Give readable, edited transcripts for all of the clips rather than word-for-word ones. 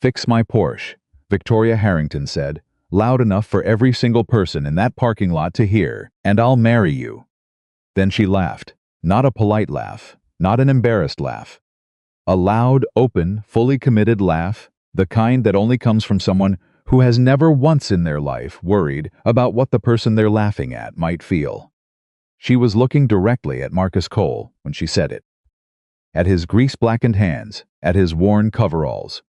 "Fix my Porsche," Victoria Harrington said, loud enough for every single person in that parking lot to hear, "and I'll marry you." Then she laughed. Not a polite laugh, not an embarrassed laugh. A loud, open, fully committed laugh, the kind that only comes from someone who has never once in their life worried about what the person they're laughing at might feel. She was looking directly at Marcus Cole when she said it. At his grease-blackened hands, at his worn coveralls,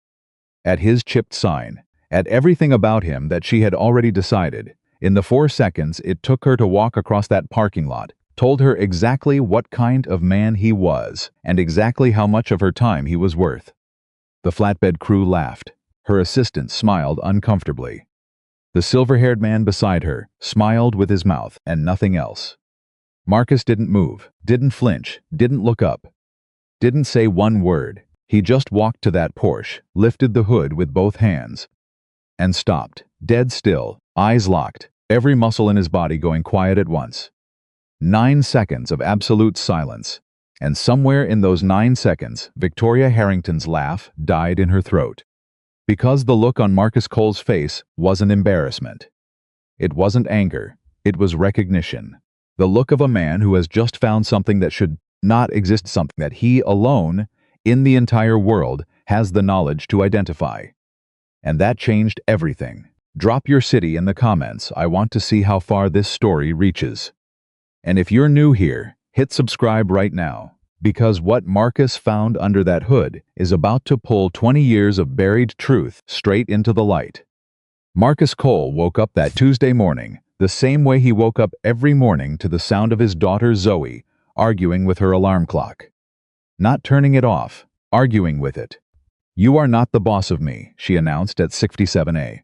at his chipped sign, at everything about him that she had already decided, in the 4 seconds it took her to walk across that parking lot, told her exactly what kind of man he was and exactly how much of her time he was worth. The flatbed crew laughed. Her assistant smiled uncomfortably. The silver-haired man beside her smiled with his mouth and nothing else. Marcus didn't move, didn't flinch, didn't look up, didn't say one word. He just walked to that Porsche, lifted the hood with both hands, and stopped, dead still, eyes locked, every muscle in his body going quiet at once. 9 seconds of absolute silence, and somewhere in those 9 seconds, Victoria Harrington's laugh died in her throat. Because the look on Marcus Cole's face wasn't embarrassment. It wasn't anger, it was recognition. The look of a man who has just found something that should not exist, something that he alone, in the entire world, has the knowledge to identify. And that changed everything. Drop your city in the comments. I want to see how far this story reaches. And if you're new here, hit subscribe right now, because what Marcus found under that hood is about to pull 20 years of buried truth straight into the light. Marcus Cole woke up that Tuesday morning the same way he woke up every morning to the sound of his daughter Zoe arguing with her alarm clock. Not turning it off, arguing with it. "You are not the boss of me," she announced at 67A.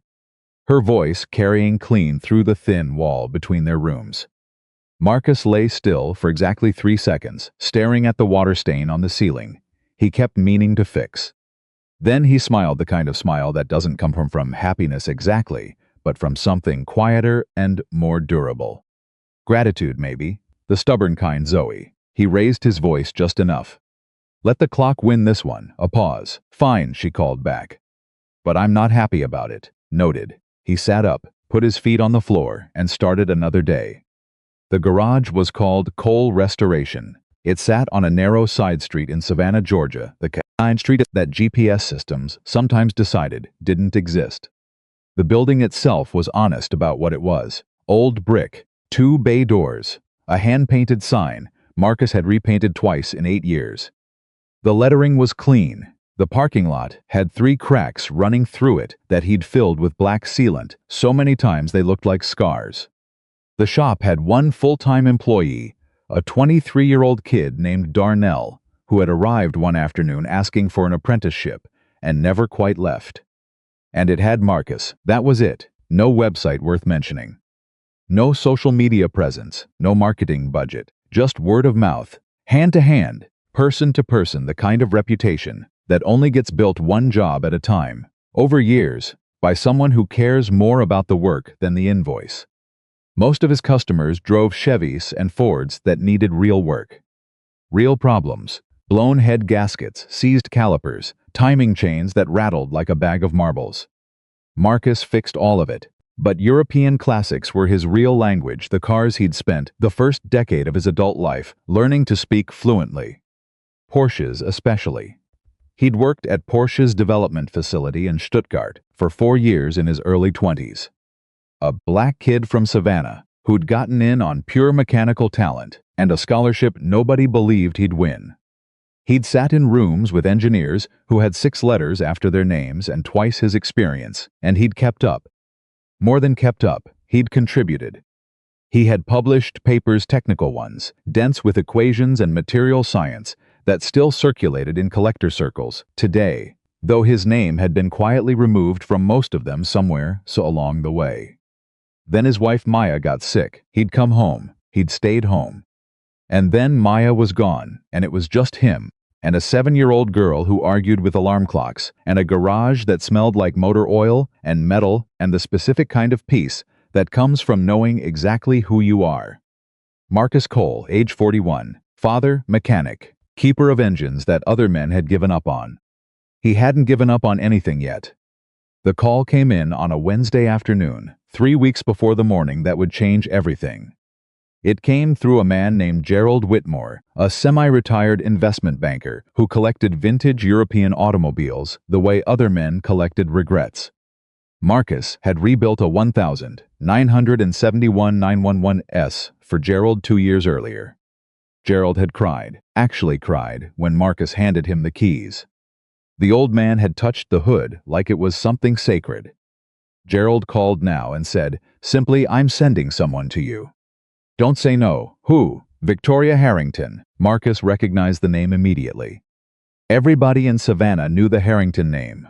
Her voice carrying clean through the thin wall between their rooms. Marcus lay still for exactly 3 seconds, staring at the water stain on the ceiling. He kept meaning to fix. Then he smiled, the kind of smile that doesn't come from happiness exactly, but from something quieter and more durable. Gratitude, maybe. The stubborn kind, Zoe. He raised his voice just enough. "Let the clock win this one." A pause. "Fine," she called back. "But I'm not happy about it." Noted. He sat up, put his feet on the floor, and started another day. The garage was called Cole Restoration. It sat on a narrow side street in Savannah, Georgia, the kind street that GPS systems sometimes decided didn't exist. The building itself was honest about what it was. Old brick, 2 bay doors, a hand-painted sign Marcus had repainted twice in 8 years. The lettering was clean. The parking lot had 3 cracks running through it that he'd filled with black sealant so many times they looked like scars. The shop had 1 full-time employee, a 23-year-old kid named Darnell, who had arrived one afternoon asking for an apprenticeship and never quite left. And it had Marcus. That was it. No website worth mentioning. No social media presence, no marketing budget, just word of mouth, hand to hand, person to person, the kind of reputation that only gets built 1 job at a time, over years, by someone who cares more about the work than the invoice. Most of his customers drove Chevys and Fords that needed real work. Real problems, blown head gaskets, seized calipers, timing chains that rattled like a bag of marbles. Marcus fixed all of it, but European classics were his real language, the cars he'd spent the first decade of his adult life learning to speak fluently. Porsches especially. He'd worked at Porsche's development facility in Stuttgart for 4 years in his early 20s. A black kid from Savannah who'd gotten in on pure mechanical talent and a scholarship nobody believed he'd win. He'd sat in rooms with engineers who had 6 letters after their names and twice his experience, and he'd kept up. More than kept up, he'd contributed. He had published papers, technical ones, dense with equations and material science, that still circulated in collector circles today, though his name had been quietly removed from most of them somewhere so along the way. Then his wife Maya got sick. He'd come home. He'd stayed home. And then Maya was gone, and it was just him, and a 7-year-old girl who argued with alarm clocks, and a garage that smelled like motor oil and metal and the specific kind of peace that comes from knowing exactly who you are. Marcus Cole, age 41, father, mechanic, keeper of engines that other men had given up on. He hadn't given up on anything yet, The call came in on a Wednesday afternoon, 3 weeks before the morning that would change everything. It came through a man named Gerald Whitmore, a semi-retired investment banker who collected vintage European automobiles the way other men collected regrets. Marcus had rebuilt a 1971 911S for Gerald 2 years earlier. Gerald had cried, actually cried, when Marcus handed him the keys. The old man had touched the hood like it was something sacred. Gerald called now and said, simply, "I'm sending someone to you." "Don't say no." "Who?" "Victoria Harrington." Marcus recognized the name immediately. Everybody in Savannah knew the Harrington name.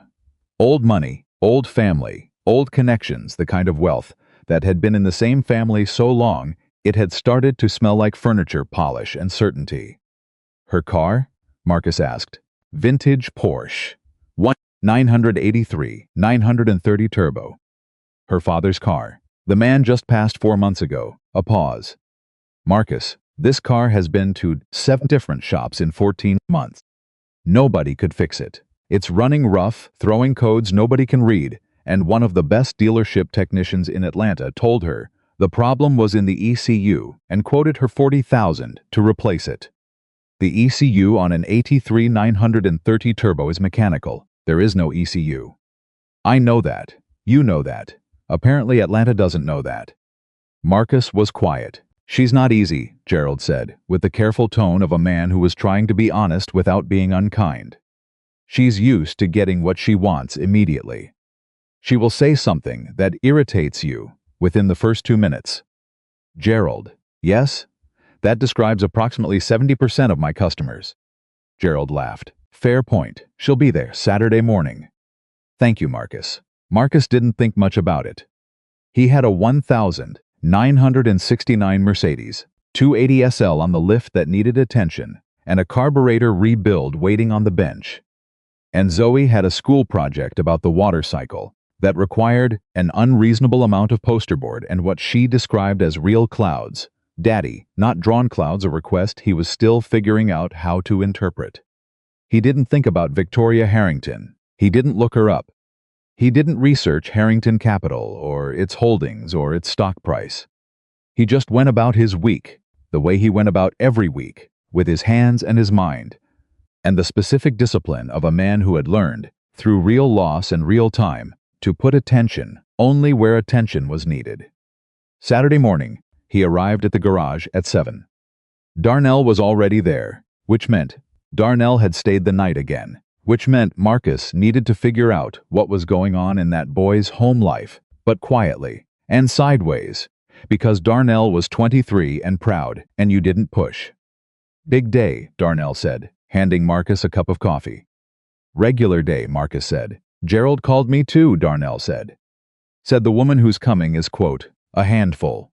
Old money, old family, old connections, the kind of wealth that had been in the same family so long it had started to smell like furniture polish and certainty. "Her car?" Marcus asked. "Vintage Porsche. 983, 930 turbo. Her father's car. The man just passed 4 months ago." A pause. "Marcus, this car has been to 7 different shops in 14 months. Nobody could fix it. It's running rough, throwing codes nobody can read, and one of the best dealership technicians in Atlanta told her the problem was in the ECU and quoted her $40,000 to replace it. The ECU on an 83 930 turbo is mechanical. There is no ECU. I know that. You know that. Apparently Atlanta doesn't know that." Marcus was quiet. "She's not easy," Gerald said, with the careful tone of a man who was trying to be honest without being unkind. "She's used to getting what she wants immediately. She will say something that irritates you within the first 2 minutes. Gerald, yes? That describes approximately 70% of my customers." Gerald laughed. "Fair point. She'll be there Saturday morning." "Thank you, Marcus." Marcus didn't think much about it. He had a 1969 Mercedes, 280 SL on the lift that needed attention, and a carburetor rebuild waiting on the bench. And Zoe had a school project about the water cycle that required an unreasonable amount of poster board and what she described as real clouds. Daddy, not drawn clouds, a request he was still figuring out how to interpret. He didn't think about Victoria Harrington. He didn't look her up. He didn't research Harrington Capital or its holdings or its stock price. He just went about his week, the way he went about every week, with his hands and his mind, and the specific discipline of a man who had learned, through real loss and real time, to put attention only where attention was needed. Saturday morning, he arrived at the garage at 7. Darnell was already there, which meant Darnell had stayed the night again, which meant Marcus needed to figure out what was going on in that boy's home life, but quietly and sideways, because Darnell was 23 and proud, and you didn't push. "Big day," Darnell said, handing Marcus a cup of coffee. "Regular day," Marcus said. "Gerald called me too," Darnell said. "Said the woman who's coming is, quote, a handful."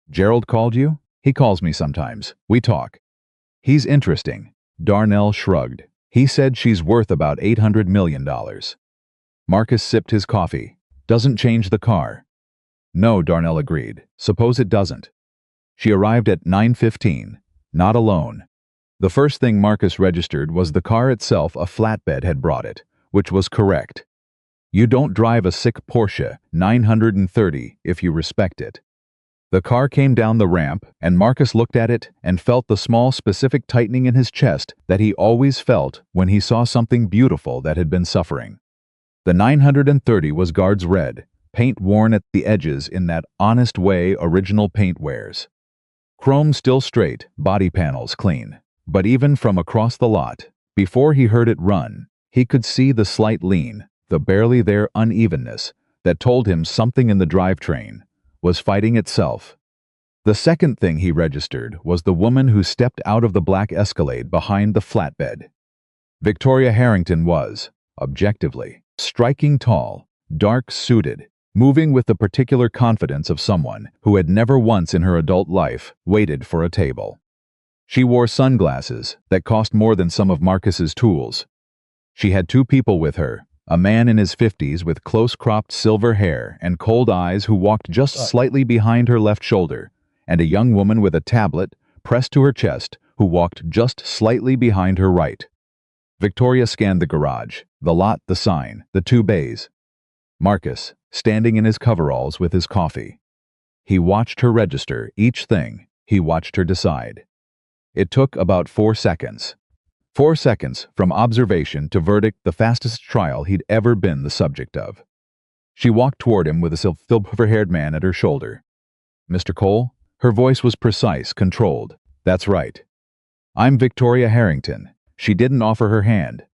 "Gerald called you?" "He calls me sometimes. We talk." "He's interesting." Darnell shrugged. "He said she's worth about $800 million. Marcus sipped his coffee. "Doesn't change the car." "No," Darnell agreed. "Suppose it doesn't." She arrived at 9:15, not alone. The first thing Marcus registered was the car itself. A flatbed had brought it, which was correct. You don't drive a sick Porsche 930 if you respect it. The car came down the ramp, and Marcus looked at it and felt the small specific tightening in his chest that he always felt when he saw something beautiful that had been suffering. The 930 was guards red, paint worn at the edges in that honest way original paint wears. Chrome still straight, body panels clean. But even from across the lot, before he heard it run, he could see the slight lean, the barely there unevenness that told him something in the drivetrain was fighting itself. The second thing he registered was the woman who stepped out of the black Escalade behind the flatbed. Victoria Harrington was, objectively, striking tall, dark-suited, moving with the particular confidence of someone who had never once in her adult life waited for a table. She wore sunglasses that cost more than some of Marcus's tools. She had 2 people with her, a man in his 50s with close-cropped silver hair and cold eyes who walked just slightly behind her left shoulder, and a young woman with a tablet pressed to her chest who walked just slightly behind her right. Victoria scanned the garage, the lot, the sign, the 2 bays. Marcus, standing in his coveralls with his coffee. He watched her register each thing. He watched her decide. It took about 4 seconds. 4 seconds from observation to verdict, the fastest trial he'd ever been the subject of. She walked toward him with a silver-haired man at her shoulder. "Mr. Cole?" Her voice was precise, controlled. "That's right. I'm Victoria Harrington." She didn't offer her hand.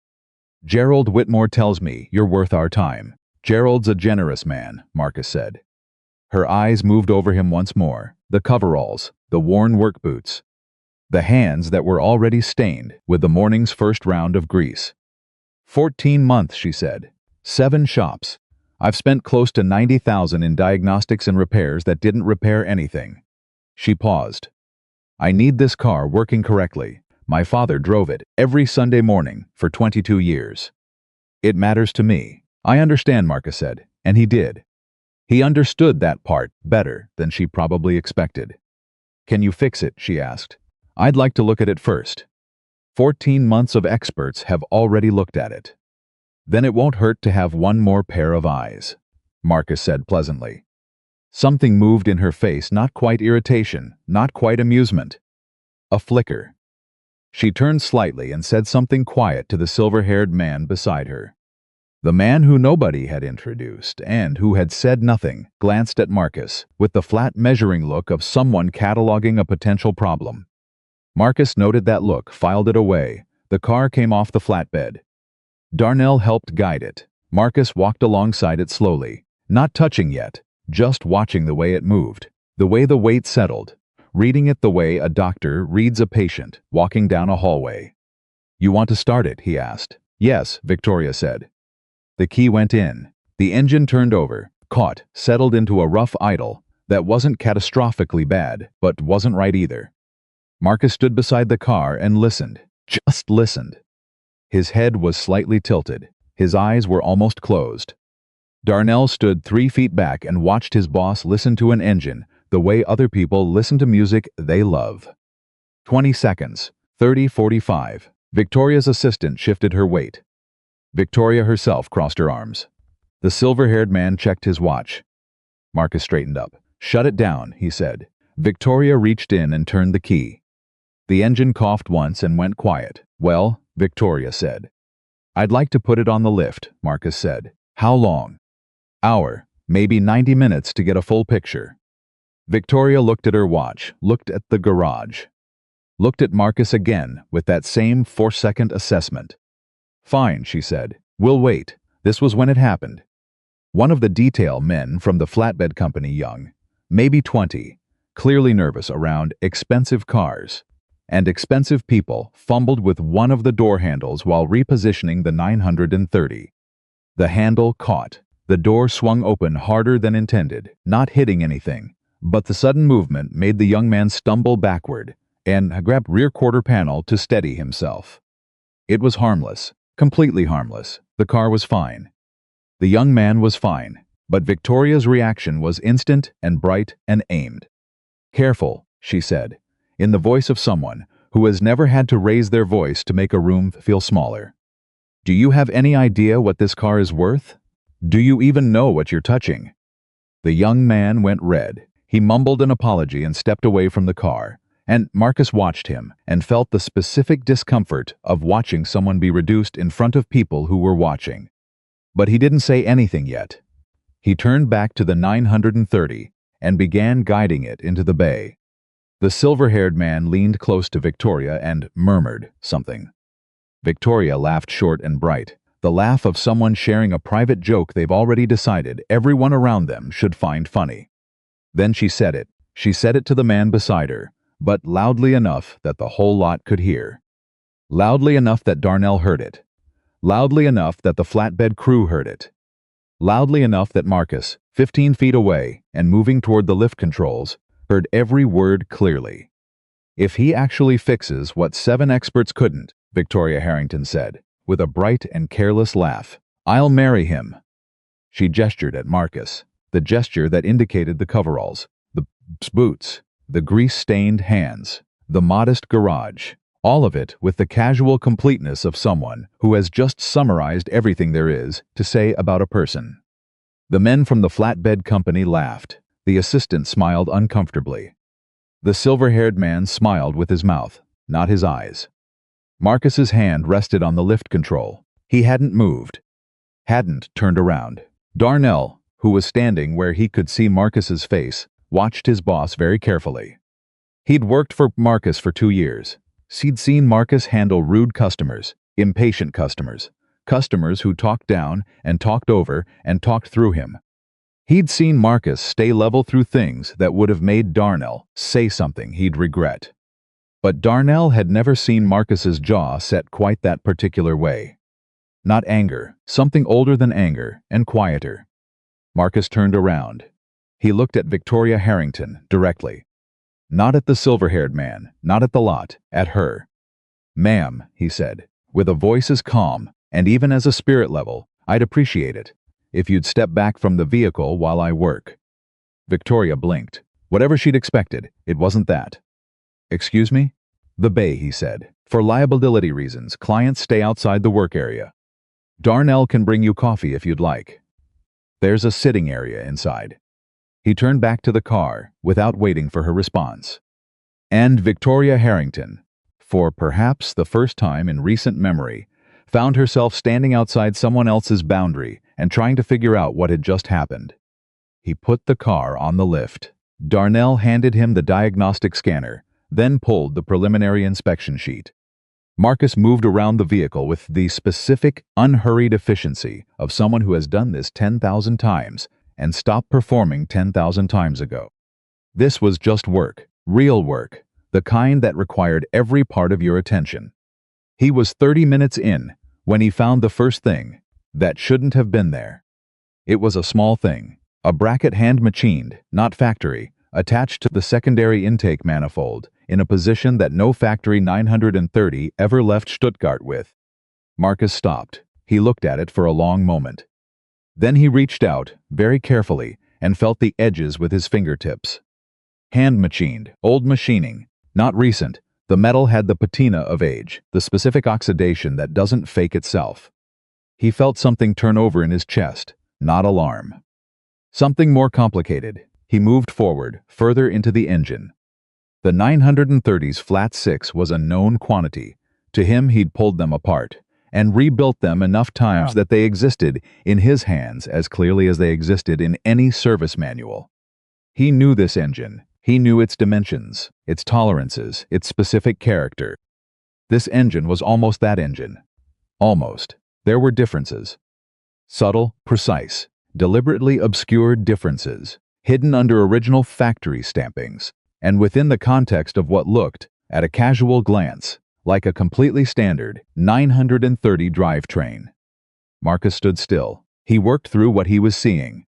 "Gerald Whitmore tells me you're worth our time." "Gerald's a generous man," Marcus said. Her eyes moved over him once more, the coveralls, the worn work boots, the hands that were already stained with the morning's first round of grease. 14 months, she said. 7 shops. I've spent close to 90,000 in diagnostics and repairs that didn't repair anything. She paused. "I need this car working correctly. My father drove it every Sunday morning for 22 years. It matters to me." "I understand," Marcus said, and he did. He understood that part better than she probably expected. "Can you fix it?" she asked. "I'd like to look at it first." 14 months of experts have already looked at it. "Then it won't hurt to have one more pair of eyes," Marcus said pleasantly. Something moved in her face, not quite irritation, not quite amusement. A flicker. She turned slightly and said something quiet to the silver-haired man beside her. The man who nobody had introduced and who had said nothing glanced at Marcus with the flat measuring look of someone cataloging a potential problem. Marcus noted that look, filed it away. The car came off the flatbed. Darnell helped guide it. Marcus walked alongside it slowly, not touching yet, just watching the way it moved, the way the weight settled, reading it the way a doctor reads a patient walking down a hallway. "You want to start it?" he asked. "Yes," Victoria said. The key went in. The engine turned over, caught, settled into a rough idle that wasn't catastrophically bad, but wasn't right either. Marcus stood beside the car and listened, just listened. His head was slightly tilted. His eyes were almost closed. Darnell stood 3 feet back and watched his boss listen to an engine the way other people listen to music they love. 20 seconds, 30, 45. Victoria's assistant shifted her weight. Victoria herself crossed her arms. The silver-haired man checked his watch. Marcus straightened up. "Shut it down," he said. Victoria reached in and turned the key. The engine coughed once and went quiet. "Well," Victoria said. "I'd like to put it on the lift," Marcus said. "How long?" "Hour, maybe 90 minutes to get a full picture." Victoria looked at her watch, looked at the garage, looked at Marcus again with that same 4-second assessment. "Fine," she said. "We'll wait." This was when it happened. One of the detail men from the flatbed company, young, maybe 20, clearly nervous around expensive cars and expensive people, fumbled with one of the door handles while repositioning the 930. The handle caught. The door swung open harder than intended, not hitting anything, but the sudden movement made the young man stumble backward and grab rear quarter panel to steady himself. It was harmless. Completely harmless. The car was fine. The young man was fine, but Victoria's reaction was instant and bright and aimed. "Careful," she said, in the voice of someone who has never had to raise their voice to make a room feel smaller. "Do you have any idea what this car is worth? Do you even know what you're touching?" The young man went red. He mumbled an apology and stepped away from the car. And Marcus watched him and felt the specific discomfort of watching someone be reduced in front of people who were watching. But he didn't say anything yet. He turned back to the 930 and began guiding it into the bay. The silver-haired man leaned close to Victoria and murmured something. Victoria laughed short and bright, the laugh of someone sharing a private joke they've already decided everyone around them should find funny. Then she said it. She said it to the man beside her, but loudly enough that the whole lot could hear. Loudly enough that Darnell heard it. Loudly enough that the flatbed crew heard it. Loudly enough that Marcus, 15 feet away and moving toward the lift controls, heard every word clearly. "If he actually fixes what 7 experts couldn't," Victoria Harrington said, with a bright and careless laugh, "I'll marry him." She gestured at Marcus, the gesture that indicated the coveralls, the boots, the grease-stained hands, the modest garage, all of it with the casual completeness of someone who has just summarized everything there is to say about a person. The men from the flatbed company laughed. The assistant smiled uncomfortably. The silver-haired man smiled with his mouth, not his eyes. Marcus's hand rested on the lift control. He hadn't moved. Hadn't turned around. Darnell, who was standing where he could see Marcus's face, watched his boss very carefully. He'd worked for Marcus for 2 years. He'd seen Marcus handle rude customers, impatient customers, customers who talked down and talked over and talked through him. He'd seen Marcus stay level through things that would have made Darnell say something he'd regret. But Darnell had never seen Marcus's jaw set quite that particular way. Not anger, something older than anger, and quieter. Marcus turned around. He looked at Victoria Harrington directly. Not at the silver-haired man, not at the lot, at her. "Ma'am," he said, with a voice as calm, and even as a spirit level, "I'd appreciate it if you'd step back from the vehicle while I work." Victoria blinked. Whatever she'd expected, it wasn't that. "Excuse me?" "The bay," he said. "For liability reasons, clients stay outside the work area. Darnell can bring you coffee if you'd like. There's a sitting area inside." He turned back to the car, without waiting for her response. And Victoria Harrington, for perhaps the first time in recent memory, found herself standing outside someone else's boundary and trying to figure out what had just happened. He put the car on the lift. Darnell handed him the diagnostic scanner, then pulled the preliminary inspection sheet. Marcus moved around the vehicle with the specific, unhurried efficiency of someone who has done this 10,000 times and stopped performing 10,000 times ago. This was just work, real work, the kind that required every part of your attention. He was 30 minutes in when he found the first thing that shouldn't have been there. It was a small thing, a bracket hand-machined, not factory, attached to the secondary intake manifold in a position that no factory 930 ever left Stuttgart with. Marcus stopped. He looked at it for a long moment. Then he reached out, very carefully, and felt the edges with his fingertips. Hand-machined, old machining, not recent. The metal had the patina of age, the specific oxidation that doesn't fake itself. He felt something turn over in his chest, not alarm. Something more complicated. He moved forward, further into the engine. The 930's flat six was a known quantity. To him, he'd pulled them apart and rebuilt them enough times that they existed in his hands as clearly as they existed in any service manual. He knew this engine. He knew its dimensions, its tolerances, its specific character. This engine was almost that engine. Almost. There were differences. Subtle, precise, deliberately obscured differences, hidden under original factory stampings, and within the context of what looked, at a casual glance, like a completely standard 930 drivetrain. Marcus stood still. He worked through what he was seeing.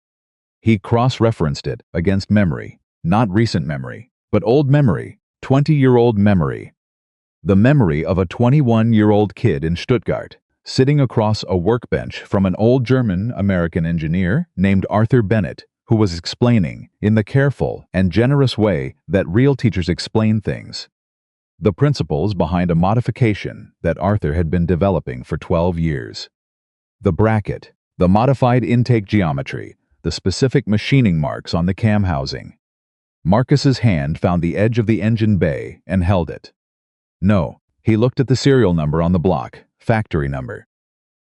He cross-referenced it against memory, not recent memory, but old memory, 20-year-old memory. The memory of a 21-year-old kid in Stuttgart, sitting across a workbench from an old German-American engineer named Arthur Bennett, who was explaining, in the careful and generous way that real teachers explain things, the principles behind a modification that Arthur had been developing for 12 years. The bracket, the modified intake geometry, the specific machining marks on the cam housing. Marcus's hand found the edge of the engine bay and held it. No, he looked at the serial number on the block, factory number.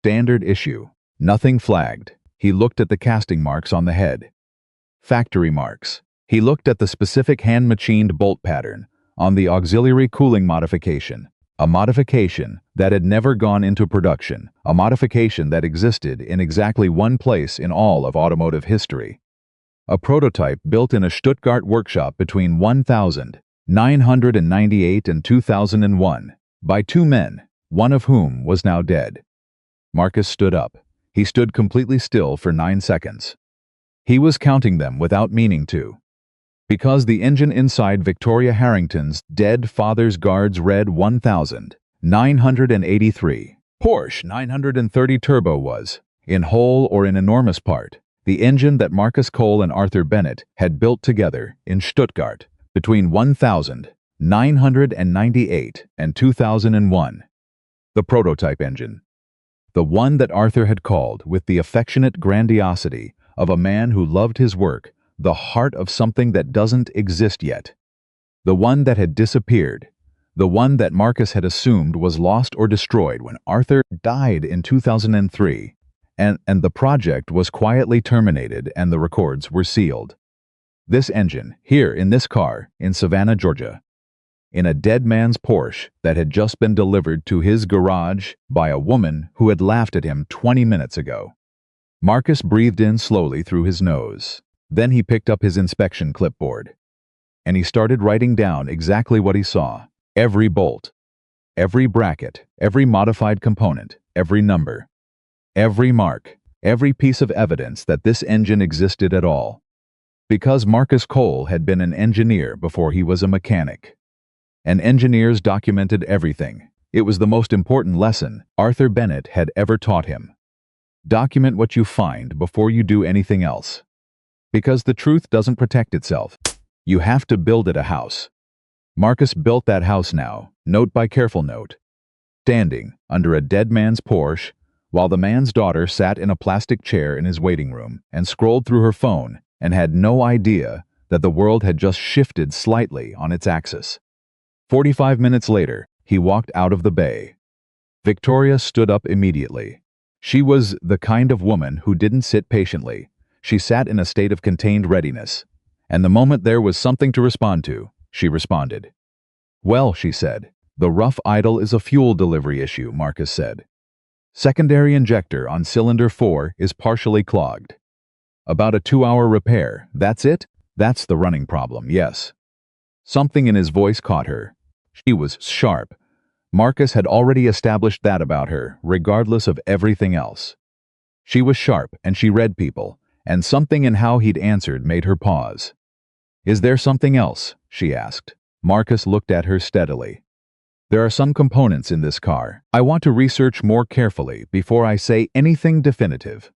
Standard issue. Nothing flagged. He looked at the casting marks on the head. Factory marks. He looked at the specific hand-machined bolt pattern on the auxiliary cooling modification, a modification that had never gone into production, a modification that existed in exactly one place in all of automotive history. A prototype built in a Stuttgart workshop between 1998 and 2001 by 2 men, one of whom was now dead. Marcus stood up. He stood completely still for 9 seconds. He was counting them without meaning to. Because the engine inside Victoria Harrington's dead father's guards read 1983. Porsche 930 Turbo was, in whole or in enormous part, the engine that Marcus Cole and Arthur Bennett had built together in Stuttgart between 1998 and 2001. The prototype engine. The one that Arthur had called, with the affectionate grandiosity of a man who loved his work, the heart of something that doesn't exist yet. The one that had disappeared. The one that Marcus had assumed was lost or destroyed when Arthur died in 2003. And the project was quietly terminated and the records were sealed. This engine, here in this car, in Savannah, Georgia. In a dead man's Porsche that had just been delivered to his garage by a woman who had laughed at him 20 minutes ago. Marcus breathed in slowly through his nose. Then he picked up his inspection clipboard. And he started writing down exactly what he saw. Every bolt, every bracket, every modified component, every number, every mark, every piece of evidence that this engine existed at all. Because Marcus Cole had been an engineer before he was a mechanic. And engineers documented everything. It was the most important lesson Arthur Bennett had ever taught him. Document what you find before you do anything else. Because the truth doesn't protect itself. You have to build it a house. Marcus built that house now, note by careful note. Standing under a dead man's Porsche, while the man's daughter sat in a plastic chair in his waiting room and scrolled through her phone and had no idea that the world had just shifted slightly on its axis. 45 minutes later, he walked out of the bay. Victoria stood up immediately. She was the kind of woman who didn't sit patiently. She sat in a state of contained readiness. And the moment there was something to respond to, she responded. Well, she said, the rough idle is a fuel delivery issue, Marcus said. Secondary injector on cylinder 4 is partially clogged. About a 2-hour repair, that's it? That's the running problem, yes. Something in his voice caught her. She was sharp. Marcus had already established that about her, regardless of everything else. She was sharp, and she read people, and something in how he'd answered made her pause. Is there something else? She asked. Marcus looked at her steadily. There are some components in this car. I want to research more carefully before I say anything definitive.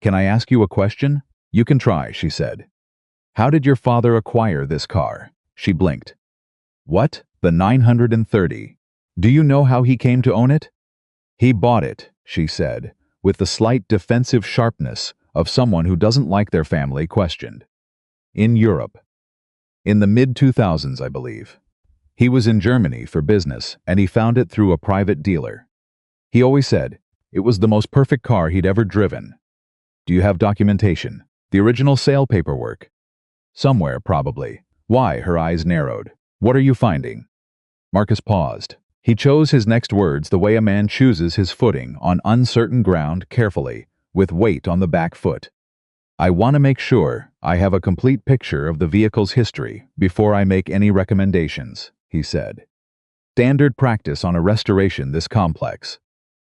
Can I ask you a question? You can try, she said. How did your father acquire this car? She blinked. What? The 930. Do you know how he came to own it? He bought it, she said, with the slight defensive sharpness of someone who doesn't like their family questioned. In Europe. In the mid-2000s, I believe. He was in Germany for business, and he found it through a private dealer. He always said it was the most perfect car he'd ever driven. Do you have documentation? The original sale paperwork? Somewhere, probably. Why? Her eyes narrowed. What are you finding? Marcus paused. He chose his next words the way a man chooses his footing on uncertain ground carefully, with weight on the back foot. I want to make sure I have a complete picture of the vehicle's history before I make any recommendations, he said. Standard practice on a restoration this complex.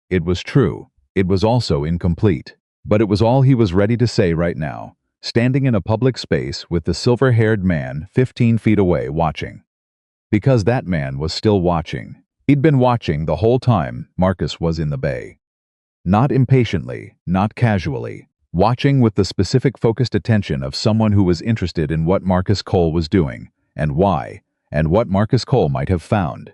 It was true. It was also incomplete. But it was all he was ready to say right now, standing in a public space with the silver-haired man 15 feet away watching. Because that man was still watching. He'd been watching the whole time Marcus was in the bay. Not impatiently, not casually, watching with the specific focused attention of someone who was interested in what Marcus Cole was doing, and why, and what Marcus Cole might have found.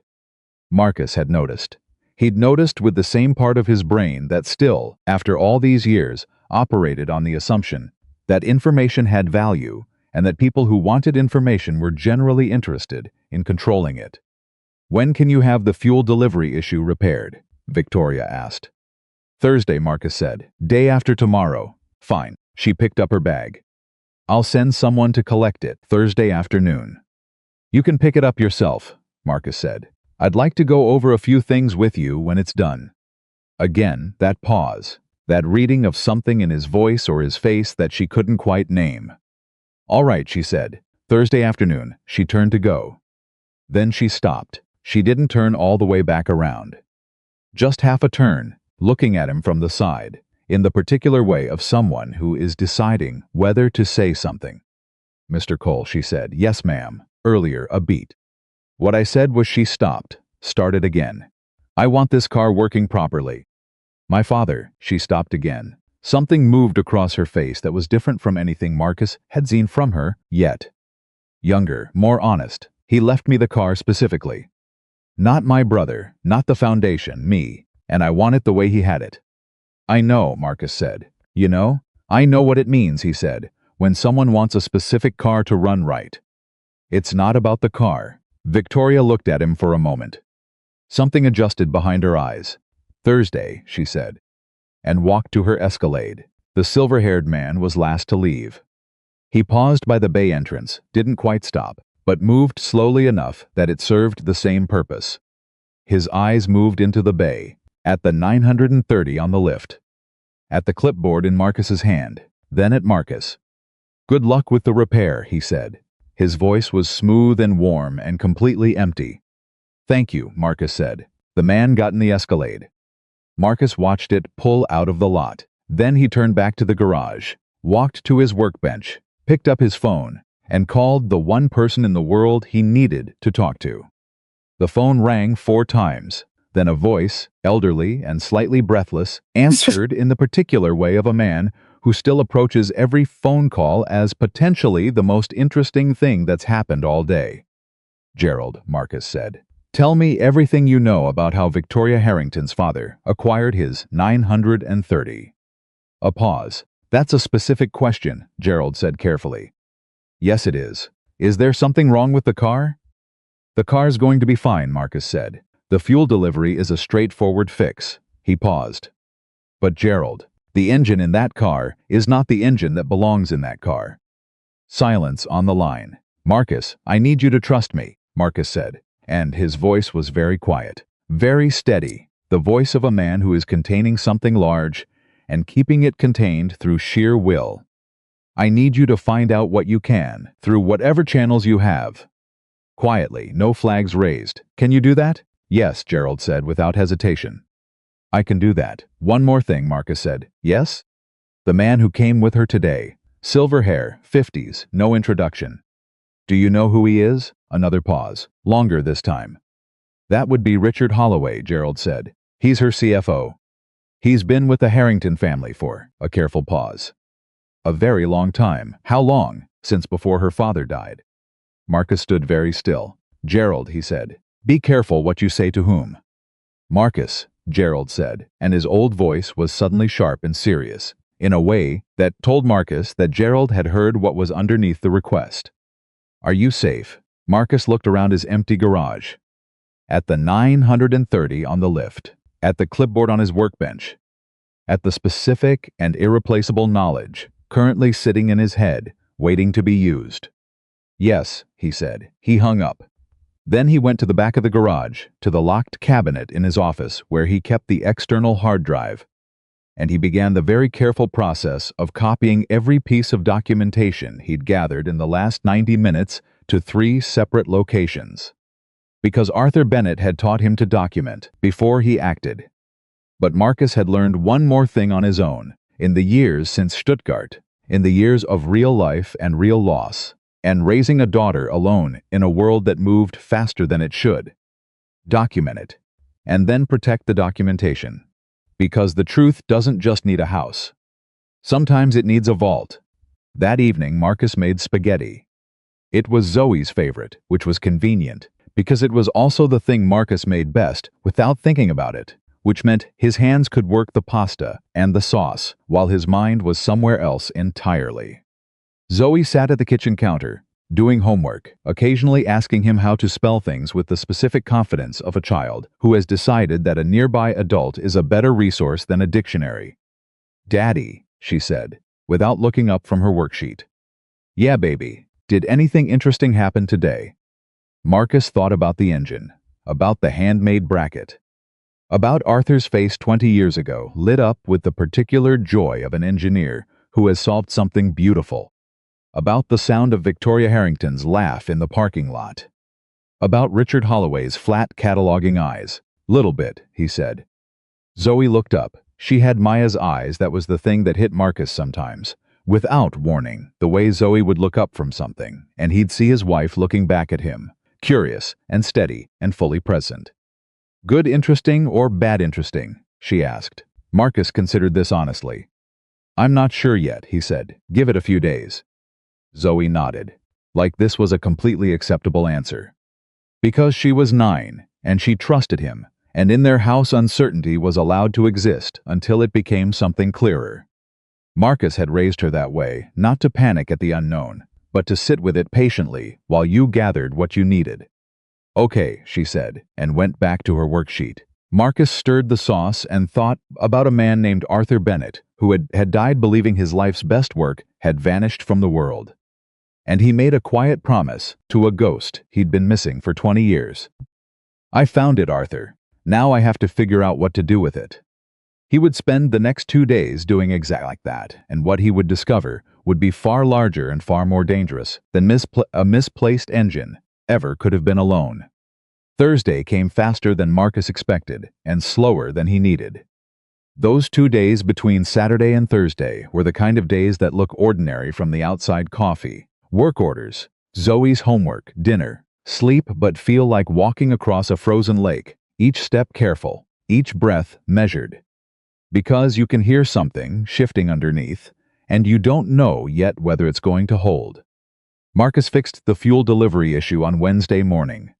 Marcus had noticed. He'd noticed with the same part of his brain that still, after all these years, operated on the assumption that information had value and that people who wanted information were generally interested in controlling it. When can you have the fuel delivery issue repaired? Victoria asked. Thursday, Marcus said. Day after tomorrow. Fine. She picked up her bag. I'll send someone to collect it Thursday afternoon. You can pick it up yourself, Marcus said. I'd like to go over a few things with you when it's done. Again, that pause, that reading of something in his voice or his face that she couldn't quite name. All right, she said. Thursday afternoon. She turned to go. Then she stopped. She didn't turn all the way back around. Just half a turn, looking at him from the side, in the particular way of someone who is deciding whether to say something. Mr. Cole, she said. Yes, ma'am. Earlier, a beat. What I said was she stopped, started again. I want this car working properly. My father, she stopped again. Something moved across her face that was different from anything Marcus had seen from her yet. Younger, more honest. He left me the car specifically. Not my brother, not the foundation, me, and I want it the way he had it. I know, Marcus said. You know, I know what it means, he said, when someone wants a specific car to run right. It's not about the car. Victoria looked at him for a moment. Something adjusted behind her eyes. Thursday, she said, and walked to her Escalade. The silver-haired man was last to leave. He paused by the bay entrance, didn't quite stop, but moved slowly enough that it served the same purpose. His eyes moved into the bay, at the 930 on the lift, at the clipboard in Marcus's hand, then at Marcus. Good luck with the repair, he said. His voice was smooth and warm and completely empty. Thank you, Marcus said. The man got in the Escalade. Marcus watched it pull out of the lot. Then he turned back to the garage, walked to his workbench, picked up his phone, and called the one person in the world he needed to talk to. The phone rang 4 times. Then a voice, elderly and slightly breathless, answered in the particular way of a man who still approaches every phone call as potentially the most interesting thing that's happened all day. Gerald, Marcus said, tell me everything you know about how Victoria Harrington's father acquired his 930. A pause. That's a specific question, Gerald said carefully. Yes, it is. Is there something wrong with the car? The car's going to be fine, Marcus said. The fuel delivery is a straightforward fix. He paused. But Gerald, the engine in that car is not the engine that belongs in that car. Silence on the line. Marcus, I need you to trust me, Marcus said, and his voice was very quiet, very steady, the voice of a man who is containing something large and keeping it contained through sheer will. I need you to find out what you can, through whatever channels you have. Quietly, no flags raised. Can you do that? Yes, Gerald said without hesitation. I can do that. One more thing, Marcus said. Yes? The man who came with her today. Silver hair, 50s, no introduction. Do you know who he is? Another pause. Longer this time. That would be Richard Holloway, Gerald said. He's her CFO. He's been with the Harrington family for a careful pause. A very long time. How long? Since before her father died. Marcus stood very still. Gerald, he said, be careful what you say to whom. Marcus, Gerald said, and his old voice was suddenly sharp and serious, in a way that told Marcus that Gerald had heard what was underneath the request. Are you safe? Marcus looked around his empty garage. At the 930 on the lift, at the clipboard on his workbench, at the specific and irreplaceable knowledge currently sitting in his head, waiting to be used. Yes, he said. He hung up. Then he went to the back of the garage, to the locked cabinet in his office where he kept the external hard drive, and he began the very careful process of copying every piece of documentation he'd gathered in the last 90 minutes to 3 separate locations. Because Arthur Bennett had taught him to document before he acted. But Marcus had learned one more thing on his own, in the years since Stuttgart, in the years of real life and real loss, and raising a daughter alone in a world that moved faster than it should. Document it, and then protect the documentation. Because the truth doesn't just need a house. Sometimes it needs a vault. That evening, Marcus made spaghetti. It was Zoe's favorite, which was convenient, because it was also the thing Marcus made best without thinking about it, which meant his hands could work the pasta and the sauce while his mind was somewhere else entirely. Zoe sat at the kitchen counter, doing homework, occasionally asking him how to spell things with the specific confidence of a child who has decided that a nearby adult is a better resource than a dictionary. Daddy, she said, without looking up from her worksheet. Yeah, baby. Did anything interesting happen today? Marcus thought about the engine, about the handmade bracket, about Arthur's face 20 years ago, lit up with the particular joy of an engineer who has solved something beautiful. About the sound of Victoria Harrington's laugh in the parking lot. About Richard Holloway's flat cataloging eyes. Little bit, he said. Zoe looked up. She had Maya's eyes. That was the thing that hit Marcus sometimes. Without warning, the way Zoe would look up from something, and he'd see his wife looking back at him, curious and steady and fully present. Good interesting or bad interesting? She asked. Marcus considered this honestly. I'm not sure yet, he said. Give it a few days. Zoe nodded, like this was a completely acceptable answer. Because she was 9, and she trusted him, and in their house uncertainty was allowed to exist until it became something clearer. Marcus had raised her that way, not to panic at the unknown, but to sit with it patiently while you gathered what you needed. "Okay," she said, and went back to her worksheet. Marcus stirred the sauce and thought about a man named Arthur Bennett, who had died believing his life's best work had vanished from the world. And he made a quiet promise to a ghost he'd been missing for 20 years. "I found it, Arthur. Now I have to figure out what to do with it." He would spend the next 2 days doing exactly like that, and what he would discover would be far larger and far more dangerous than a misplaced engine ever could have been alone. Thursday came faster than Marcus expected, and slower than he needed. Those 2 days between Saturday and Thursday were the kind of days that look ordinary from the outside: coffee, work orders, Zoe's homework, dinner, sleep, but feel like walking across a frozen lake, each step careful, each breath measured. Because you can hear something shifting underneath, and you don't know yet whether it's going to hold. Marcus fixed the fuel delivery issue on Wednesday morning.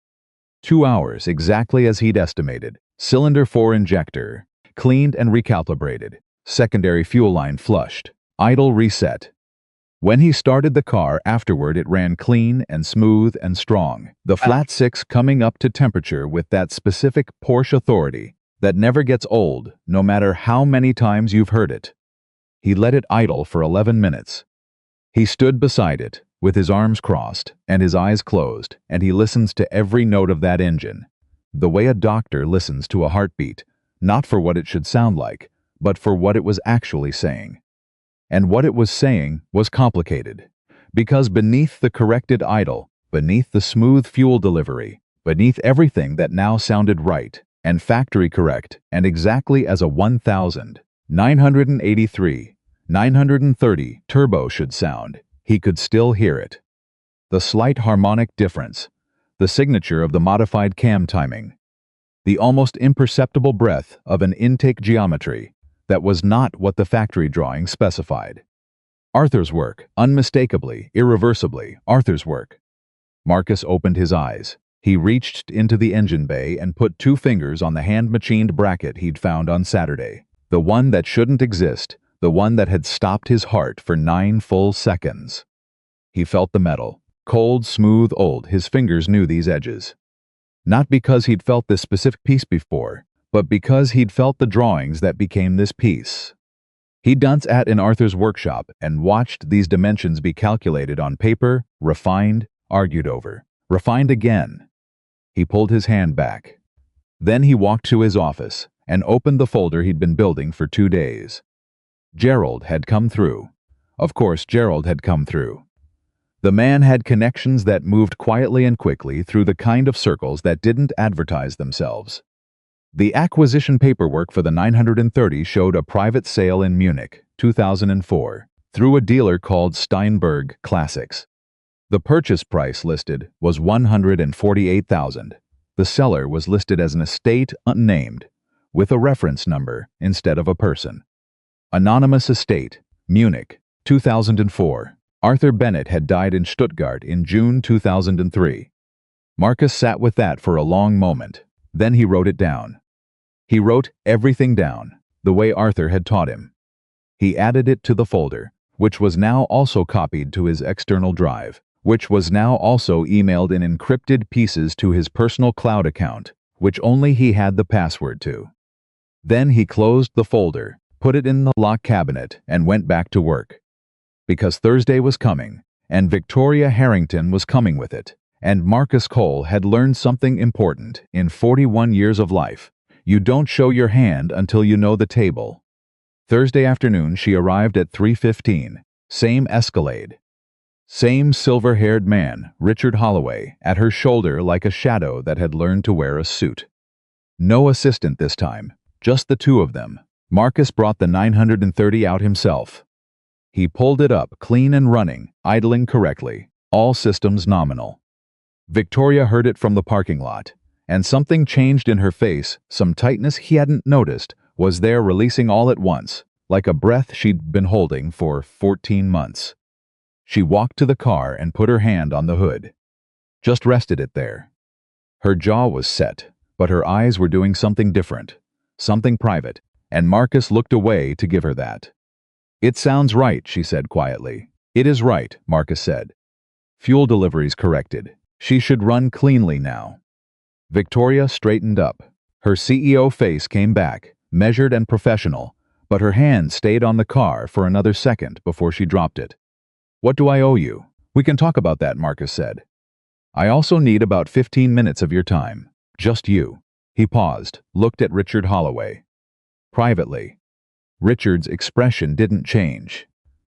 2 hours, exactly as he'd estimated. Cylinder 4 injector cleaned and recalibrated. Secondary fuel line flushed. Idle reset. When he started the car afterward, it ran clean and smooth and strong. The flat six coming up to temperature with that specific Porsche authority that never gets old, no matter how many times you've heard it. He let it idle for 11 minutes. He stood beside it, with his arms crossed and his eyes closed, and he listens to every note of that engine, the way a doctor listens to a heartbeat, not for what it should sound like, but for what it was actually saying. And what it was saying was complicated, because beneath the corrected idle, beneath the smooth fuel delivery, beneath everything that now sounded right and factory correct and exactly as a 930 turbo should sound, he could still hear it. The slight harmonic difference, the signature of the modified cam timing, the almost imperceptible breath of an intake geometry that was not what the factory drawing specified. Arthur's work, unmistakably, irreversibly, Arthur's work. Marcus opened his eyes. He reached into the engine bay and put 2 fingers on the hand-machined bracket he'd found on Saturday, the one that shouldn't exist, the one that had stopped his heart for 9 full seconds. He felt the metal, cold, smooth, old. His fingers knew these edges. Not because he'd felt this specific piece before, but because he'd felt the drawings that became this piece. He'd danced in Arthur's workshop and watched these dimensions be calculated on paper, refined, argued over, refined again. He pulled his hand back. Then he walked to his office and opened the folder he'd been building for 2 days. Gerald had come through. Of course, Gerald had come through. The man had connections that moved quietly and quickly through the kind of circles that didn't advertise themselves. The acquisition paperwork for the 930 showed a private sale in Munich, 2004, through a dealer called Steinberg Classics. The purchase price listed was $148,000. The seller was listed as an estate unnamed, with a reference number instead of a person. Anonymous estate, Munich, 2004. Arthur Bennett had died in Stuttgart in June 2003. Marcus sat with that for a long moment. Then he wrote it down. He wrote everything down, the way Arthur had taught him. He added it to the folder, which was now also copied to his external drive, which was now also emailed in encrypted pieces to his personal cloud account, which only he had the password to. Then he closed the folder, put it in the lock cabinet, and went back to work. Because Thursday was coming, and Victoria Harrington was coming with it, and Marcus Cole had learned something important in 41 years of life. You don't show your hand until you know the table. Thursday afternoon she arrived at 3:15, same Escalade. Same silver-haired man, Richard Holloway, at her shoulder like a shadow that had learned to wear a suit. No assistant this time, just the 2 of them. Marcus brought the 930 out himself. He pulled it up, clean and running, idling correctly, all systems nominal. Victoria heard it from the parking lot, and something changed in her face. Some tightness he hadn't noticed was there, releasing all at once, like a breath she'd been holding for 14 months. She walked to the car and put her hand on the hood. Just rested it there. Her jaw was set, but her eyes were doing something different, something private, and Marcus looked away to give her that. It sounds right, she said quietly. It is right, Marcus said. Fuel deliveries corrected. She should run cleanly now. Victoria straightened up. Her CEO face came back, measured and professional, but her hand stayed on the car for another second before she dropped it. What do I owe you? We can talk about that, Marcus said. I also need about 15 minutes of your time. Just you. He paused, looked at Richard Holloway. Privately. Richard's expression didn't change.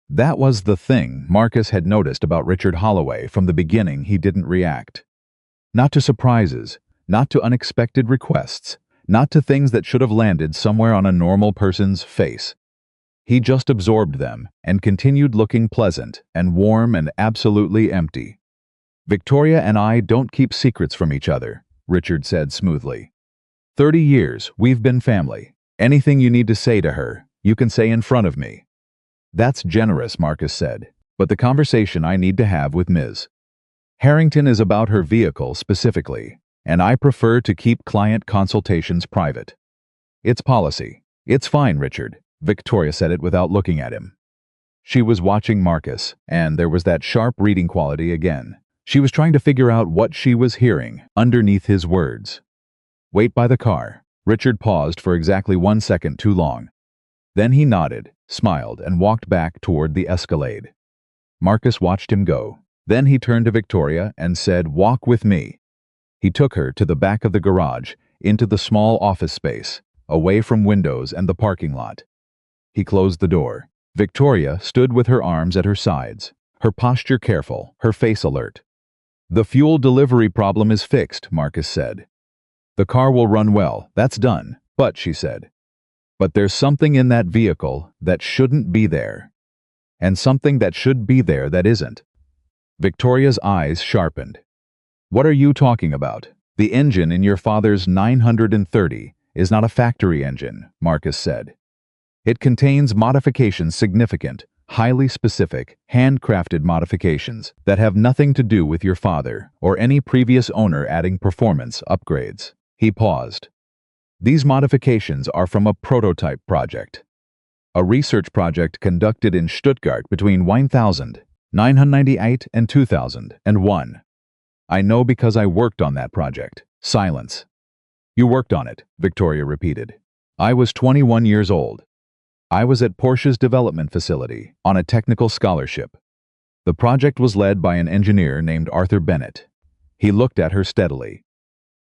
That was the thing Marcus had noticed about Richard Holloway from the beginning. He didn't react. Not to surprises, not to unexpected requests, not to things that should have landed somewhere on a normal person's face. He just absorbed them and continued looking pleasant and warm and absolutely empty. Victoria and I don't keep secrets from each other, Richard said smoothly. 30 years, we've been family. Anything you need to say to her, you can say in front of me. That's generous, Marcus said, but the conversation I need to have with Ms. Harrington is about her vehicle specifically, and I prefer to keep client consultations private. It's policy. It's fine, Richard. Victoria said it without looking at him. She was watching Marcus, and there was that sharp reading quality again. She was trying to figure out what she was hearing underneath his words. Wait by the car. Richard paused for exactly 1 second too long. Then he nodded, smiled, and walked back toward the Escalade. Marcus watched him go. Then he turned to Victoria and said, "Walk with me." He took her to the back of the garage, into the small office space, away from windows and the parking lot. He closed the door. Victoria stood with her arms at her sides, her posture careful, her face alert. "The fuel delivery problem is fixed," Marcus said. "The car will run well, that's done, but," she said, "but there's something in that vehicle that shouldn't be there, and something that should be there that isn't." Victoria's eyes sharpened. "What are you talking about? The engine in your father's 930 is not a factory engine," Marcus said. "It contains modifications significant, highly specific, handcrafted modifications that have nothing to do with your father or any previous owner adding performance upgrades." He paused. "These modifications are from a prototype project. A research project conducted in Stuttgart between 1998 and 2001. I know because I worked on that project." Silence. "You worked on it," Victoria repeated. "I was 21 years old. I was at Porsche's development facility on a technical scholarship. The project was led by an engineer named Arthur Bennett." He looked at her steadily.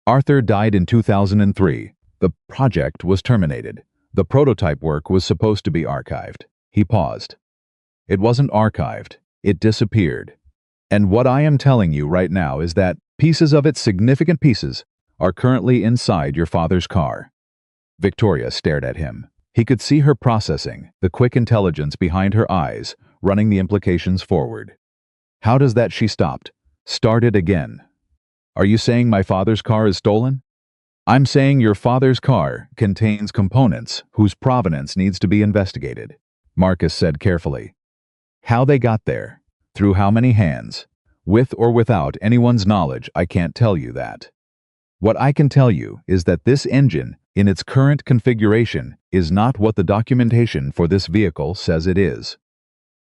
"Arthur died in 2003. The project was terminated. The prototype work was supposed to be archived." He paused. "It wasn't archived. It disappeared. And what I am telling you right now is that pieces of it, significant pieces, are currently inside your father's car." Victoria stared at him. He could see her processing, the quick intelligence behind her eyes, running the implications forward. "How does that?" She stopped. Started again. "Are you saying my father's car is stolen?" "I'm saying your father's car contains components whose provenance needs to be investigated," Marcus said carefully. "How they got there, through how many hands, with or without anyone's knowledge, I can't tell you that. What I can tell you is that this engine, in its current configuration, is not what the documentation for this vehicle says it is."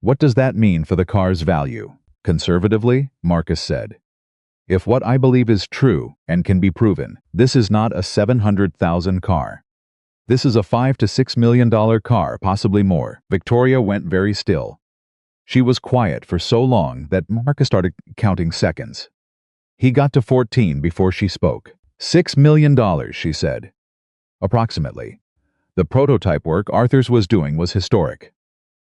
"What does that mean for the car's value?" "Conservatively," Marcus said, "if what I believe is true and can be proven, this is not a $700,000 car. This is a $5 to $6 million car, possibly more." Victoria went very still. She was quiet for so long that Marcus started counting seconds. He got to 14 before she spoke. $6 million, she said. "Approximately. The prototype work Arthur's was doing was historic.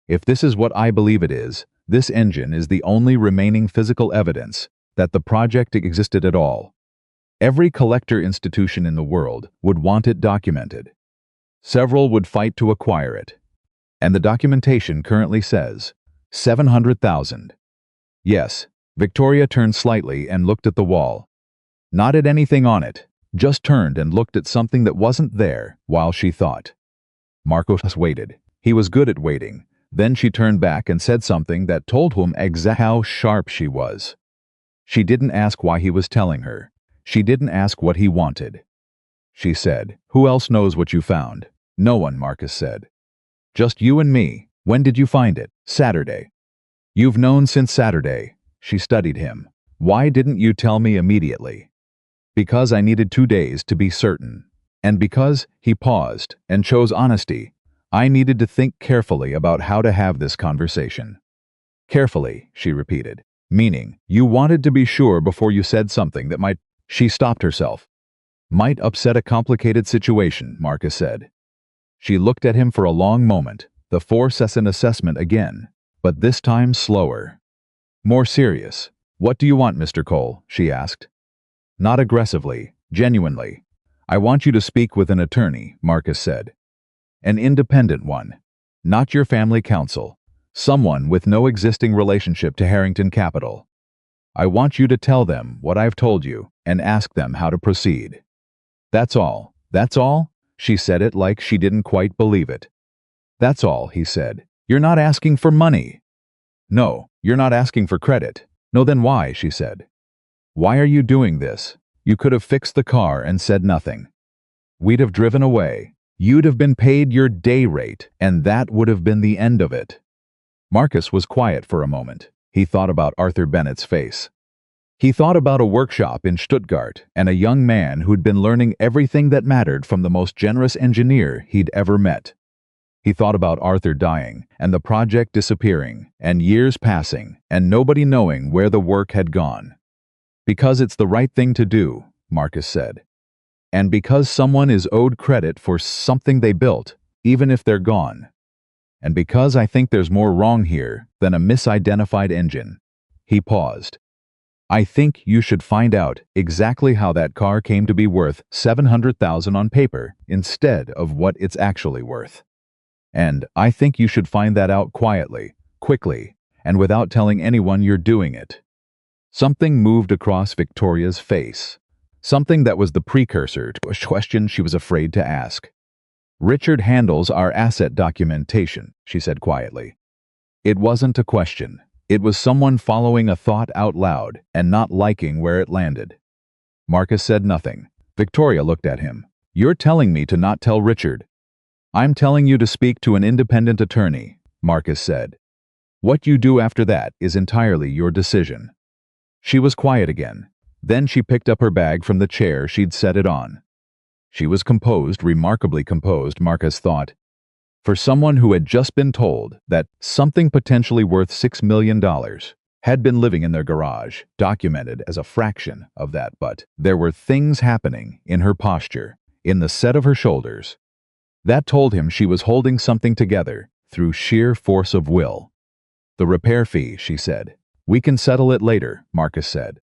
If this is what I believe it is, this engine is the only remaining physical evidence that the project existed at all. Every collector institution in the world would want it documented. Several would fight to acquire it. And the documentation currently says 700,000. Yes." Victoria turned slightly and looked at the wall. Not at anything on it, just turned and looked at something that wasn't there while she thought. Marcos waited. He was good at waiting. Then she turned back and said something that told him exactly how sharp she was. She didn't ask why he was telling her. She didn't ask what he wanted. She said, "Who else knows what you found?" "No one," Marcus said. "Just you and me. When did you find it? Saturday. You've known since Saturday. She studied him. Why didn't you tell me immediately? Because I needed 2 days to be certain. And because he paused and chose honesty, I needed to think carefully about how to have this conversation. Carefully, she repeated, meaning you wanted to be sure before you said something that might— She stopped herself. Might upset a complicated situation, Marcus said. She looked at him for a long moment, the four-session assessment again, but this time slower. More serious. What do you want, Mr. Cole? She asked. Not aggressively, genuinely. I want you to speak with an attorney, Marcus said. An independent one. Not your family counsel. Someone with no existing relationship to Harrington Capital. I want you to tell them what I've told you and ask them how to proceed. That's all. That's all? She said it like she didn't quite believe it. That's all, he said. You're not asking for money. No, you're not asking for credit. No, then why? She said. Why are you doing this? You could have fixed the car and said nothing. We'd have driven away. You'd have been paid your day rate, and that would have been the end of it. Marcus was quiet for a moment. He thought about Arthur Bennett's face. He thought about a workshop in Stuttgart and a young man who'd been learning everything that mattered from the most generous engineer he'd ever met. He thought about Arthur dying and the project disappearing and years passing and nobody knowing where the work had gone. Because it's the right thing to do, Marcus said. And because someone is owed credit for something they built, even if they're gone. And because I think there's more wrong here than a misidentified engine. He paused. I think you should find out exactly how that car came to be worth $700,000 on paper instead of what it's actually worth. And I think you should find that out quietly, quickly, and without telling anyone you're doing it. Something moved across Victoria's face. Something that was the precursor to a question she was afraid to ask. Richard handles our asset documentation, she said quietly. It wasn't a question. It was someone following a thought out loud and not liking where it landed. Marcus said nothing. Victoria looked at him. You're telling me to not tell Richard. I'm telling you to speak to an independent attorney, Marcus said. What you do after that is entirely your decision. She was quiet again. Then she picked up her bag from the chair she'd set it on. She was composed, remarkably composed, Marcus thought. For someone who had just been told that something potentially worth $6 million had been living in their garage, documented as a fraction of that, but there were things happening in her posture, in the set of her shoulders, that told him she was holding something together through sheer force of will. The repair fee, she said. We can settle it later, Marcus said.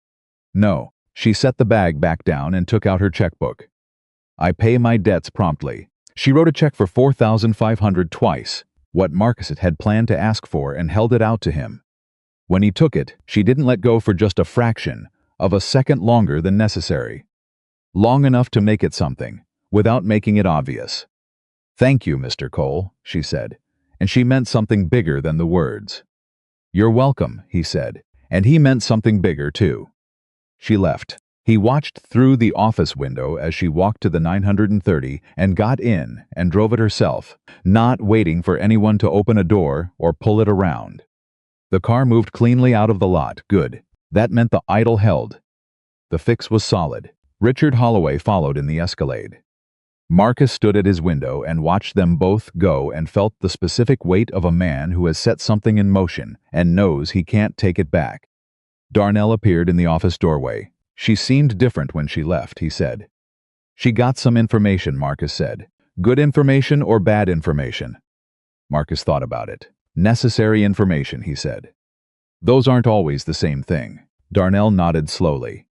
No, she set the bag back down and took out her checkbook. I pay my debts promptly. She wrote a check for $4,500 twice, what Marcus had planned to ask for, and held it out to him. When he took it, she didn't let go for just a fraction of a second longer than necessary. Long enough to make it something, without making it obvious. Thank you, Mr. Cole, she said, and she meant something bigger than the words. You're welcome, he said, and he meant something bigger too. She left. He watched through the office window as she walked to the 930 and got in and drove it herself, not waiting for anyone to open a door or pull it around. The car moved cleanly out of the lot. Good. That meant the idle held. The fix was solid. Richard Holloway followed in the Escalade. Marcus stood at his window and watched them both go and felt the specific weight of a man who has set something in motion and knows he can't take it back. Darnell appeared in the office doorway. She seemed different when she left, he said. She got some information, Marcus said. Good information or bad information? Marcus thought about it. Necessary information, he said. Those aren't always the same thing. Darnell nodded slowly.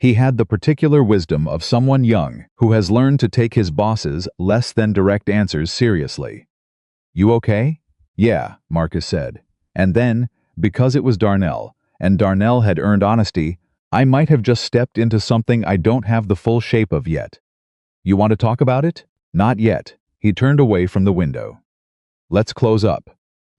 He had the particular wisdom of someone young who has learned to take his boss's less than direct answers seriously. You okay? Yeah, Marcus said. And then, because it was Darnell, and Darnell had earned honesty, I might have just stepped into something I don't have the full shape of yet. You want to talk about it? Not yet. He turned away from the window. Let's close up.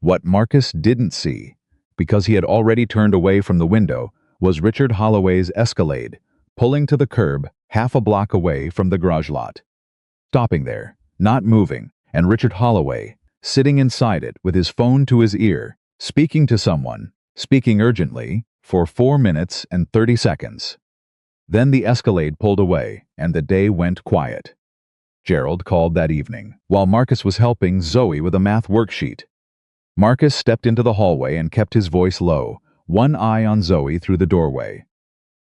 What Marcus didn't see, because he had already turned away from the window, was Richard Holloway's Escalade, pulling to the curb half a block away from the garage lot. Stopping there, not moving, and Richard Holloway, sitting inside it with his phone to his ear, speaking to someone, speaking urgently, for 4 minutes and 30 seconds. Then the Escalade pulled away, and the day went quiet. Gerald called that evening, while Marcus was helping Zoe with a math worksheet. Marcus stepped into the hallway and kept his voice low, one eye on Zoe through the doorway.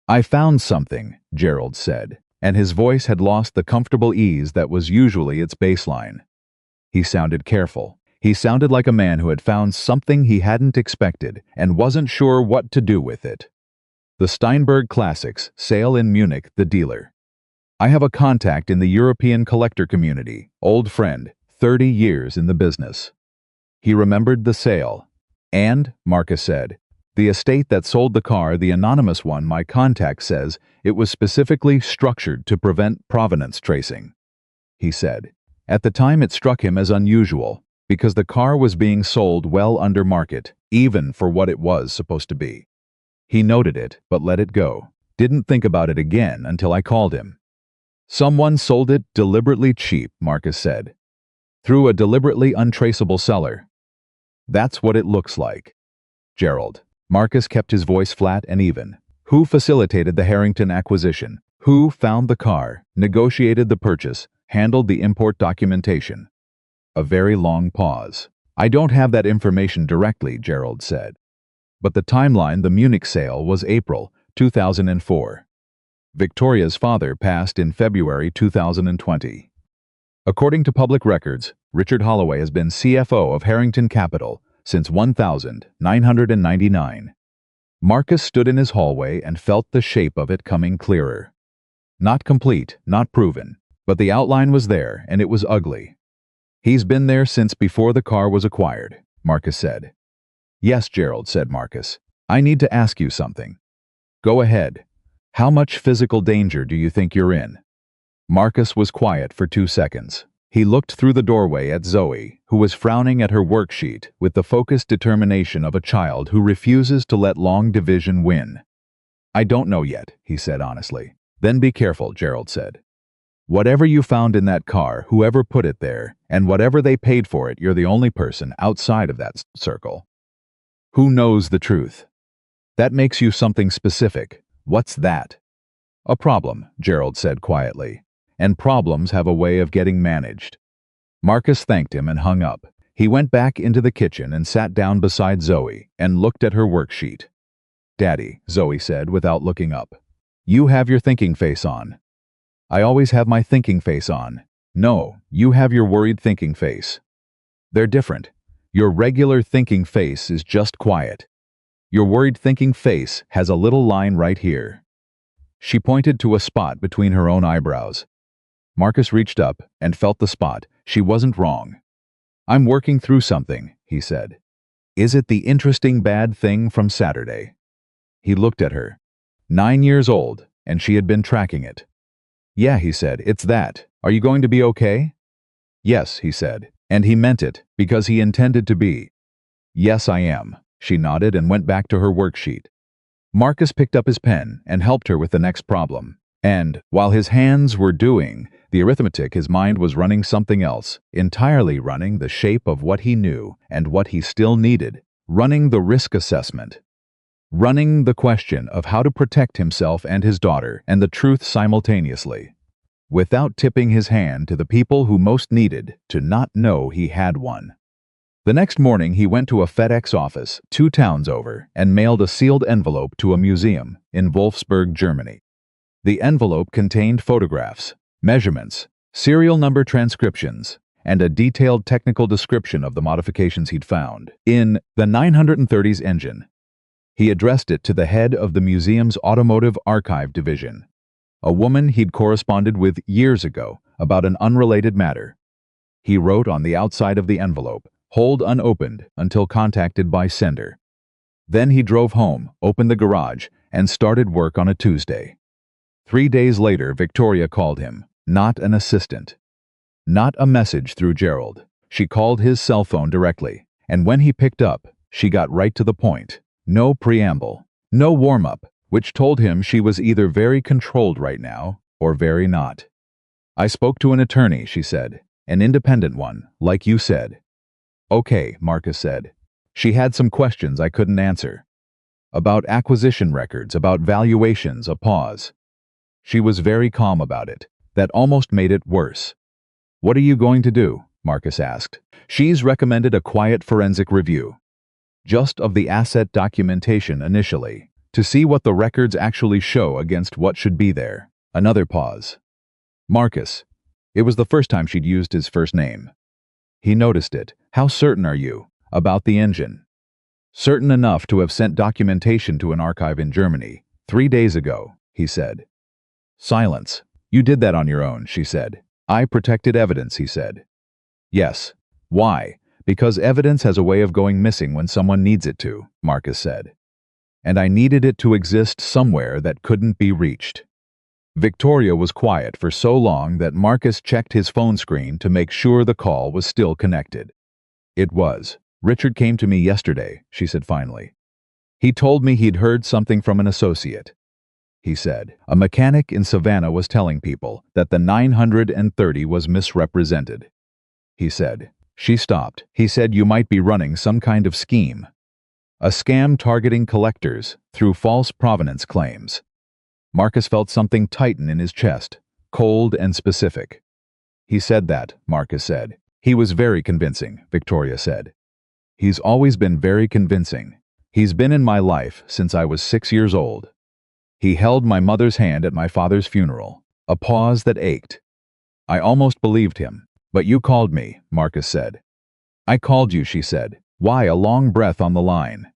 "I found something," Gerald said, and his voice had lost the comfortable ease that was usually its baseline. He sounded careful. He sounded like a man who had found something he hadn't expected and wasn't sure what to do with it. The Steinberg Classics, sale in Munich, the dealer. "I have a contact in the European collector community, old friend, 30 years in the business." He remembered the sale. "And," Marcus said, "the estate that sold the car, the anonymous one my contact says, it was specifically structured to prevent provenance tracing." He said. At the time it struck him as unusual, because the car was being sold well under market, even for what it was supposed to be. He noted it, but let it go. Didn't think about it again until I called him. "Someone sold it deliberately cheap," Marcus said. "Through a deliberately untraceable seller." "That's what it looks like." "Gerald." Marcus kept his voice flat and even. "Who facilitated the Harrington acquisition? Who found the car, negotiated the purchase, handled the import documentation?" A very long pause. "I don't have that information directly," Gerald said. But the timeline, the Munich sale, was April 2004. Victoria's father passed in February 2020. According to public records, Richard Holloway has been CFO of Harrington Capital since 1999. Marcus stood in his hallway and felt the shape of it coming clearer. Not complete, not proven, but the outline was there, and it was ugly. "He's been there since before the car was acquired," Marcus said. "Yes, Gerald," said Marcus. "I need to ask you something." "Go ahead. How much physical danger do you think you're in?" Marcus was quiet for 2 seconds. He looked through the doorway at Zoe, who was frowning at her worksheet with the focused determination of a child who refuses to let long division win. "I don't know yet," he said honestly. "Then be careful," Gerald said. "Whatever you found in that car, whoever put it there, and whatever they paid for it, you're the only person outside of that circle who knows the truth. That makes you something specific. What's that?" "A problem," Gerald said quietly. "And problems have a way of getting managed." Marcus thanked him and hung up. He went back into the kitchen and sat down beside Zoe and looked at her worksheet. "Daddy," Zoe said without looking up, "you have your thinking face on." "I always have my thinking face on." "No, you have your worried thinking face." "They're different. Your regular thinking face is just quiet. Your worried thinking face has a little line right here." She pointed to a spot between her own eyebrows. Marcus reached up and felt the spot. She wasn't wrong. "I'm working through something," he said. "Is it the interesting bad thing from Saturday?" He looked at her. 9 years old, and she had been tracking it. "Yeah," he said, "it's that. Are you going to be okay?" "Yes," he said, and he meant it, because he intended to be. "Yes, I am." She nodded and went back to her worksheet. Marcus picked up his pen and helped her with the next problem. And, while his hands were doing the arithmetic, his mind was running something else, entirely running the shape of what he knew and what he still needed, running the risk assessment, running the question of how to protect himself and his daughter and the truth simultaneously, without tipping his hand to the people who most needed to not know he had one. The next morning he went to a FedEx office 2 towns over and mailed a sealed envelope to a museum in Wolfsburg, Germany. The envelope contained photographs, measurements, serial number transcriptions, and a detailed technical description of the modifications he'd found in the 930s engine. He addressed it to the head of the museum's automotive archive division, a woman he'd corresponded with years ago about an unrelated matter. He wrote on the outside of the envelope, "Hold unopened until contacted by sender." Then he drove home, opened the garage, and started work on a Tuesday. 3 days later, Victoria called him, not an assistant. Not a message through Gerald. She called his cell phone directly, and when he picked up, she got right to the point. No preamble, no warm-up, which told him she was either very controlled right now or very not. "I spoke to an attorney," she said, "an independent one, like you said. Okay, Marcus said. She had some questions I couldn't answer. About acquisition records, about valuations, a pause. She was very calm about it. That almost made it worse. What are you going to do? Marcus asked. She's recommended a quiet forensic review. Just of the asset documentation initially, to see what the records actually show against what should be there. Another pause. Marcus. It was the first time she'd used his first name. He noticed it. How certain are you? About the engine. Certain enough to have sent documentation to an archive in Germany 3 days ago, he said. Silence. You did that on your own, she said. I protected evidence, he said. Yes. Why? Because evidence has a way of going missing when someone needs it to, Marcus said. And I needed it to exist somewhere that couldn't be reached. Victoria was quiet for so long that Marcus checked his phone screen to make sure the call was still connected. It was. Richard came to me yesterday, she said finally. He told me he'd heard something from an associate. He said, a mechanic in Savannah was telling people that the 930 was misrepresented. He said. She stopped. He said you might be running some kind of scheme. A scam targeting collectors through false provenance claims. Marcus felt something tighten in his chest, cold and specific. He said that, Marcus said. He was very convincing, Victoria said. He's always been very convincing. He's been in my life since I was 6 years old. He held my mother's hand at my father's funeral, a pause that ached. I almost believed him. But you called me, Marcus said. I called you, she said. Why a long breath on the line?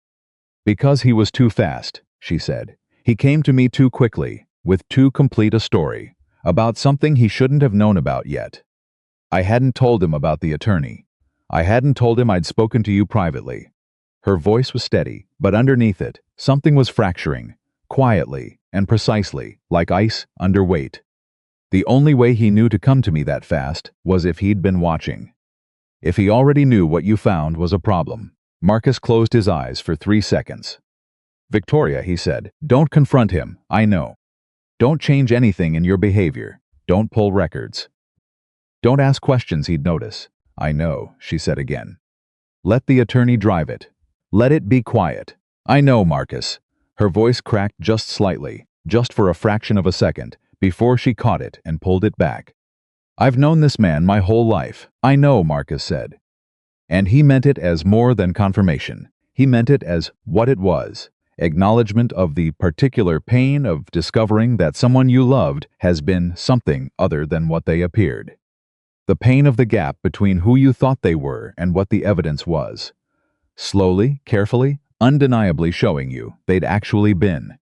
Because he was too fast, she said. He came to me too quickly, with too complete a story, about something he shouldn't have known about yet. I hadn't told him about the attorney. I hadn't told him I'd spoken to you privately. Her voice was steady, but underneath it, something was fracturing, quietly and precisely, like ice under weight. The only way he knew to come to me that fast was if he'd been watching. If he already knew what you found was a problem. Marcus closed his eyes for 3 seconds. Victoria, he said, don't confront him, I know. Don't change anything in your behavior. Don't pull records. Don't ask questions he'd notice. I know, she said again. Let the attorney drive it. Let it be quiet. I know, Marcus. Her voice cracked just slightly, just for a fraction of a second, before she caught it and pulled it back. I've known this man my whole life. I know, Marcus said. And he meant it as more than confirmation. He meant it as what it was. Acknowledgement of the particular pain of discovering that someone you loved has been something other than what they appeared. The pain of the gap between who you thought they were and what the evidence was. Slowly, carefully, undeniably showing you they'd actually been.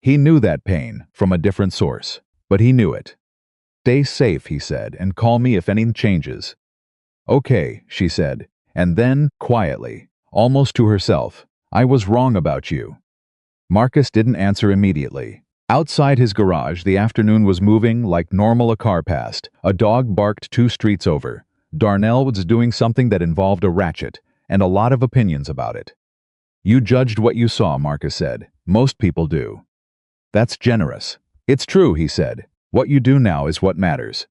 He knew that pain from a different source, but he knew it. Stay safe, he said, and call me if anything changes. Okay, she said, and then, quietly, almost to herself, I was wrong about you. Marcus didn't answer immediately. Outside his garage, the afternoon was moving like normal a car passed. A dog barked 2 streets over. Darnell was doing something that involved a ratchet, and a lot of opinions about it. You judged what you saw, Marcus said. Most people do. That's generous. It's true, he said. What you do now is what matters.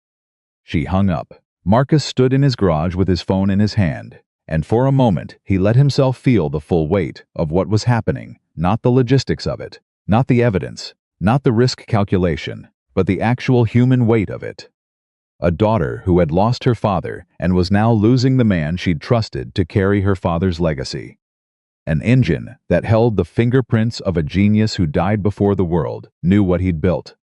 She hung up. Marcus stood in his garage with his phone in his hand, and for a moment he let himself feel the full weight of what was happening, not the logistics of it, not the evidence, not the risk calculation, but the actual human weight of it. A daughter who had lost her father and was now losing the man she'd trusted to carry her father's legacy. An engine that held the fingerprints of a genius who died before the world knew what he'd built.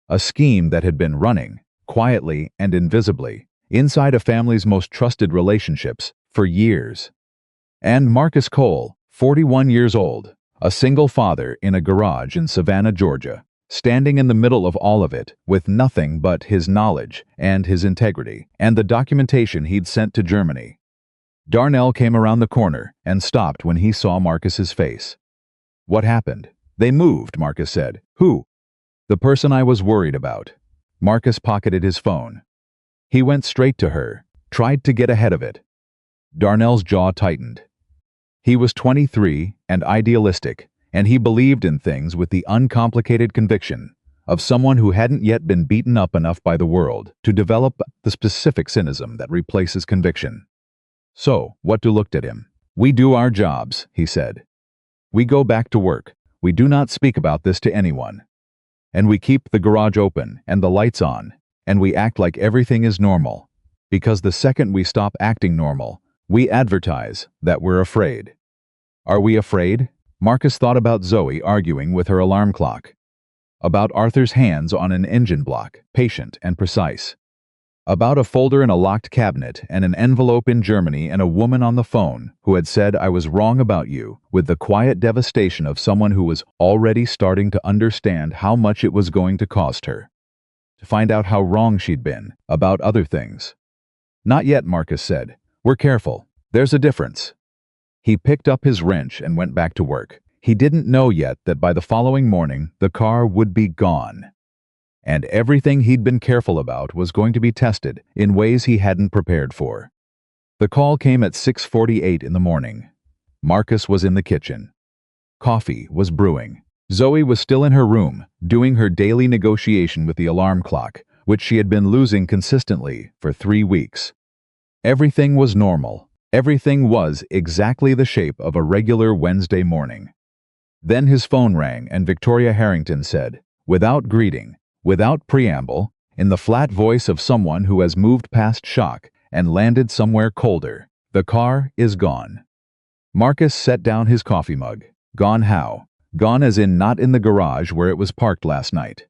A scheme that had been running, quietly and invisibly, inside a family's most trusted relationships for years. And Marcus Cole, 41 years old, a single father in a garage in Savannah, Georgia, standing in the middle of all of it with nothing but his knowledge and his integrity and the documentation he'd sent to Germany. Darnell came around the corner and stopped when he saw Marcus's face. What happened? They moved, Marcus said. Who? The person I was worried about. Marcus pocketed his phone. He went straight to her, tried to get ahead of it. Darnell's jaw tightened. He was 23 and idealistic, and he believed in things with the uncomplicated conviction of someone who hadn't yet been beaten up enough by the world to develop the specific cynicism that replaces conviction. So, what do looked at him? We do our jobs, he said. We go back to work. We do not speak about this to anyone. And we keep the garage open and the lights on, and we act like everything is normal. Because the second we stop acting normal, we advertise that we're afraid. Are we afraid? Marcus thought about Zoe arguing with her alarm clock. About Arthur's hands on an engine block, patient and precise. About a folder in a locked cabinet and an envelope in Germany and a woman on the phone who had said I was wrong about you, with the quiet devastation of someone who was already starting to understand how much it was going to cost her. To find out how wrong she'd been about other things. Not yet, Marcus said. We're careful. There's a difference. He picked up his wrench and went back to work. He didn't know yet that by the following morning, the car would be gone. And everything he'd been careful about was going to be tested in ways he hadn't prepared for. The call came at 6:48 in the morning. Marcus was in the kitchen. Coffee was brewing. Zoe was still in her room, doing her daily negotiation with the alarm clock, which she had been losing consistently for 3 weeks. Everything was normal. Everything was exactly the shape of a regular Wednesday morning. Then his phone rang and Victoria Harrington said, without greeting, without preamble, in the flat voice of someone who has moved past shock and landed somewhere colder, the car is gone. Marcus set down his coffee mug. Gone how? Gone as in not in the garage where it was parked last night.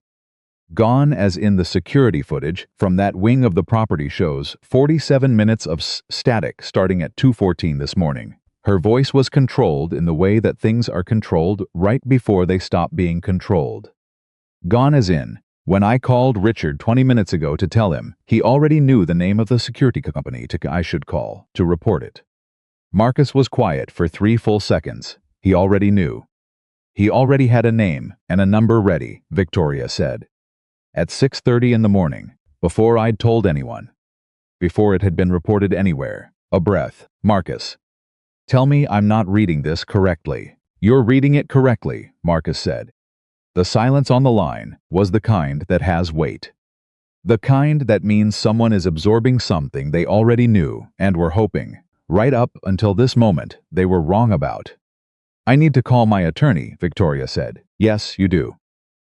Gone as in the security footage from that wing of the property shows 47 minutes of static starting at 2:14 this morning. Her voice was controlled in the way that things are controlled right before they stop being controlled. Gone as in, when I called Richard 20 minutes ago to tell him, he already knew the name of the security company I should call to report it. Marcus was quiet for 3 full seconds. He already knew. He already had a name and a number ready, Victoria said. At 6:30 in the morning, before I'd told anyone. Before it had been reported anywhere. A breath. Marcus. Tell me I'm not reading this correctly. You're reading it correctly, Marcus said. The silence on the line was the kind that has weight. The kind that means someone is absorbing something they already knew and were hoping, right up until this moment, they were wrong about. I need to call my attorney, Victoria said. Yes, you do.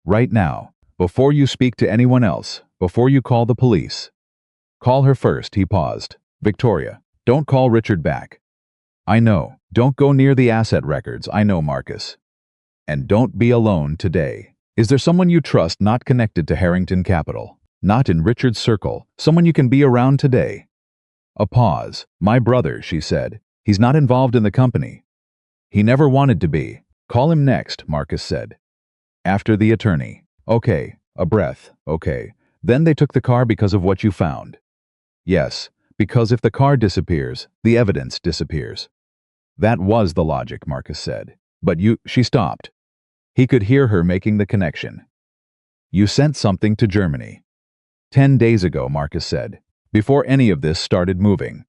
Right now, before you speak to anyone else, before you call the police. Call her first, he paused. Victoria, don't call Richard back. I know. Don't go near the asset records, I know, Marcus. And don't be alone today. Is there someone you trust not connected to Harrington Capital? Not in Richard's circle, someone you can be around today? A pause. My brother, she said. He's not involved in the company. He never wanted to be. Call him next, Marcus said. After the attorney. Okay. A breath. Okay. Then they took the car because of what you found. Yes, because if the car disappears, the evidence disappears. That was the logic, Marcus said. But she stopped. He could hear her making the connection. You sent something to Germany. 10 days ago, Marcus said, before any of this started moving.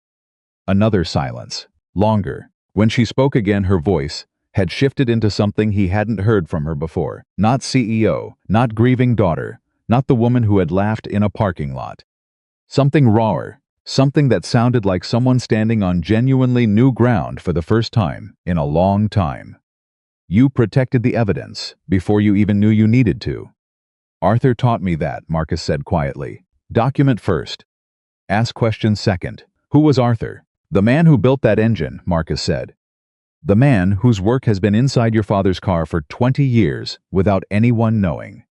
Another silence. Longer. When she spoke again, her voice had shifted into something he hadn't heard from her before. Not CEO, not grieving daughter, not the woman who had laughed in a parking lot. Something rawer, something that sounded like someone standing on genuinely new ground for the first time in a long time. You protected the evidence before you even knew you needed to. Arthur taught me that, Marcus said quietly. Document first. Ask questions second. Who was Arthur? The man who built that engine, Marcus said. The man whose work has been inside your father's car for 20 years without anyone knowing.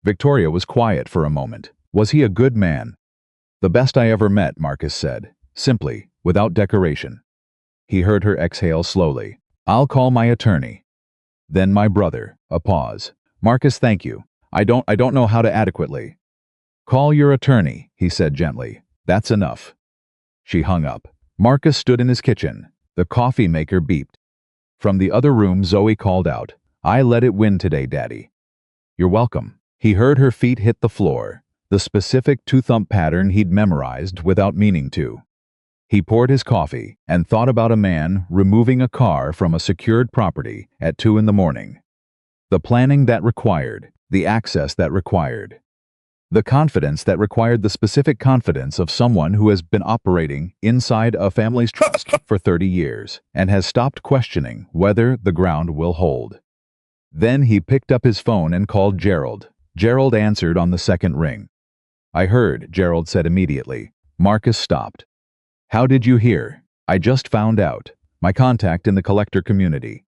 Victoria was quiet for a moment. Was he a good man? The best I ever met, Marcus said, simply, without decoration. He heard her exhale slowly. I'll call my attorney. Then my brother. A pause. Marcus, thank you. I don't know how to adequately. Call your attorney, he said gently. That's enough. She hung up. Marcus stood in his kitchen. The coffee maker beeped. From the other room, Zoe called out, I let it win today, Daddy. You're welcome. He heard her feet hit the floor, the specific two-thump pattern he'd memorized without meaning to. He poured his coffee and thought about a man removing a car from a secured property at 2 in the morning. The planning that required, the access that required. The confidence that required the specific confidence of someone who has been operating inside a family's trust for 30 years and has stopped questioning whether the ground will hold. Then he picked up his phone and called Gerald. Gerald answered on the second ring. "I heard," Gerald said immediately. Marcus stopped. "How did you hear?" "I just found out. My contact in the collector community.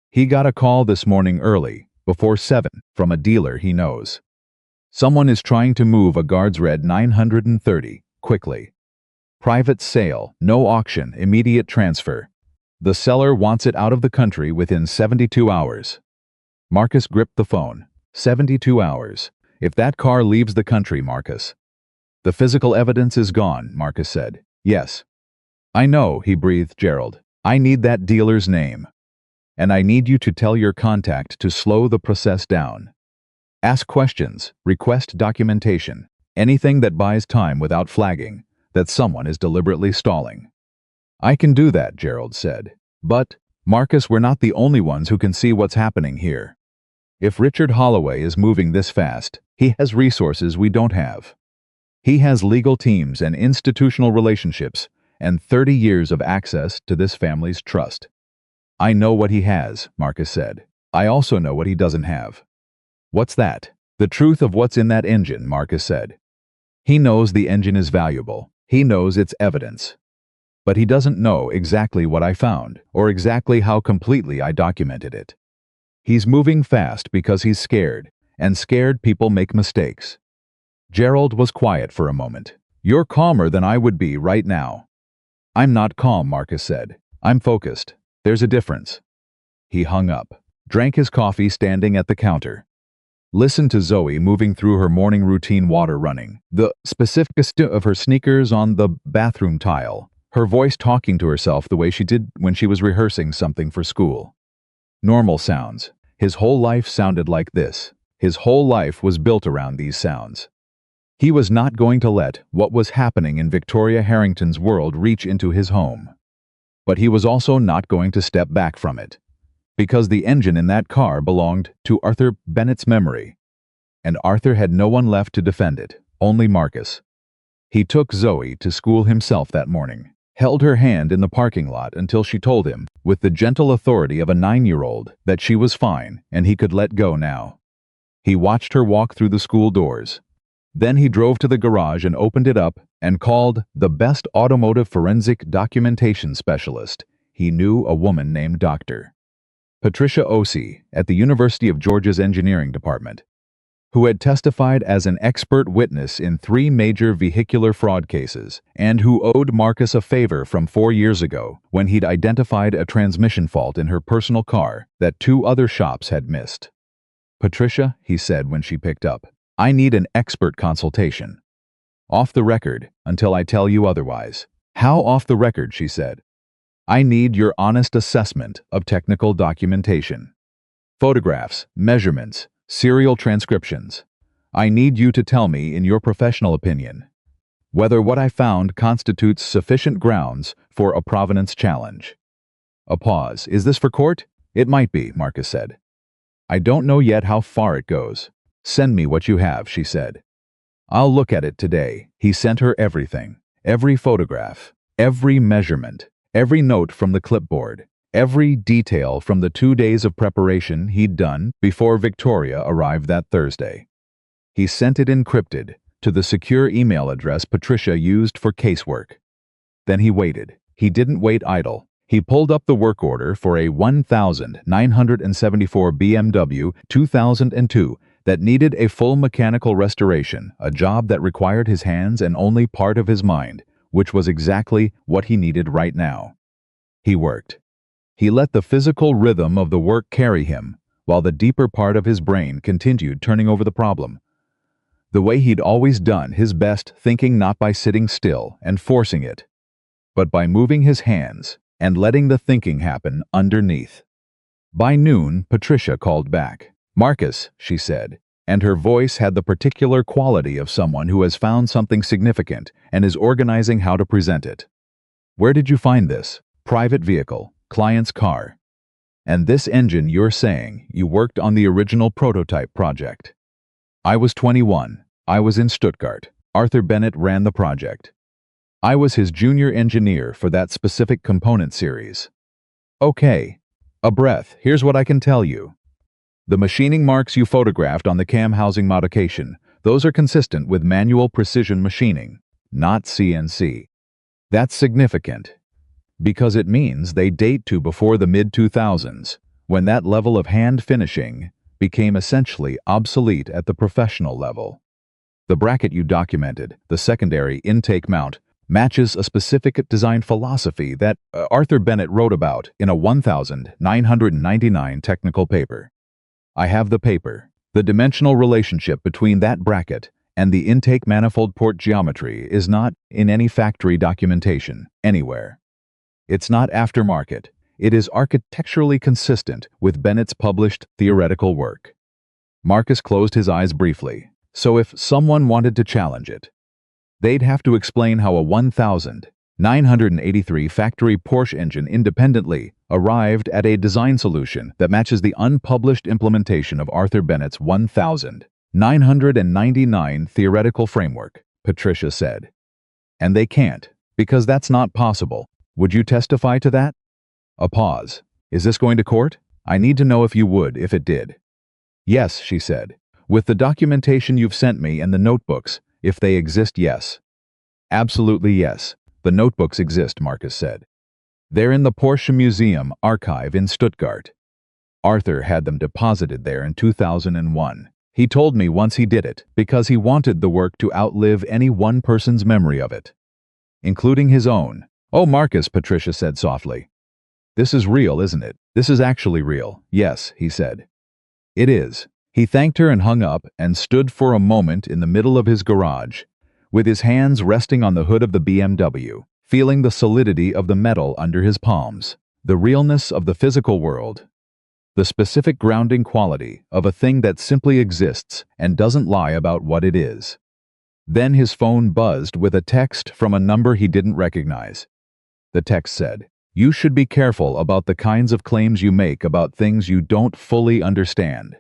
He got a call this morning early, before 7, from a dealer he knows. Someone is trying to move a Guards Red 930, quickly. Private sale, no auction, immediate transfer. The seller wants it out of the country within 72 hours. Marcus gripped the phone. 72 hours. If that car leaves the country, Marcus. The physical evidence is gone, Marcus said. Yes. I know, he breathed Gerald. I need that dealer's name. And I need you to tell your contact to slow the process down. Ask questions, request documentation, anything that buys time without flagging that someone is deliberately stalling. I can do that, Gerald said. But, Marcus, we're not the only ones who can see what's happening here. If Richard Holloway is moving this fast, he has resources we don't have. He has legal teams and institutional relationships and 30 years of access to this family's trust. I know what he has, Marcus said. I also know what he doesn't have. What's that? The truth of what's in that engine, Marcus said. He knows the engine is valuable. He knows its evidence. But he doesn't know exactly what I found, or exactly how completely I documented it. He's moving fast because he's scared, and scared people make mistakes. Gerald was quiet for a moment. You're calmer than I would be right now. I'm not calm, Marcus said. I'm focused. There's a difference. He hung up, drank his coffee standing at the counter. Listened to Zoe moving through her morning routine, water running, the specificity of her sneakers on the bathroom tile, her voice talking to herself the way she did when she was rehearsing something for school. Normal sounds. His whole life sounded like this. His whole life was built around these sounds. He was not going to let what was happening in Victoria Harrington's world reach into his home. But he was also not going to step back from it. Because the engine in that car belonged to Arthur Bennett's memory. And Arthur had no one left to defend it, only Marcus. He took Zoe to school himself that morning, held her hand in the parking lot until she told him, with the gentle authority of a 9-year-old, that she was fine and he could let go now. He watched her walk through the school doors. Then he drove to the garage and opened it up and called the best automotive forensic documentation specialist he knew, a woman named Dr. Patricia Ossie at the University of Georgia's Engineering Department, who had testified as an expert witness in 3 major vehicular fraud cases and who owed Marcus a favor from 4 years ago when he'd identified a transmission fault in her personal car that 2 other shops had missed. Patricia, he said when she picked up, I need an expert consultation. Off the record, until I tell you otherwise. How off the record, she said. I need your honest assessment of technical documentation. Photographs, measurements, serial transcriptions. I need you to tell me, in your professional opinion, whether what I found constitutes sufficient grounds for a provenance challenge. A pause. Is this for court? It might be, Marcus said. I don't know yet how far it goes. Send me what you have, she said. I'll look at it today. He sent her everything. Every photograph, every measurement, every note from the clipboard, every detail from the 2 days of preparation he'd done before Victoria arrived that Thursday. He sent it encrypted to the secure email address Patricia used for casework. Then he waited. He didn't wait idle. He pulled up the work order for a 1974 BMW 2002 that needed a full mechanical restoration, a job that required his hands and only part of his mind, which was exactly what he needed right now. He worked. He let the physical rhythm of the work carry him, while the deeper part of his brain continued turning over the problem. The way he'd always done his best, thinking not by sitting still and forcing it, but by moving his hands and letting the thinking happen underneath. By noon, Patricia called back. Marcus, she said, and her voice had the particular quality of someone who has found something significant and is organizing how to present it. Where did you find this? Private vehicle, client's car. And this engine, you're saying you worked on the original prototype project. I was 21. I was in Stuttgart. Arthur Bennett ran the project. I was his junior engineer for that specific component series. Okay. A breath. Here's what I can tell you. The machining marks you photographed on the cam housing modification, those are consistent with manual precision machining, not CNC. That's significant, because it means they date to before the mid-2000s, when that level of hand finishing became essentially obsolete at the professional level. The bracket you documented, the secondary intake mount, matches a specific design philosophy that Arthur Bennett wrote about in a 1999 technical paper. I have the paper. The dimensional relationship between that bracket and the intake manifold port geometry is not in any factory documentation anywhere. It's not aftermarket. It is architecturally consistent with Bennett's published theoretical work. Marcus closed his eyes briefly. So if someone wanted to challenge it, they'd have to explain how a 1983 factory Porsche engine independently arrived at a design solution that matches the unpublished implementation of Arthur Bennett's 1999 theoretical framework, Patricia said. And they can't, because that's not possible. Would you testify to that? A pause. Is this going to court? I need to know if you would, if it did. Yes, she said. With the documentation you've sent me and the notebooks, if they exist, yes. Absolutely yes. The notebooks exist, Marcus said. They're in the Porsche Museum archive in Stuttgart. Arthur had them deposited there in 2001. He told me once he did it, because he wanted the work to outlive any one person's memory of it, including his own. Oh, Marcus, Patricia said softly. This is real, isn't it? This is actually real. Yes, he said. It is. He thanked her and hung up and stood for a moment in the middle of his garage, with his hands resting on the hood of the BMW, feeling the solidity of the metal under his palms, the realness of the physical world, the specific grounding quality of a thing that simply exists and doesn't lie about what it is. Then his phone buzzed with a text from a number he didn't recognize. The text said, "You should be careful about the kinds of claims you make about things you don't fully understand.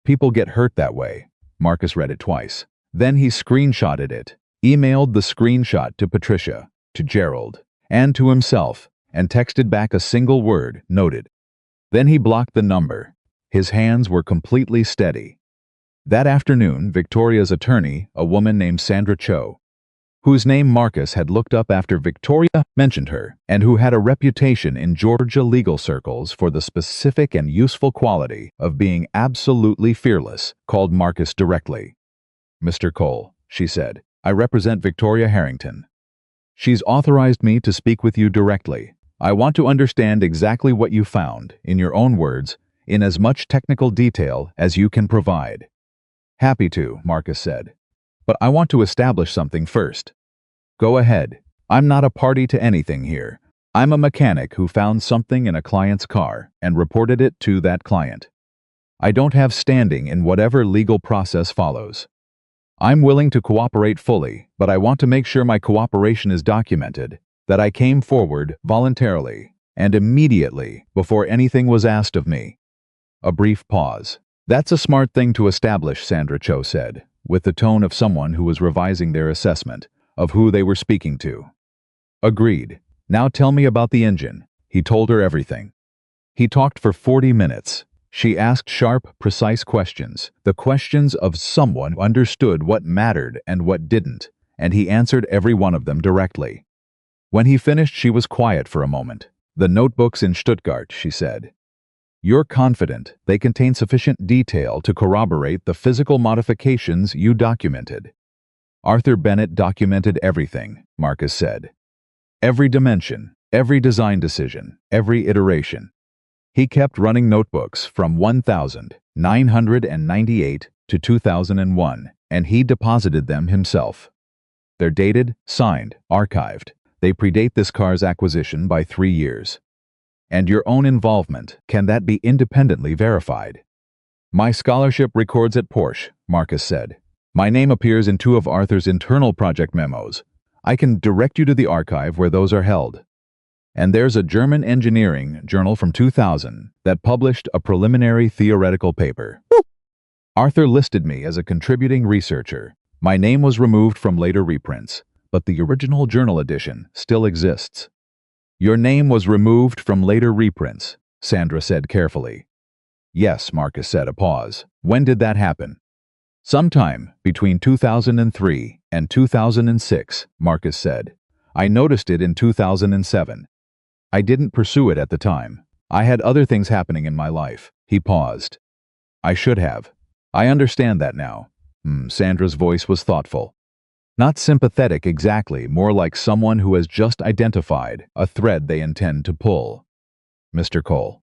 People get hurt that way." Marcus read it twice. Then he screenshotted it, emailed the screenshot to Patricia, to Gerald, and to himself, and texted back a single word, noted. Then he blocked the number. His hands were completely steady. That afternoon, Victoria's attorney, a woman named Sandra Cho, whose name Marcus had looked up after Victoria mentioned her, and who had a reputation in Georgia legal circles for the specific and useful quality of being absolutely fearless, called Marcus directly. "Mr. Cole," she said, "I represent Victoria Harrington. She's authorized me to speak with you directly. I want to understand exactly what you found, in your own words, in as much technical detail as you can provide." "Happy to," Marcus said. "But I want to establish something first." "Go ahead. I'm not a party to anything here. I'm a mechanic who found something in a client's car and reported it to that client. I don't have standing in whatever legal process follows. I'm willing to cooperate fully, but I want to make sure my cooperation is documented, that I came forward voluntarily and immediately before anything was asked of me." A brief pause. "That's a smart thing to establish," Sandra Cho said, with the tone of someone who was revising their assessment of who they were speaking to. "Agreed. Now tell me about the engine." He told her everything. He talked for 40 minutes. She asked sharp, precise questions, the questions of someone who understood what mattered and what didn't, and he answered every one of them directly. When he finished, she was quiet for a moment. "The notebooks in Stuttgart," she said. "You're confident they contain sufficient detail to corroborate the physical modifications you documented?" "Arthur Bennett documented everything," Marcus said. "Every dimension, every design decision, every iteration. He kept running notebooks from 1998 to 2001, and he deposited them himself. They're dated, signed, archived. They predate this car's acquisition by 3 years. And your own involvement, can that be independently verified?" "My scholarship records at Porsche," Marcus said. "My name appears in 2 of Arthur's internal project memos. I can direct you to the archive where those are held. And there's a German engineering journal from 2000 that published a preliminary theoretical paper. Arthur listed me as a contributing researcher. My name was removed from later reprints, but the original journal edition still exists. Your name was removed from later reprints, Sandra said carefully. Yes, Marcus said, a pause. When did that happen? Sometime between 2003 and 2006, Marcus said. I noticed it in 2007. I didn't pursue it at the time. I had other things happening in my life. He paused. I should have. I understand that now. Sandra's voice was thoughtful. Not sympathetic exactly, more like someone who has just identified a thread they intend to pull. Mr. Cole,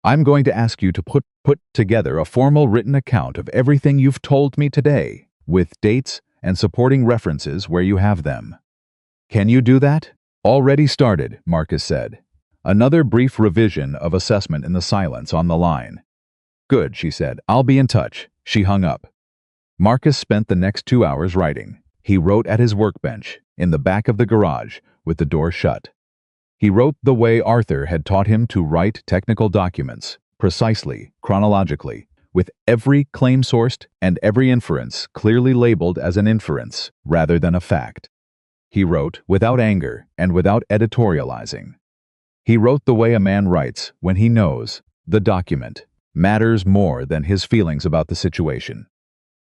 I'm going to ask you to put together a formal written account of everything you've told me today, with dates and supporting references where you have them. Can you do that? Already started, Marcus said. Another brief revision of assessment in the silence on the line. Good, she said. I'll be in touch. She hung up. Marcus spent the next 2 hours writing. He wrote at his workbench, in the back of the garage, with the door shut. He wrote the way Arthur had taught him to write technical documents, precisely, chronologically, with every claim sourced and every inference clearly labeled as an inference rather than a fact. He wrote without anger and without editorializing. He wrote the way a man writes when he knows the document matters more than his feelings about the situation.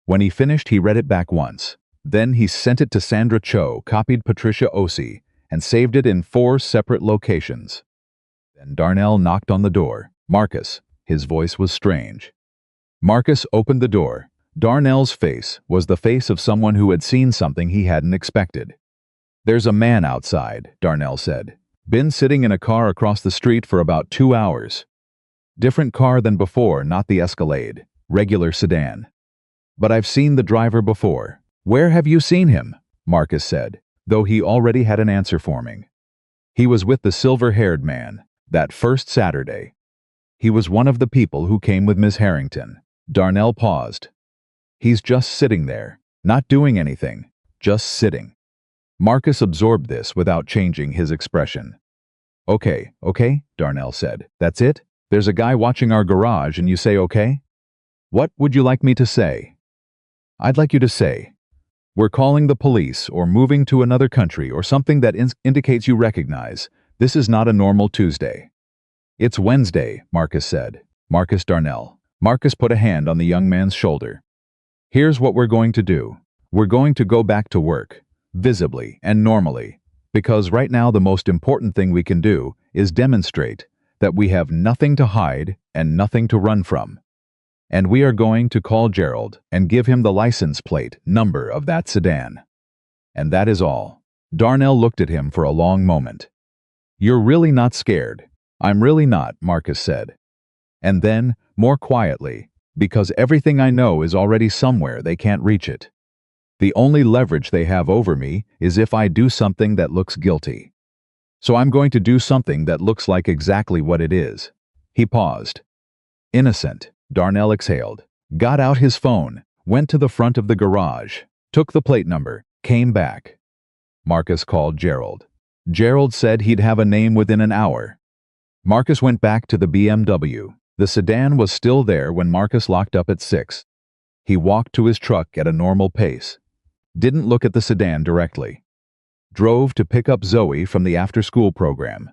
When he finished, he read it back once. Then he sent it to Sandra Cho, copied Patricia Osi, and saved it in 4 separate locations. Then Darnell knocked on the door. Marcus. His voice was strange. Marcus opened the door. Darnell's face was the face of someone who had seen something he hadn't expected. There's a man outside, Darnell said. Been sitting in a car across the street for about 2 hours. Different car than before, not the Escalade. Regular sedan. But I've seen the driver before. Where have you seen him? Marcus said, though he already had an answer forming. He was with the silver-haired man, that first Saturday. He was one of the people who came with Miss Harrington. Darnell paused. He's just sitting there, not doing anything, just sitting. Marcus absorbed this without changing his expression. Okay, Darnell said. That's it? There's a guy watching our garage and you say okay? What would you like me to say? I'd like you to say, we're calling the police or moving to another country or something that indicates you recognize this is not a normal Tuesday. It's Wednesday, Marcus said. Marcus Darnell. Marcus put a hand on the young man's shoulder. Here's what we're going to do. We're going to go back to work, visibly and normally, because right now the most important thing we can do is demonstrate that we have nothing to hide and nothing to run from. And we are going to call Gerald and give him the license plate number of that sedan. And that is all. Darnell looked at him for a long moment. You're really not scared. I'm really not, Marcus said. And then, more quietly, because everything I know is already somewhere they can't reach it. The only leverage they have over me is if I do something that looks guilty. So I'm going to do something that looks like exactly what it is. He paused. Innocent, Darnell exhaled, got out his phone, went to the front of the garage, took the plate number, came back. Marcus called Gerald. Gerald said he'd have a name within an hour. Marcus went back to the BMW. The sedan was still there when Marcus locked up at 6. He walked to his truck at a normal pace. Didn't look at the sedan directly. Drove to pick up Zoe from the after-school program.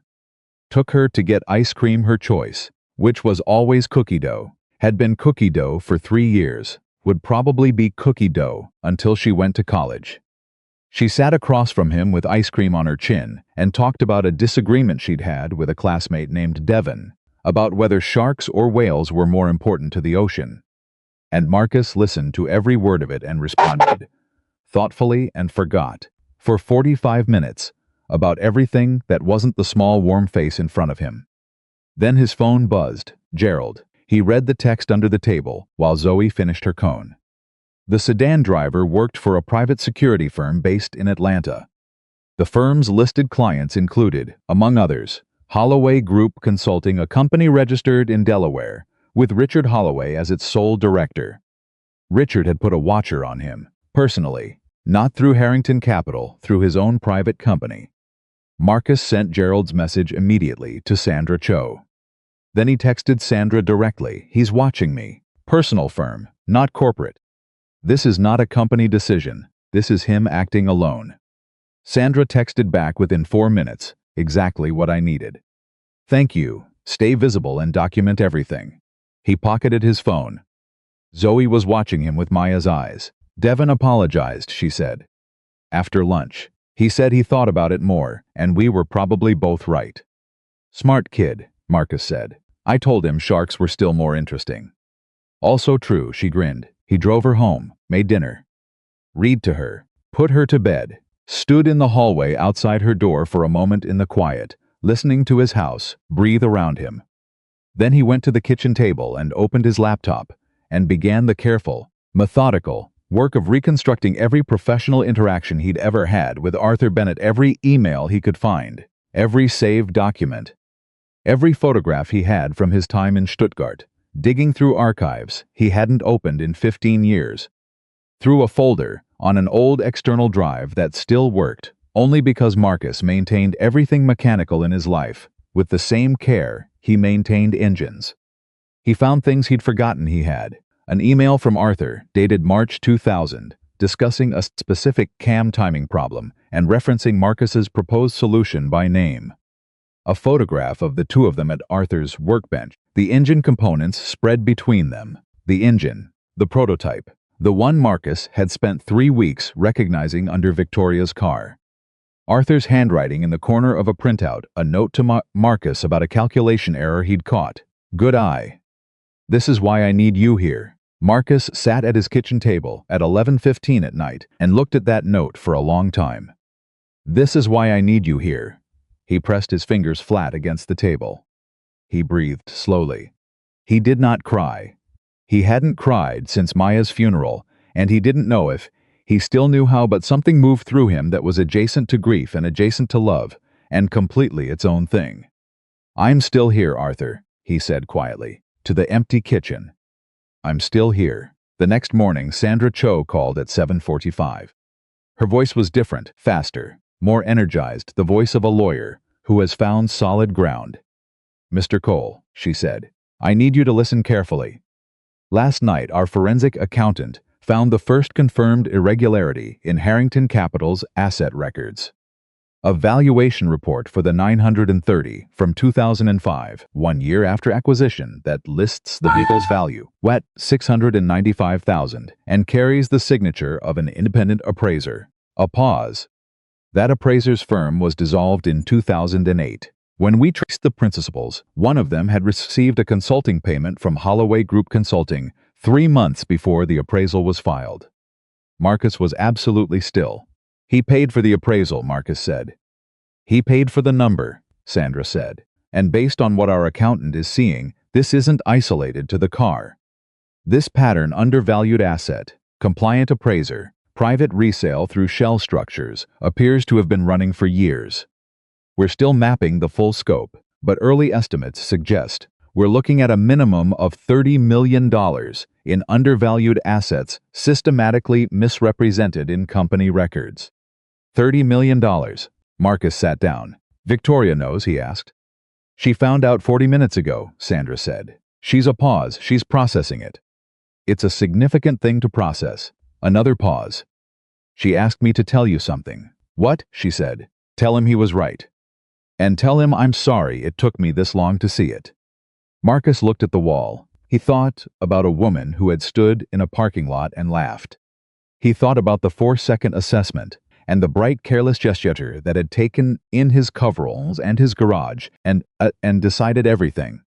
Took her to get ice cream her choice, which was always cookie dough. Had been cookie dough for 3 years. Would probably be cookie dough until she went to college. She sat across from him with ice cream on her chin and talked about a disagreement she'd had with a classmate named Devon about whether sharks or whales were more important to the ocean. And Marcus listened to every word of it and responded, thoughtfully, and forgot, for 45 minutes, about everything that wasn't the small warm face in front of him. Then his phone buzzed. Gerald. He read the text under the table while Zoe finished her cone. The sedan driver worked for a private security firm based in Atlanta. The firm's listed clients included, among others, Holloway Group Consulting, a company registered in Delaware, with Richard Holloway as its sole director. Richard had put a watcher on him, personally, not through Harrington Capital, through his own private company. Marcus sent Gerald's message immediately to Sandra Cho. Then he texted Sandra directly, he's watching me. Personal firm, not corporate. This is not a company decision. This is him acting alone. Sandra texted back within 4 minutes, exactly what I needed. Thank you. Stay visible and document everything. He pocketed his phone. Zoe was watching him with Maya's eyes. Devon apologized, she said. After lunch, he said he thought about it more, and we were probably both right. Smart kid, Marcus said. I told him sharks were still more interesting. Also true, she grinned. He drove her home, made dinner. Read to her, put her to bed, stood in the hallway outside her door for a moment in the quiet, listening to his house breathe around him. Then he went to the kitchen table and opened his laptop, and began the careful, methodical work of reconstructing every professional interaction he'd ever had with Arthur Bennett, every email he could find, every saved document, every photograph he had from his time in Stuttgart, digging through archives he hadn't opened in 15 years, through a folder on an old external drive that still worked, only because Marcus maintained everything mechanical in his life with the same care he maintained engines. He found things he'd forgotten he had. An email from Arthur, dated March 2000, discussing a specific cam timing problem and referencing Marcus's proposed solution by name. A photograph of the two of them at Arthur's workbench, the engine components spread between them. The engine, the prototype, the one Marcus had spent 3 weeks recognizing under Victoria's car. Arthur's handwriting in the corner of a printout, a note to Marcus about a calculation error he'd caught. Good eye. This is why I need you here. Marcus sat at his kitchen table at 11:15 at night and looked at that note for a long time. This is why I need you here. He pressed his fingers flat against the table. He breathed slowly. He did not cry. He hadn't cried since Maya's funeral, and he didn't know if he still knew how, but something moved through him that was adjacent to grief and adjacent to love, and completely its own thing. I'm still here, Arthur, he said quietly, to the empty kitchen. I'm still here. The next morning, Sandra Cho called at 7:45. Her voice was different, faster, more energized, the voice of a lawyer who has found solid ground. Mr. Cole, she said, I need you to listen carefully. Last night, our forensic accountant found the first confirmed irregularity in Harrington Capital's asset records. A valuation report for the 930 from 2005, 1 year after acquisition, that lists the vehicle's value at $695,000 and carries the signature of an independent appraiser. A pause. That appraiser's firm was dissolved in 2008. When we traced the principals, one of them had received a consulting payment from Holloway Group Consulting 3 months before the appraisal was filed. Marcus was absolutely still. He paid for the appraisal, Marcus said. He paid for the number, Sandra said. And based on what our accountant is seeing, this isn't isolated to the car. This pattern, undervalued asset, compliant appraiser, private resale through shell structures, appears to have been running for years. We're still mapping the full scope, but early estimates suggest we're looking at a minimum of $30 million in undervalued assets systematically misrepresented in company records. $30 million. Marcus sat down. Victoria knows, he asked. She found out 40 minutes ago, Sandra said. She's a pause, she's processing it. It's a significant thing to process. Another pause. She asked me to tell you something. What? She said. Tell him he was right. And tell him I'm sorry it took me this long to see it. Marcus looked at the wall. He thought about a woman who had stood in a parking lot and laughed. He thought about the 4-second assessment and the bright, careless gesture that had taken in his coveralls and his garage and decided everything.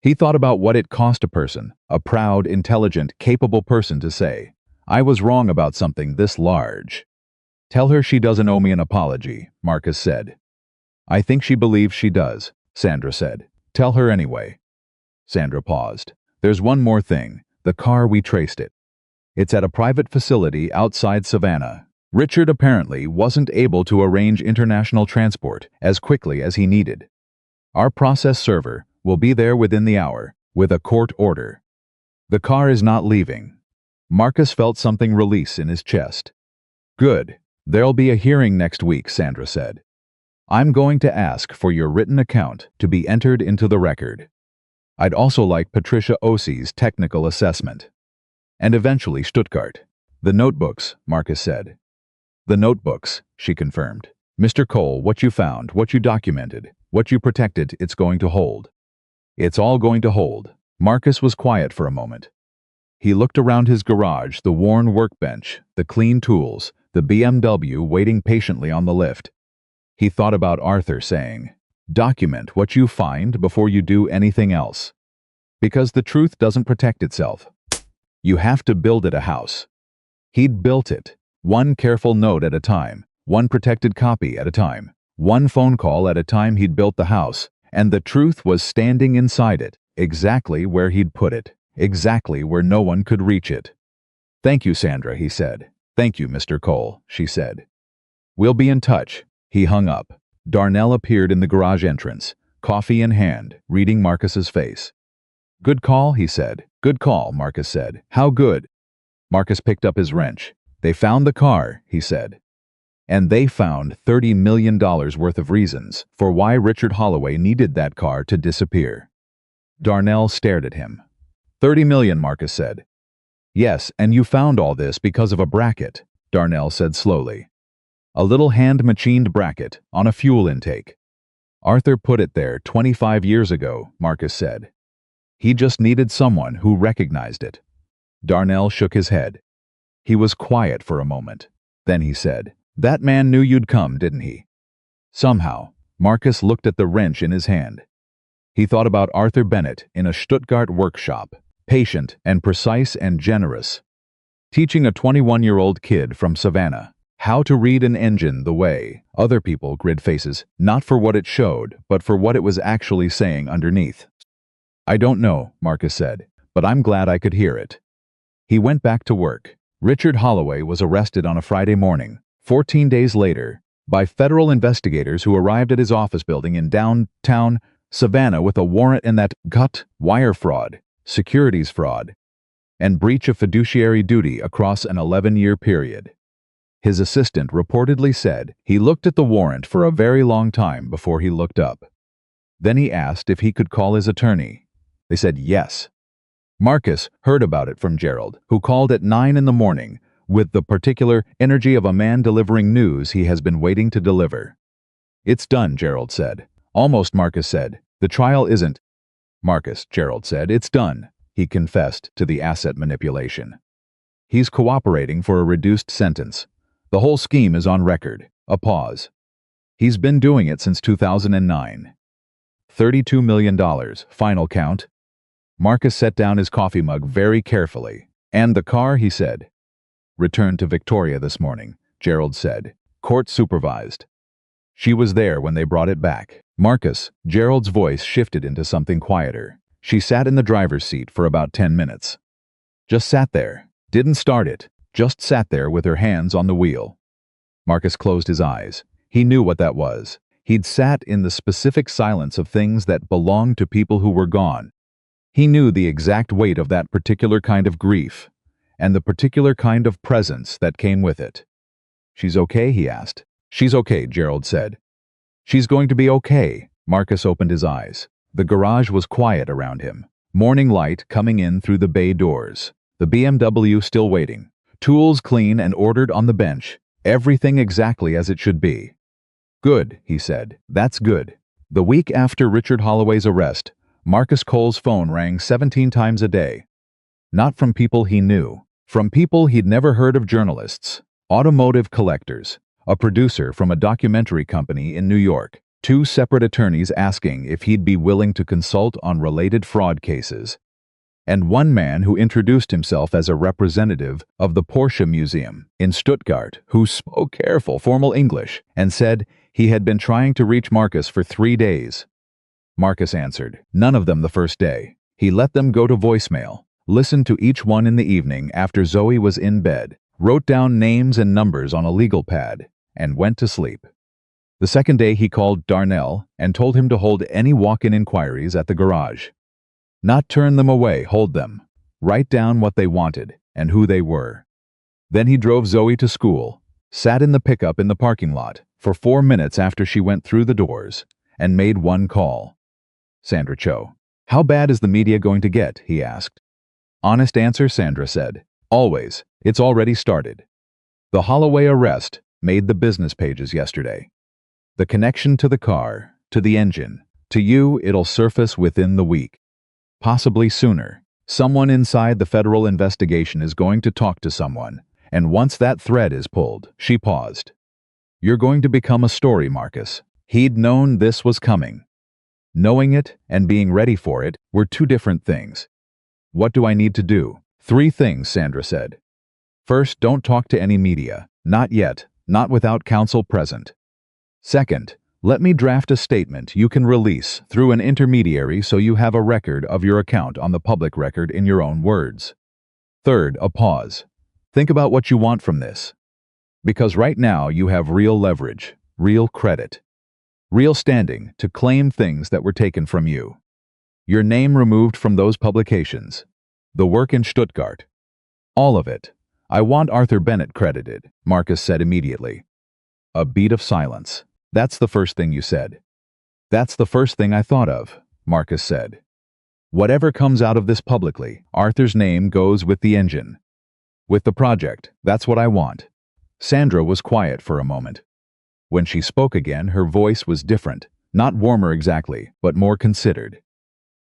He thought about what it cost a person, a proud, intelligent, capable person, to say, I was wrong about something this large. Tell her she doesn't owe me an apology, Marcus said. I think she believes she does, Sandra said. Tell her anyway. Sandra paused. There's one more thing. The car, we traced it. It's at a private facility outside Savannah. Richard apparently wasn't able to arrange international transport as quickly as he needed. Our process server will be there within the hour with a court order. The car is not leaving. Marcus felt something release in his chest. Good. There'll be a hearing next week, Sandra said. I'm going to ask for your written account to be entered into the record. I'd also like Patricia Ossie's technical assessment. And eventually Stuttgart. The notebooks, Marcus said. The notebooks, she confirmed. Mr. Cole, what you found, what you documented, what you protected, it's going to hold. It's all going to hold. Marcus was quiet for a moment. He looked around his garage, the worn workbench, the clean tools, the BMW waiting patiently on the lift. He thought about Arthur saying, "Document what you find before you do anything else. Because the truth doesn't protect itself. You have to build it a house." He'd built it, one careful note at a time, one protected copy at a time, one phone call at a time. He'd built the house, and the truth was standing inside it, exactly where he'd put it, exactly where no one could reach it. "Thank you, Sandra," he said. "Thank you, Mr. Cole," she said. "We'll be in touch." He hung up. Darnell appeared in the garage entrance, coffee in hand, reading Marcus's face. "Good call," he said. "Good call," Marcus said. "How good?" Marcus picked up his wrench. "They found the car," he said. And they found $30 million worth of reasons for why Richard Holloway needed that car to disappear. Darnell stared at him. "30 million, Marcus said. "Yes, and you found all this because of a bracket," Darnell said slowly. "A little hand-machined bracket on a fuel intake. Arthur put it there 25 years ago," Marcus said. "He just needed someone who recognized it." Darnell shook his head. He was quiet for a moment. Then he said, "That man knew you'd come, didn't he?" Somehow, Marcus looked at the wrench in his hand. He thought about Arthur Bennett in a Stuttgart workshop, patient and precise and generous, teaching a 21-year-old kid from Savannah how to read an engine the way other people grid faces, not for what it showed, but for what it was actually saying underneath. "I don't know," Marcus said, "but I'm glad I could hear it." He went back to work. Richard Holloway was arrested on a Friday morning, 14 days later, by federal investigators who arrived at his office building in downtown Savannah with a warrant in that wire fraud, securities fraud, and breach of fiduciary duty across an 11-year period. His assistant reportedly said he looked at the warrant for a very long time before he looked up. Then he asked if he could call his attorney. They said yes. Marcus heard about it from Gerald, who called at 9 in the morning with the particular energy of a man delivering news he has been waiting to deliver. "It's done," Gerald said. "Almost," Marcus said. "The trial isn't." "Marcus," Gerald said, "it's done." He confessed to the asset manipulation. "He's cooperating for a reduced sentence. The whole scheme is on record." A pause. "He's been doing it since 2009. $32 million, final count." Marcus set down his coffee mug very carefully. "And the car," he said. "Returned to Victoria this morning," Gerald said. "Court supervised. She was there when they brought it back." "Marcus," Gerald's voice shifted into something quieter. "She sat in the driver's seat for about 10 minutes. Just sat there. Didn't start it. Just sat there with her hands on the wheel." Marcus closed his eyes. He knew what that was. He'd sat in the specific silence of things that belonged to people who were gone. He knew the exact weight of that particular kind of grief, and the particular kind of presence that came with it. "She's okay?" he asked. "She's okay," Gerald said. "She's going to be okay." Marcus opened his eyes. The garage was quiet around him. Morning light coming in through the bay doors. The BMW still waiting. Tools clean and ordered on the bench. Everything exactly as it should be. "Good," he said. "That's good." The week after Richard Holloway's arrest, Marcus Cole's phone rang 17 times a day. Not from people he knew. From people he'd never heard of: journalists, automotive collectors, a producer from a documentary company in New York, 2 separate attorneys asking if he'd be willing to consult on related fraud cases, and one man who introduced himself as a representative of the Porsche Museum in Stuttgart, who spoke careful, formal English and said he had been trying to reach Marcus for 3 days. Marcus answered. None of them the first day. He let them go to voicemail, listened to each one in the evening after Zoe was in bed, wrote down names and numbers on a legal pad, and went to sleep. The second day he called Darnell and told him to hold any walk-in inquiries at the garage. Not turn them away, hold them. Write down what they wanted and who they were. Then he drove Zoe to school, sat in the pickup in the parking lot for 4 minutes after she went through the doors, and made one call. Sandra Cho. "How bad is the media going to get?" he asked. "Honest answer," Sandra said. Always. It's already started. The Holloway arrest made the business pages yesterday. The connection to the car, to the engine, to you, it'll surface within the week. Possibly sooner. Someone inside the federal investigation is going to talk to someone, and once that thread is pulled, she paused. You're going to become a story, Marcus. He'd known this was coming. Knowing it and being ready for it were two different things. What do I need to do? 3 things, Sandra said. First, don't talk to any media. Not yet, not without counsel present. Second, let me draft a statement you can release through an intermediary so you have a record of your account on the public record in your own words. Third, a pause. Think about what you want from this. Because right now you have real leverage, real credit, real standing to claim things that were taken from you. Your name removed from those publications. The work in Stuttgart. All of it. I want Arthur Bennett credited, Marcus said immediately. A beat of silence. That's the first thing you said. That's the first thing I thought of, Marcus said. Whatever comes out of this publicly, Arthur's name goes with the engine. With the project, that's what I want. Sandra was quiet for a moment. When she spoke again, her voice was different, not warmer exactly, but more considered.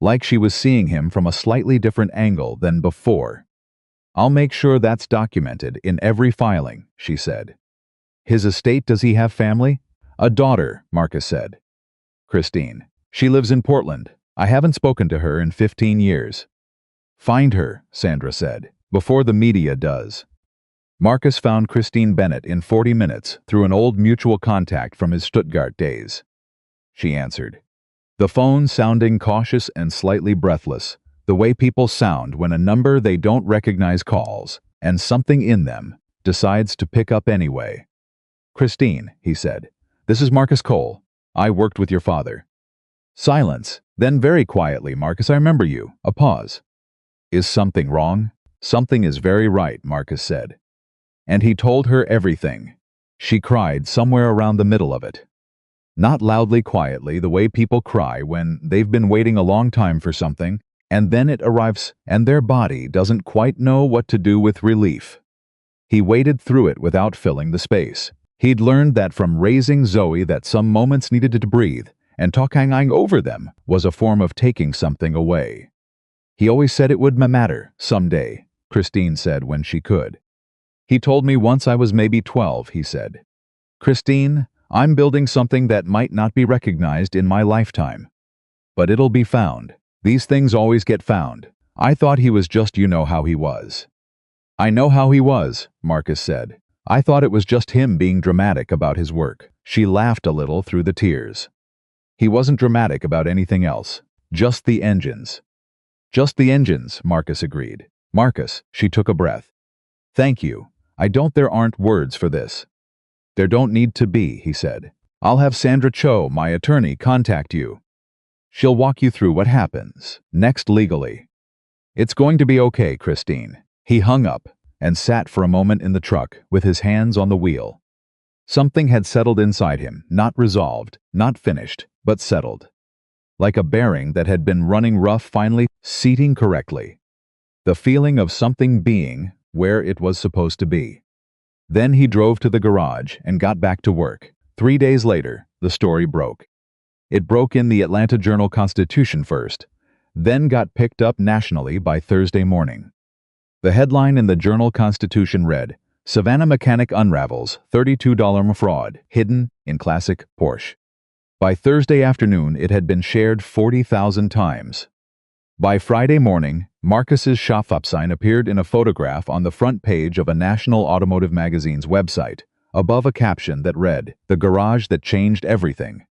Like she was seeing him from a slightly different angle than before. I'll make sure that's documented in every filing, she said. His estate, does he have family? A daughter, Marcus said. Christine. She lives in Portland. I haven't spoken to her in 15 years. Find her, Sandra said, before the media does. Marcus found Christine Bennett in 40 minutes through an old mutual contact from his Stuttgart days. She answered. The phone sounding cautious and slightly breathless, the way people sound when a number they don't recognize calls, and something in them decides to pick up anyway. Christine, he said, this is Marcus Cole. I worked with your father. Silence. Then very quietly, Marcus, I remember you. A pause. Is something wrong? Something is very right, Marcus said. And he told her everything. She cried somewhere around the middle of it. Not loudly, quietly, the way people cry when they've been waiting a long time for something, and then it arrives and their body doesn't quite know what to do with relief. He waded through it without filling the space. He'd learned that from raising Zoe that some moments needed to breathe, and talking over them was a form of taking something away. He always said it would matter someday, Christine said when she could. He told me once I was maybe 12, he said. Christine, I'm building something that might not be recognized in my lifetime. But it'll be found. These things always get found. I thought he was just how he was. I know how he was, Marcus said. I thought it was just him being dramatic about his work. She laughed a little through the tears. He wasn't dramatic about anything else. Just the engines. Just the engines, Marcus agreed. Marcus, she took a breath. Thank you. There aren't words for this. There don't need to be, he said. I'll have Sandra Cho, my attorney, contact you. She'll walk you through what happens next legally. It's going to be okay, Christine. He hung up and sat for a moment in the truck with his hands on the wheel. Something had settled inside him, not resolved, not finished, but settled. Like a bearing that had been running rough finally seating correctly. The feeling of something being where it was supposed to be. Then he drove to the garage and got back to work. 3 days later, the story broke. It broke in the Atlanta Journal-Constitution first, then got picked up nationally by Thursday morning. The headline in the Journal-Constitution read, Savannah mechanic unravels $32 fraud hidden in classic Porsche. By Thursday afternoon, it had been shared 40,000 times. By Friday morning, Marcus's shop sign appeared in a photograph on the front page of a national automotive magazine's website, above a caption that read, The Garage That Changed Everything.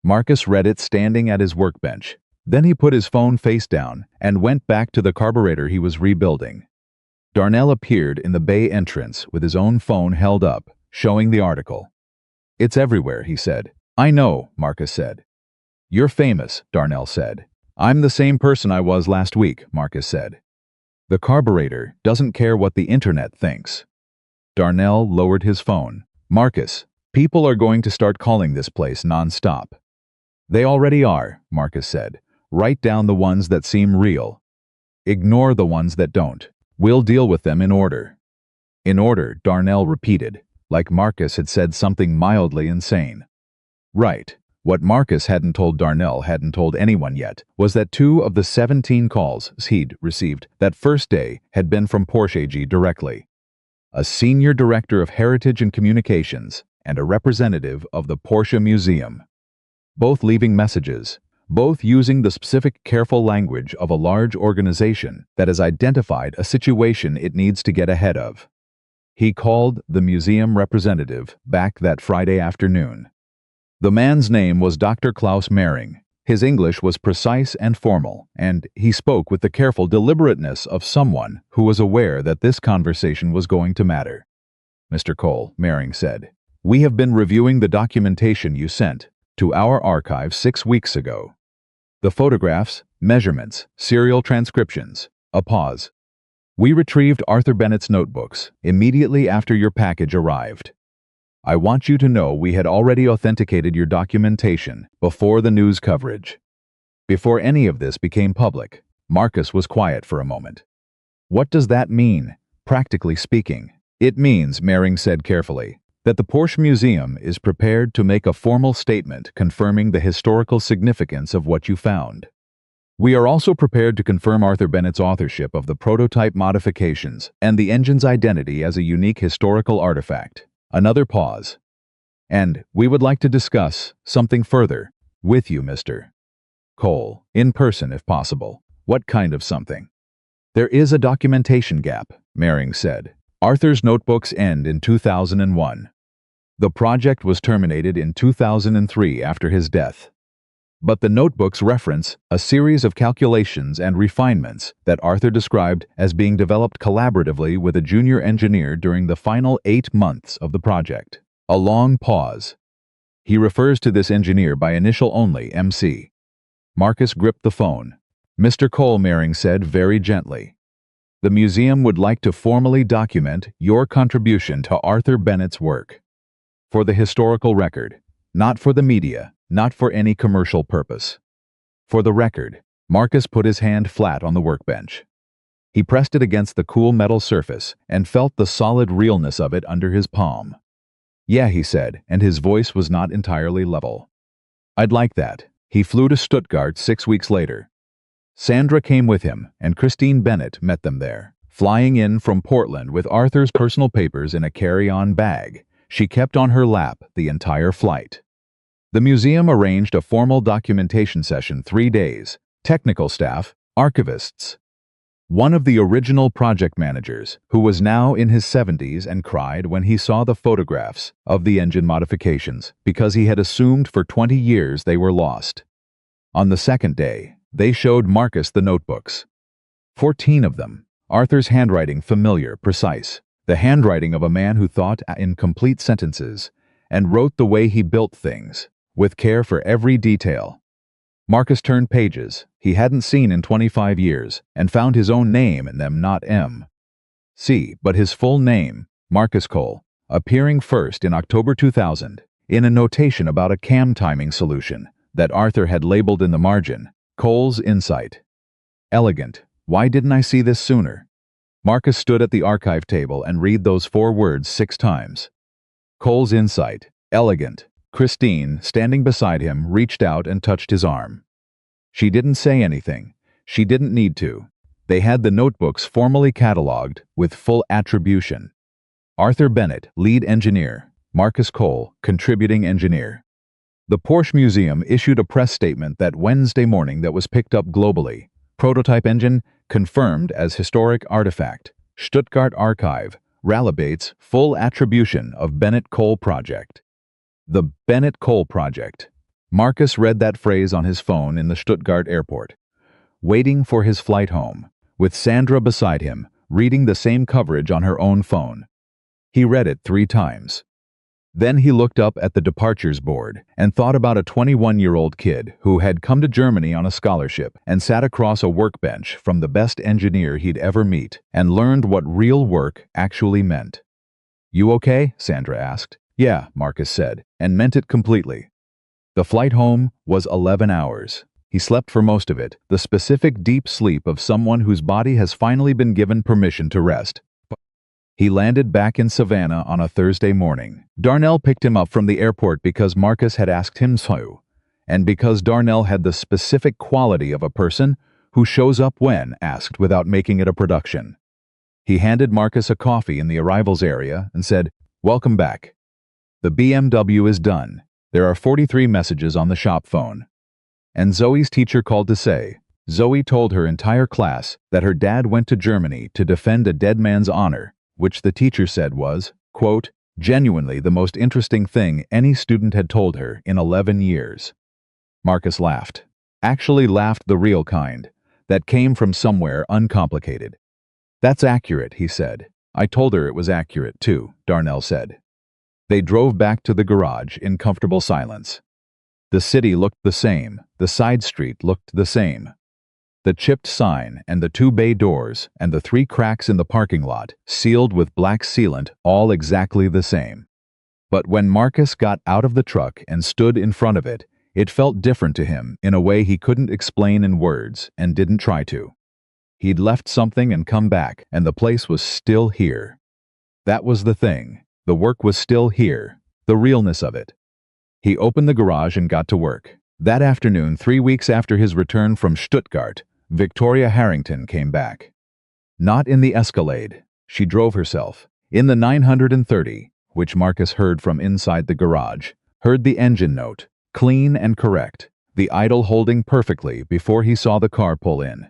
Marcus read it standing at his workbench. Then he put his phone face down and went back to the carburetor he was rebuilding. Darnell appeared in the bay entrance with his own phone held up, showing the article. It's everywhere, he said. I know, Marcus said. You're famous, Darnell said. I'm the same person I was last week, Marcus said. The carburetor doesn't care what the internet thinks. Darnell lowered his phone. Marcus, people are going to start calling this place non-stop. They already are, Marcus said. Write down the ones that seem real. Ignore the ones that don't. We'll deal with them in order. In order, Darnell repeated, like Marcus had said something mildly insane. Right. What Marcus hadn't told Darnell hadn't told anyone yet was that 2 of the 17 calls he'd received that first day had been from Porsche AG directly. A senior director of Heritage and Communications and a representative of the Porsche Museum. Both leaving messages, both using the specific careful language of a large organization that has identified a situation it needs to get ahead of. He called the museum representative back that Friday afternoon. The man's name was Dr. Klaus Mehring. His English was precise and formal, and he spoke with the careful deliberateness of someone who was aware that this conversation was going to matter. Mr. Cole, Mehring said, we have been reviewing the documentation you sent to our archive 6 weeks ago. The photographs, measurements, serial transcriptions. A pause. We retrieved Arthur Bennett's notebooks immediately after your package arrived. I want you to know we had already authenticated your documentation before the news coverage. Before any of this became public, Marcus was quiet for a moment. What does that mean, practically speaking? It means, Mehring said carefully, that the Porsche Museum is prepared to make a formal statement confirming the historical significance of what you found. We are also prepared to confirm Arthur Bennett's authorship of the prototype modifications and the engine's identity as a unique historical artifact. Another pause. And we would like to discuss something further with you, Mr. Cole, in person if possible. What kind of something? There is a documentation gap, Mehring said. Arthur's notebooks end in 2001. The project was terminated in 2003 after his death. But the notebooks reference a series of calculations and refinements that Arthur described as being developed collaboratively with a junior engineer during the final 8 months of the project. A long pause. He refers to this engineer by initial only, MC. Marcus gripped the phone. Mr. Cole, Mehring said very gently. The museum would like to formally document your contribution to Arthur Bennett's work. For the historical record, not for the media, not for any commercial purpose. For the record, Marcus put his hand flat on the workbench. He pressed it against the cool metal surface and felt the solid realness of it under his palm. Yeah, he said, and his voice was not entirely level. I'd like that. He flew to Stuttgart 6 weeks later. Sandra came with him, and Christine Bennett met them there. Flying in from Portland with Arthur's personal papers in a carry-on bag, she kept on her lap the entire flight. The museum arranged a formal documentation session 3 days, technical staff, archivists. One of the original project managers, who was now in his 70s and cried when he saw the photographs of the engine modifications because he had assumed for 20 years they were lost. On the second day, they showed Marcus the notebooks. 14 of them, Arthur's handwriting familiar, precise, the handwriting of a man who thought in complete sentences and wrote the way he built things, with care for every detail. Marcus turned pages he hadn't seen in 25 years and found his own name in them, not M.C., but his full name, Marcus Cole, appearing first in October 2000 in a notation about a cam timing solution that Arthur had labeled in the margin, Cole's Insight. Elegant. Why didn't I see this sooner? Marcus stood at the archive table and read those 4 words 6 times. Cole's Insight. Elegant. Christine, standing beside him, reached out and touched his arm. She didn't say anything. She didn't need to. They had the notebooks formally catalogued with full attribution. Arthur Bennett, lead engineer. Marcus Cole, contributing engineer. The Porsche Museum issued a press statement that Wednesday morning that was picked up globally. Prototype engine confirmed as historic artifact. Stuttgart Archive validates full attribution of Bennett Cole project. The Bennett Cole project. Marcus read that phrase on his phone in the Stuttgart airport, waiting for his flight home, with Sandra beside him, reading the same coverage on her own phone. He read it 3 times. Then he looked up at the departures board and thought about a 21-year-old kid who had come to Germany on a scholarship and sat across a workbench from the best engineer he'd ever meet and learned what real work actually meant. You okay? Sandra asked. Yeah, Marcus said, and meant it completely. The flight home was 11 hours. He slept for most of it, the specific deep sleep of someone whose body has finally been given permission to rest. He landed back in Savannah on a Thursday morning. Darnell picked him up from the airport because Marcus had asked him to, and because Darnell had the specific quality of a person who shows up when asked without making it a production. He handed Marcus a coffee in the arrivals area and said, "Welcome back. The BMW is done. There are 43 messages on the shop phone." And Zoe's teacher called to say, Zoe told her entire class that her dad went to Germany to defend a dead man's honor, which the teacher said was, quote, genuinely the most interesting thing any student had told her in 11 years. Marcus laughed. Actually laughed the real kind, that came from somewhere uncomplicated. "That's accurate," he said. "I told her it was accurate, too," Darnell said. They drove back to the garage in comfortable silence. The city looked the same, the side street looked the same. The chipped sign and the 2 bay doors and the 3 cracks in the parking lot, sealed with black sealant, all exactly the same. But when Marcus got out of the truck and stood in front of it, it felt different to him in a way he couldn't explain in words and didn't try to. He'd left something and come back, and the place was still here. That was the thing. The work was still here, the realness of it. He opened the garage and got to work. That afternoon, 3 weeks after his return from Stuttgart, Victoria Harrington came back. Not in the Escalade. She drove herself. In the 930, which Marcus heard from inside the garage, heard the engine note, clean and correct, the idle holding perfectly before he saw the car pull in.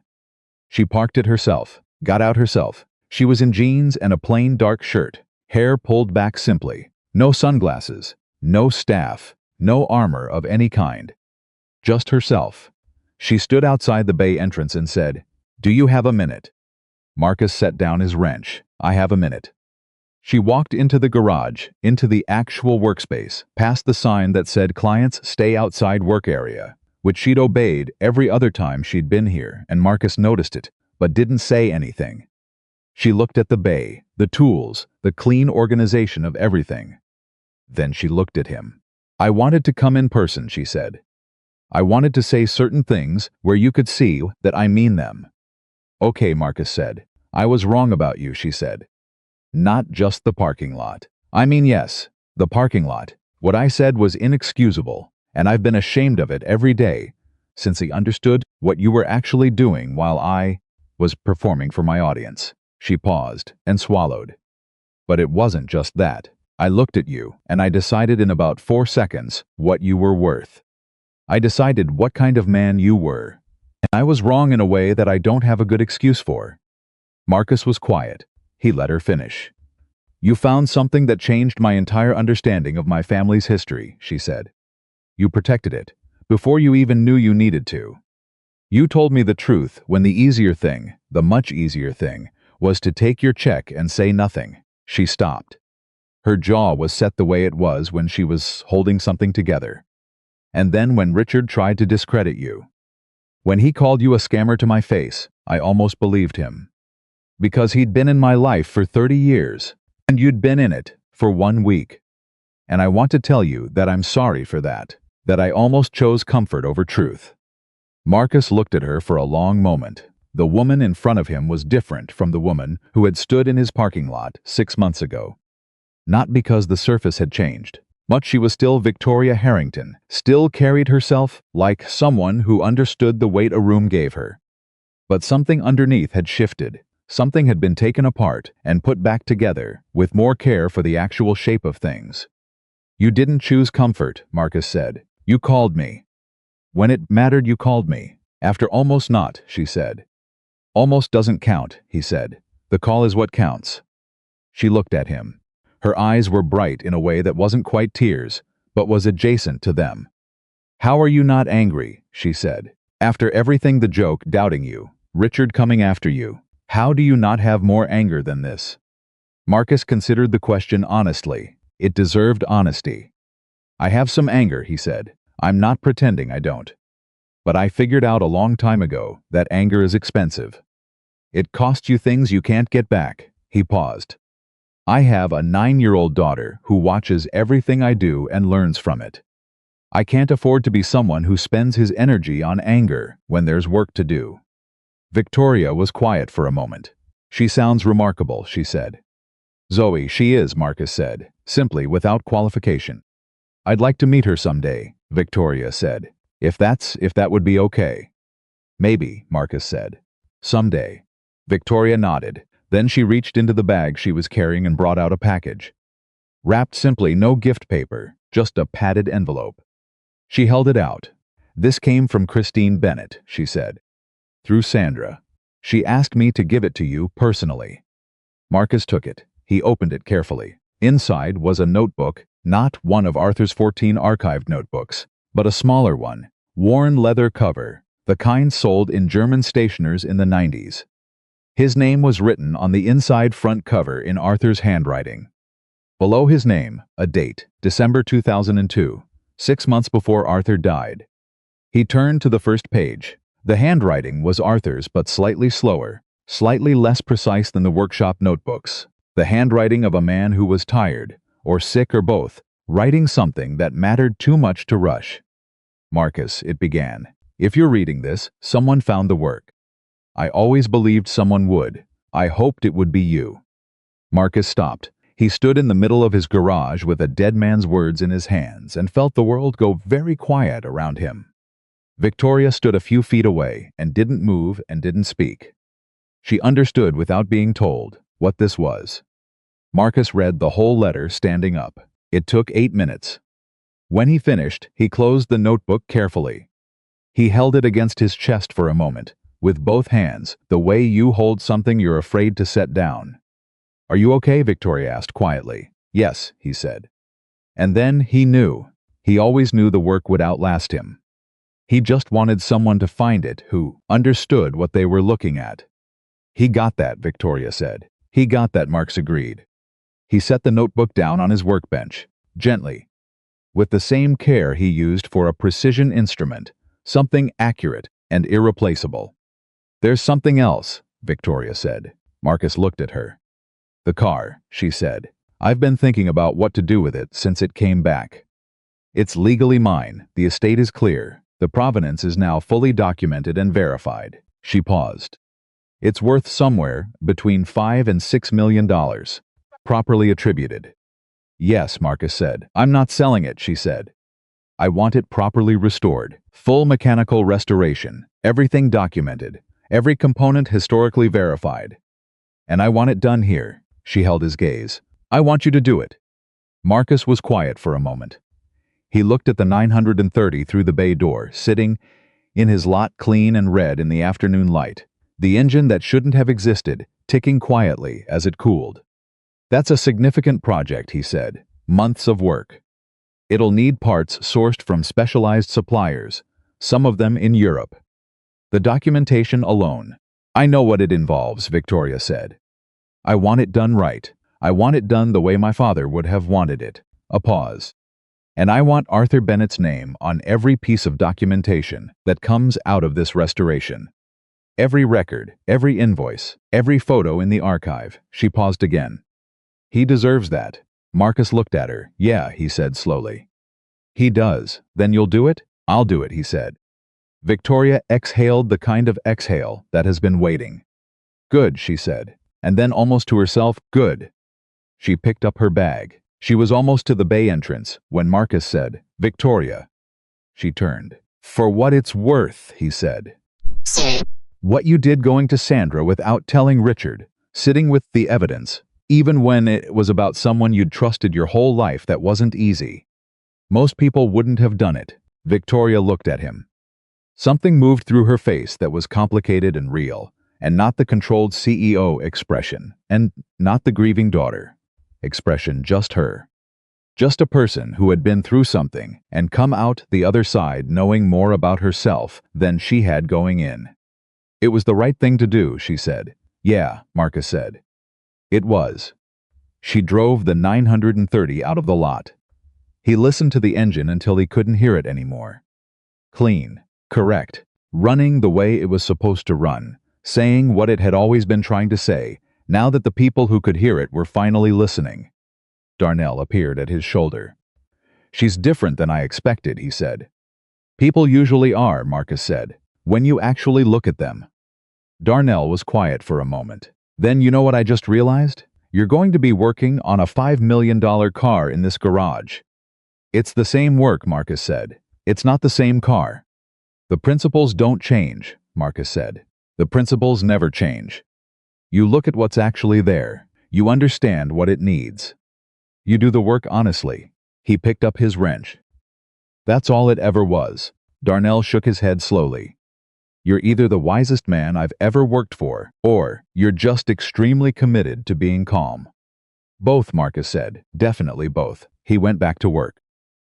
She parked it herself, got out herself. She was in jeans and a plain dark shirt, hair pulled back simply, no sunglasses, no staff, no armor of any kind. Just herself. She stood outside the bay entrance and said, "Do you have a minute?" Marcus set down his wrench. "I have a minute." She walked into the garage, into the actual workspace, past the sign that said clients stay outside work area, which she'd obeyed every other time she'd been here, and Marcus noticed it, but didn't say anything. She looked at the bay, the tools, the clean organization of everything. Then she looked at him. "I wanted to come in person," she said. "I wanted to say certain things where you could see that I mean them." "Okay," Marcus said. "I was wrong about you," she said. "Not just the parking lot. I mean, yes, the parking lot. What I said was inexcusable, and I've been ashamed of it every day since he understood what you were actually doing while I was performing for my audience." She paused and swallowed. "But it wasn't just that. I looked at you, and I decided in about 4 seconds what you were worth. I decided what kind of man you were. And I was wrong in a way that I don't have a good excuse for." Marcus was quiet. He let her finish. "You found something that changed my entire understanding of my family's history," she said. "You protected it, before you even knew you needed to. You told me the truth when the easier thing, the much easier thing, was to take your check and say nothing." She stopped. Her jaw was set the way it was when she was holding something together. "And then when Richard tried to discredit you. When he called you a scammer to my face, I almost believed him. Because he'd been in my life for 30 years, and you'd been in it for 1 week. And I want to tell you that I'm sorry for that I almost chose comfort over truth." Marcus looked at her for a long moment. The woman in front of him was different from the woman who had stood in his parking lot 6 months ago. Not because the surface had changed, but she was still Victoria Harrington, still carried herself like someone who understood the weight a room gave her. But something underneath had shifted. Something had been taken apart and put back together, with more care for the actual shape of things. "You didn't choose comfort," Marcus said. "You called me. When it mattered, you called me. After almost not," she said. "Almost doesn't count," he said. "The call is what counts." She looked at him. Her eyes were bright in a way that wasn't quite tears, but was adjacent to them. "How are you not angry?" she said. "After everything, the joke, doubting you, Richard coming after you. How do you not have more anger than this?" Marcus considered the question honestly. It deserved honesty. "I have some anger," he said. "I'm not pretending I don't. But I figured out a long time ago that anger is expensive. It costs you things you can't get back." He paused. "I have a 9-year-old daughter who watches everything I do and learns from it. I can't afford to be someone who spends his energy on anger when there's work to do. Victoria was quiet for a moment. She sounds remarkable, she said. Zoe, she is, Marcus said, simply without qualification. I'd like to meet her someday, Victoria said. If that would be okay. Maybe, Marcus said. Someday. Victoria nodded. Then she reached into the bag she was carrying and brought out a package. Wrapped simply, no gift paper, just a padded envelope. She held it out. This came from Christine Bennett, she said. Through Sandra. She asked me to give it to you personally. Marcus took it. He opened it carefully. Inside was a notebook, not one of Arthur's 14 archived notebooks, but a smaller one, worn leather cover, the kind sold in German stationers in the 90s. His name was written on the inside front cover in Arthur's handwriting. Below his name, a date, December 2002, 6 months before Arthur died. He turned to the first page. The handwriting was Arthur's but slightly slower, slightly less precise than the workshop notebooks. The handwriting of a man who was tired, or sick or both, writing something that mattered too much to rush. Marcus, it began. If you're reading this, someone found the work. I always believed someone would. I hoped it would be you. Marcus stopped. He stood in the middle of his garage with a dead man's words in his hands and felt the world go very quiet around him. Victoria stood a few feet away and didn't move and didn't speak. She understood without being told what this was. Marcus read the whole letter standing up. It took 8 minutes. When he finished, he closed the notebook carefully. He held it against his chest for a moment, with both hands, the way you hold something you're afraid to set down. Are you okay? Victoria asked quietly. Yes, he said. And then he knew. He always knew the work would outlast him. He just wanted someone to find it who understood what they were looking at. He got that, Victoria said. He got that, Marcus agreed. He set the notebook down on his workbench, gently, with the same care he used for a precision instrument, something accurate and irreplaceable. There's something else, Victoria said. Marcus looked at her. The car, she said. I've been thinking about what to do with it since it came back. It's legally mine. The estate is clear. The provenance is now fully documented and verified. She paused. It's worth somewhere between $5 and $6 million, properly attributed. Yes, Marcus said. I'm not selling it, she said. I want it properly restored. Full mechanical restoration. Everything documented. Every component historically verified. And I want it done here. She held his gaze. I want you to do it. Marcus was quiet for a moment. He looked at the 930 through the bay door, sitting in his lot clean and red in the afternoon light, the engine that shouldn't have existed, ticking quietly as it cooled. That's a significant project, he said. Months of work. It'll need parts sourced from specialized suppliers, some of them in Europe. The documentation alone. I know what it involves, Victoria said. I want it done right. I want it done the way my father would have wanted it. A pause. And I want Arthur Bennett's name on every piece of documentation that comes out of this restoration. Every record, every invoice, every photo in the archive. She paused again. He deserves that. Marcus looked at her. Yeah, he said slowly. He does. Then you'll do it? I'll do it, he said. Victoria exhaled the kind of exhale that has been waiting. Good, she said. And then almost to herself, good. She picked up her bag. She was almost to the bay entrance when Marcus said, Victoria. She turned. For what it's worth, he said. What you did going to Sandra without telling Richard, sitting with the evidence, even when it was about someone you'd trusted your whole life, that wasn't easy. Most people wouldn't have done it. Victoria looked at him. Something moved through her face that was complicated and real, and not the controlled CEO expression, and not the grieving daughter expression, just her. Just a person who had been through something and come out the other side knowing more about herself than she had going in. It was the right thing to do, she said. Yeah, Marcus said. It was. She drove the 930 out of the lot. He listened to the engine until he couldn't hear it anymore. Clean, correct, running the way it was supposed to run, saying what it had always been trying to say, now that the people who could hear it were finally listening. Darnell appeared at his shoulder. She's different than I expected, he said. People usually are, Marcus said, when you actually look at them. Darnell was quiet for a moment. Then you know what I just realized? You're going to be working on a $5 million car in this garage. It's the same work, Marcus said. It's not the same car. The principles don't change, Marcus said. The principles never change. You look at what's actually there. You understand what it needs. You do the work honestly. He picked up his wrench. That's all it ever was. Darnell shook his head slowly. You're either the wisest man I've ever worked for, or you're just extremely committed to being calm. Both, Marcus said. Definitely both. He went back to work.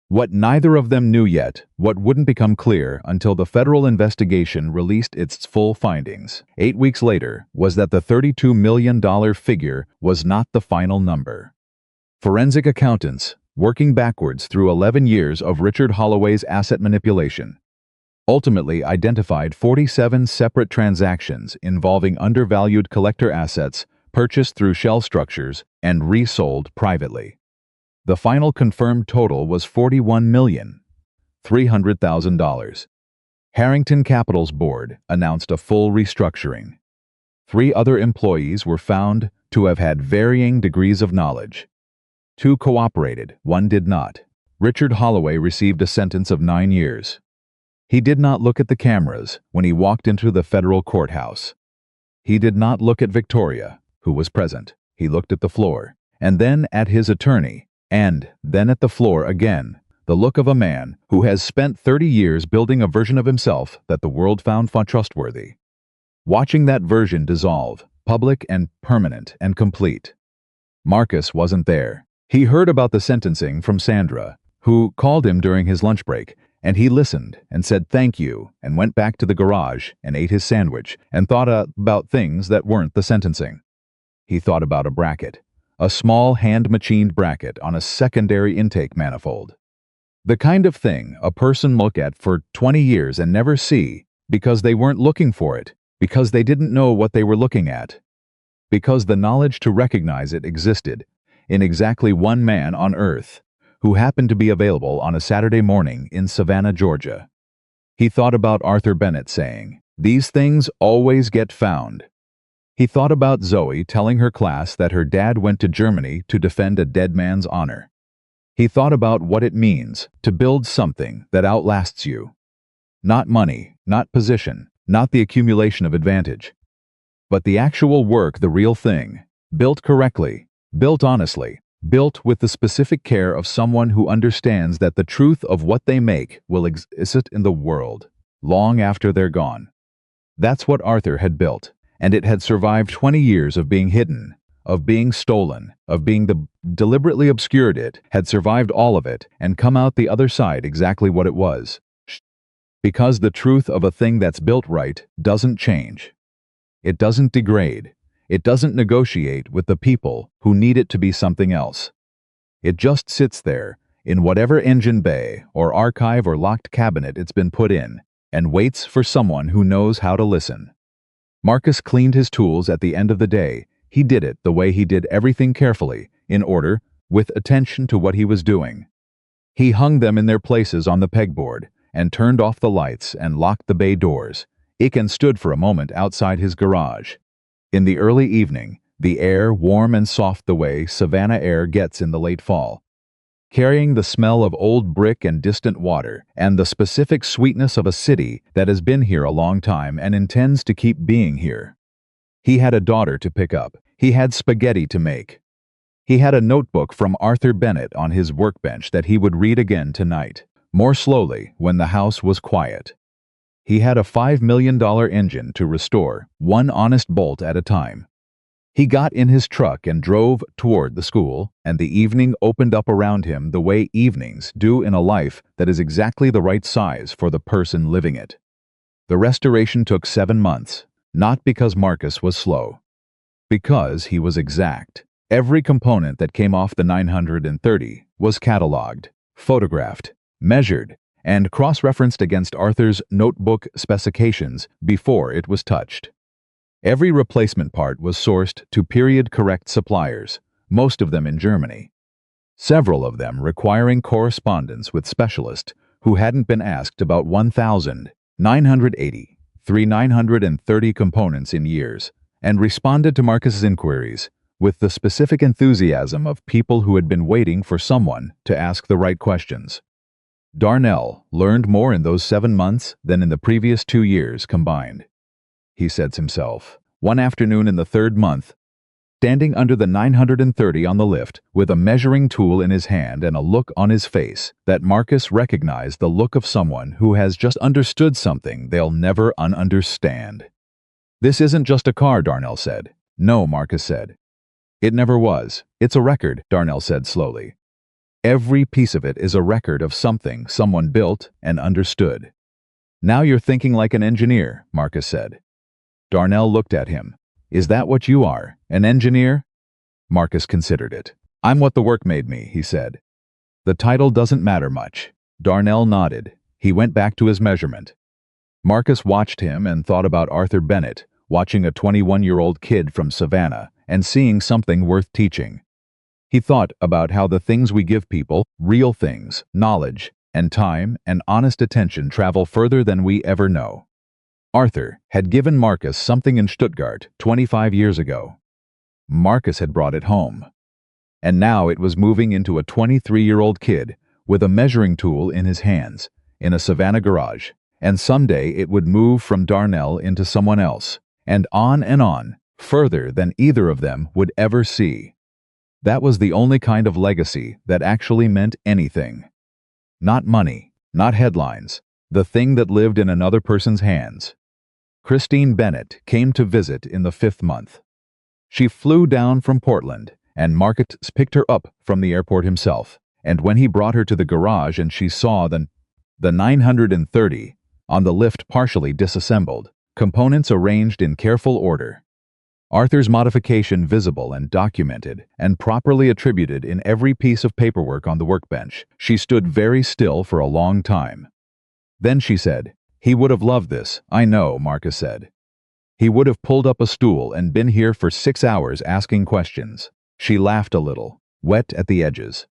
What neither of them knew yet, what wouldn't become clear until the federal investigation released its full findings 8 weeks later, was that the $32 million figure was not the final number. Forensic accountants, working backwards through 11 years of Richard Holloway's asset manipulation, ultimately identified 47 separate transactions involving undervalued collector assets purchased through shell structures and resold privately. The final confirmed total was $41,300,000. Harrington Capital's board announced a full restructuring. 3 other employees were found to have had varying degrees of knowledge. 2 cooperated, 1 did not. Richard Holloway received a sentence of 9 years. He did not look at the cameras when he walked into the federal courthouse. He did not look at Victoria, who was present. He looked at the floor, and then at his attorney, and then at the floor again, the look of a man who has spent 30 years building a version of himself that the world found trustworthy. Watching that version dissolve, public and permanent and complete. Marcus wasn't there. He heard about the sentencing from Sandra, who called him during his lunch break, and he listened and said thank you and went back to the garage and ate his sandwich and thought about things that weren't the sentencing. He thought about a bracket. A small hand-machined bracket on a secondary intake manifold. The kind of thing a person look at for 20 years and never see because they weren't looking for it, because they didn't know what they were looking at, because the knowledge to recognize it existed in exactly one man on Earth who happened to be available on a Saturday morning in Savannah, Georgia. He thought about Arthur Bennett saying, "These things always get found." He thought about Zoe telling her class that her dad went to Germany to defend a dead man's honor. He thought about what it means to build something that outlasts you. Not money, not position, not the accumulation of advantage, but the actual work, the real thing, built correctly, built honestly, built with the specific care of someone who understands that the truth of what they make will exist in the world long after they're gone. That's what Arthur had built. And it had survived 20 years of being hidden, of being stolen, of being deliberately obscured. It had survived all of it and come out the other side exactly what it was. Because the truth of a thing that's built right doesn't change. It doesn't degrade. It doesn't negotiate with the people who need it to be something else. It just sits there, in whatever engine bay or archive or locked cabinet it's been put in, and waits for someone who knows how to listen. Marcus cleaned his tools at the end of the day. He did it the way he did everything, carefully, in order, with attention to what he was doing. He hung them in their places on the pegboard, and turned off the lights and locked the bay doors. Iken stood for a moment outside his garage. In the early evening, the air warm and soft the way Savannah air gets in the late fall, carrying the smell of old brick and distant water, and the specific sweetness of a city that has been here a long time and intends to keep being here. He had a daughter to pick up. He had spaghetti to make. He had a notebook from Arthur Bennett on his workbench that he would read again tonight, more slowly when the house was quiet. He had a $5 million engine to restore, one honest bolt at a time. He got in his truck and drove toward the school, and the evening opened up around him the way evenings do in a life that is exactly the right size for the person living it. The restoration took 7 months, not because Marcus was slow. Because he was exact. Every component that came off the 930 was cataloged, photographed, measured, and cross-referenced against Arthur's notebook specifications before it was touched. Every replacement part was sourced to period-correct suppliers, most of them in Germany. several of them requiring correspondence with specialists who hadn't been asked about 1,930 components in years, and responded to Marcus's inquiries with the specific enthusiasm of people who had been waiting for someone to ask the right questions. Darnell learned more in those 7 months than in the previous 2 years combined. He said to himself. One afternoon in the 3rd month, standing under the 930 on the lift with a measuring tool in his hand and a look on his face that Marcus recognized the look of someone who has just understood something they'll never understand. "This isn't just a car," Darnell said. "No," Marcus said. "It never was. It's a record," Darnell said slowly. "Every piece of it is a record of something someone built and understood." "Now you're thinking like an engineer," Marcus said. Darnell looked at him. "Is that what you are, an engineer?" Marcus considered it. "I'm what the work made me," he said. "The title doesn't matter much." Darnell nodded. He went back to his measurement. Marcus watched him and thought about Arthur Bennett, watching a 21-year-old kid from Savannah and seeing something worth teaching. He thought about how the things we give people, real things, knowledge, and time and honest attention travel further than we ever know. Arthur had given Marcus something in Stuttgart 25 years ago. Marcus had brought it home. And now it was moving into a 23-year-old kid with a measuring tool in his hands in a Savannah garage, and someday it would move from Darnell into someone else, and on, further than either of them would ever see. That was the only kind of legacy that actually meant anything. Not money, not headlines, the thing that lived in another person's hands. Christine Bennett came to visit in the 5th month. She flew down from Portland, and Marcus picked her up from the airport himself, and when he brought her to the garage and she saw the 930 on the lift partially disassembled, components arranged in careful order, Arthur's modification visible and documented and properly attributed in every piece of paperwork on the workbench, she stood very still for a long time. Then she said, "He would have loved this, I know," Marcus said. "He would have pulled up a stool and been here for 6 hours asking questions." She laughed a little, wet at the edges.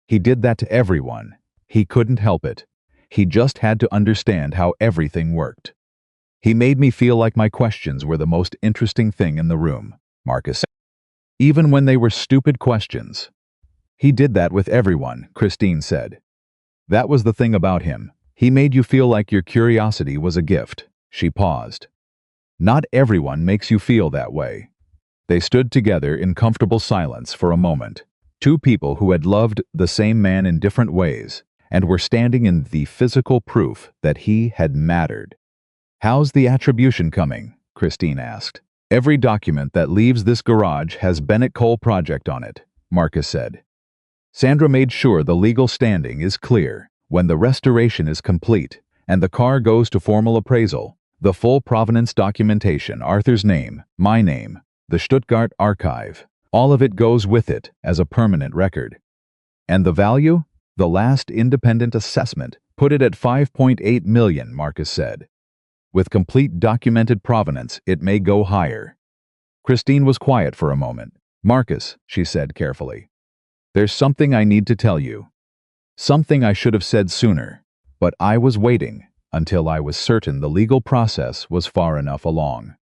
"He did that to everyone. He couldn't help it. He just had to understand how everything worked. He made me feel like my questions were the most interesting thing in the room," Marcus said. "Even when they were stupid questions." "He did that with everyone," Christine said. "That was the thing about him. He made you feel like your curiosity was a gift." She paused. "Not everyone makes you feel that way." They stood together in comfortable silence for a moment. Two people who had loved the same man in different ways and were standing in the physical proof that he had mattered. "How's the attribution coming?" Christine asked. "Every document that leaves this garage has Bennett Coal Project on it," Marcus said. "Sandra made sure the legal standing is clear. When the restoration is complete and the car goes to formal appraisal, the full provenance documentation, Arthur's name, my name, the Stuttgart archive, all of it goes with it as a permanent record. And the value? The last independent assessment put it at 5.8 million, Marcus said. With complete documented provenance, it may go higher." Christine was quiet for a moment. "Marcus," she said carefully, "there's something I need to tell you. Something I should have said sooner, but I was waiting until I was certain the legal process was far enough along."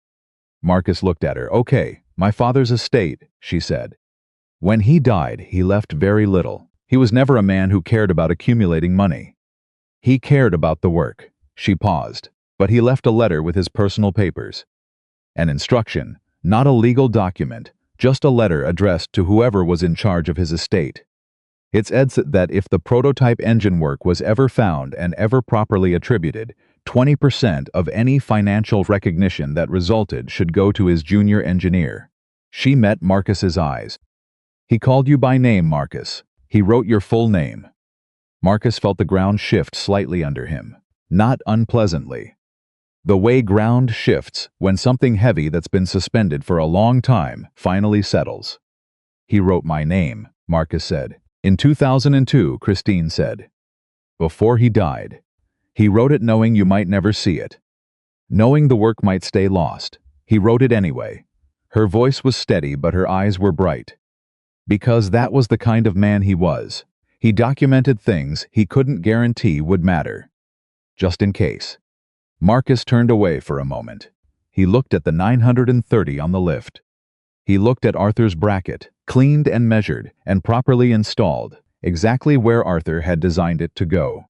Marcus looked at her. "Okay, my father's estate," she said. "When he died, he left very little. He was never a man who cared about accumulating money. He cared about the work." She paused, "but he left a letter with his personal papers. An instruction, not a legal document, just a letter addressed to whoever was in charge of his estate. It said that if the prototype engine work was ever found and ever properly attributed, 20% of any financial recognition that resulted should go to his junior engineer." She met Marcus's eyes. "He called you by name, Marcus. He wrote your full name." Marcus felt the ground shift slightly under him, not unpleasantly. The way ground shifts when something heavy that's been suspended for a long time finally settles. "He wrote my name," Marcus said. "In 2002, Christine said. "Before he died. He wrote it knowing you might never see it. Knowing the work might stay lost. He wrote it anyway." Her voice was steady, but her eyes were bright. Because that was the kind of man he was. He documented things he couldn't guarantee would matter. Just in case. Marcus turned away for a moment. He looked at the 930 on the lift. He looked at Arthur's bracket, cleaned and measured, and properly installed, exactly where Arthur had designed it to go.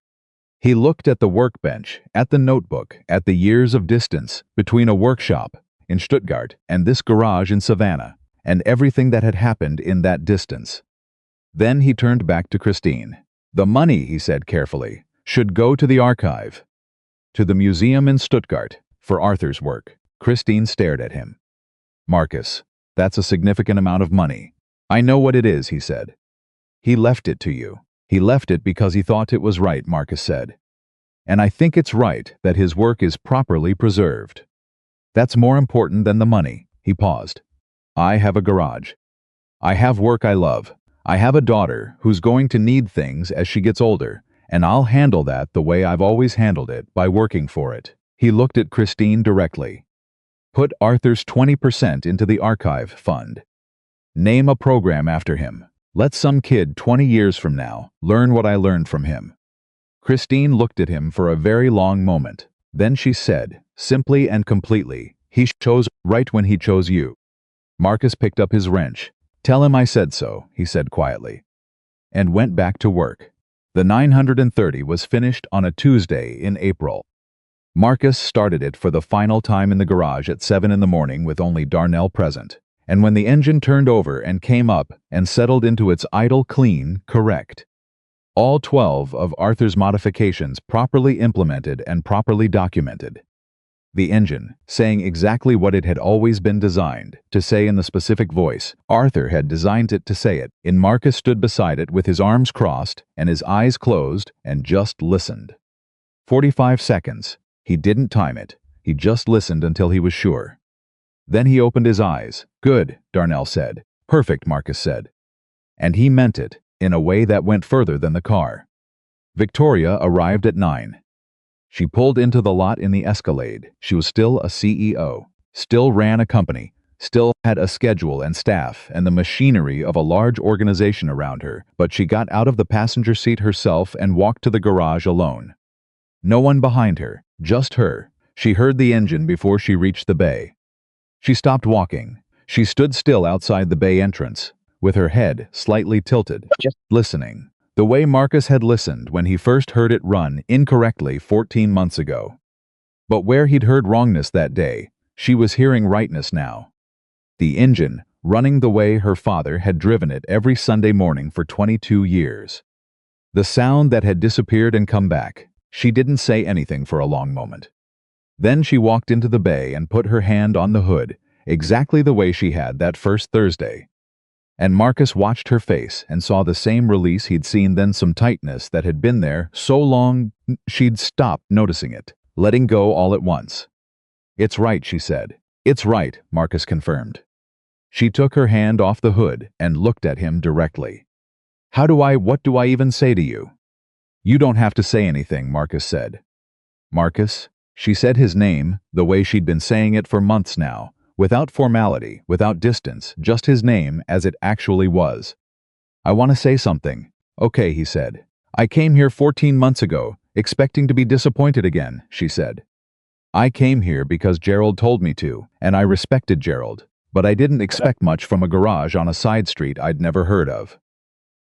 He looked at the workbench, at the notebook, at the years of distance between a workshop in Stuttgart and this garage in Savannah, and everything that had happened in that distance. Then he turned back to Christine. The money, he said carefully, should go to the archive, to the museum in Stuttgart, for Arthur's work. Christine stared at him. Marcus, that's a significant amount of money. I know what it is, he said. He left it to you. He left it because he thought it was right, Marcus said. And I think it's right that his work is properly preserved. That's more important than the money. He paused. I have a garage. I have work I love. I have a daughter who's going to need things as she gets older, and I'll handle that the way I've always handled it, by working for it. He looked at Christine directly. Put Arthur's 20% into the archive fund. Name a program after him. Let some kid 20 years from now learn what I learned from him. Christine looked at him for a very long moment. Then she said, simply and completely, he chose right when he chose you. Marcus picked up his wrench. Tell him I said so, he said quietly, and went back to work. The 930 was finished on a Tuesday in April. Marcus started it for the final time in the garage at 7 in the morning with only Darnell present, and when the engine turned over and came up and settled into its idle clean, correct. All 12 of Arthur's modifications properly implemented and properly documented. The engine, saying exactly what it had always been designed to say in the specific voice Arthur had designed it to say it, and Marcus stood beside it with his arms crossed and his eyes closed and just listened. 45 seconds. He didn't time it. He just listened until he was sure. Then he opened his eyes. Good, Darnell said. Perfect, Marcus said. And he meant it, in a way that went further than the car. Victoria arrived at 9. She pulled into the lot in the Escalade. She was still a CEO, still ran a company, still had a schedule and staff and the machinery of a large organization around her, but she got out of the passenger seat herself and walked to the garage alone. No one behind her, just her. She heard the engine before she reached the bay. She stopped walking. She stood still outside the bay entrance, with her head slightly tilted, just listening. The way Marcus had listened when he first heard it run incorrectly 14 months ago. But where he'd heard wrongness that day, she was hearing rightness now. The engine, running the way her father had driven it every Sunday morning for 22 years. The sound that had disappeared and come back. She didn't say anything for a long moment. Then she walked into the bay and put her hand on the hood, exactly the way she had that first Thursday. And Marcus watched her face and saw the same release he'd seen, then some tightness that had been there so long she'd stopped noticing it, letting go all at once. It's right, she said. It's right, Marcus confirmed. She took her hand off the hood and looked at him directly. What do I even say to you? You don't have to say anything, Marcus said. Marcus? She said his name, the way she'd been saying it for months now. Without formality, without distance, just his name as it actually was. I want to say something. Okay, he said. I came here 14 months ago, expecting to be disappointed again, she said. I came here because Gerald told me to, and I respected Gerald, but I didn't expect much from a garage on a side street I'd never heard of.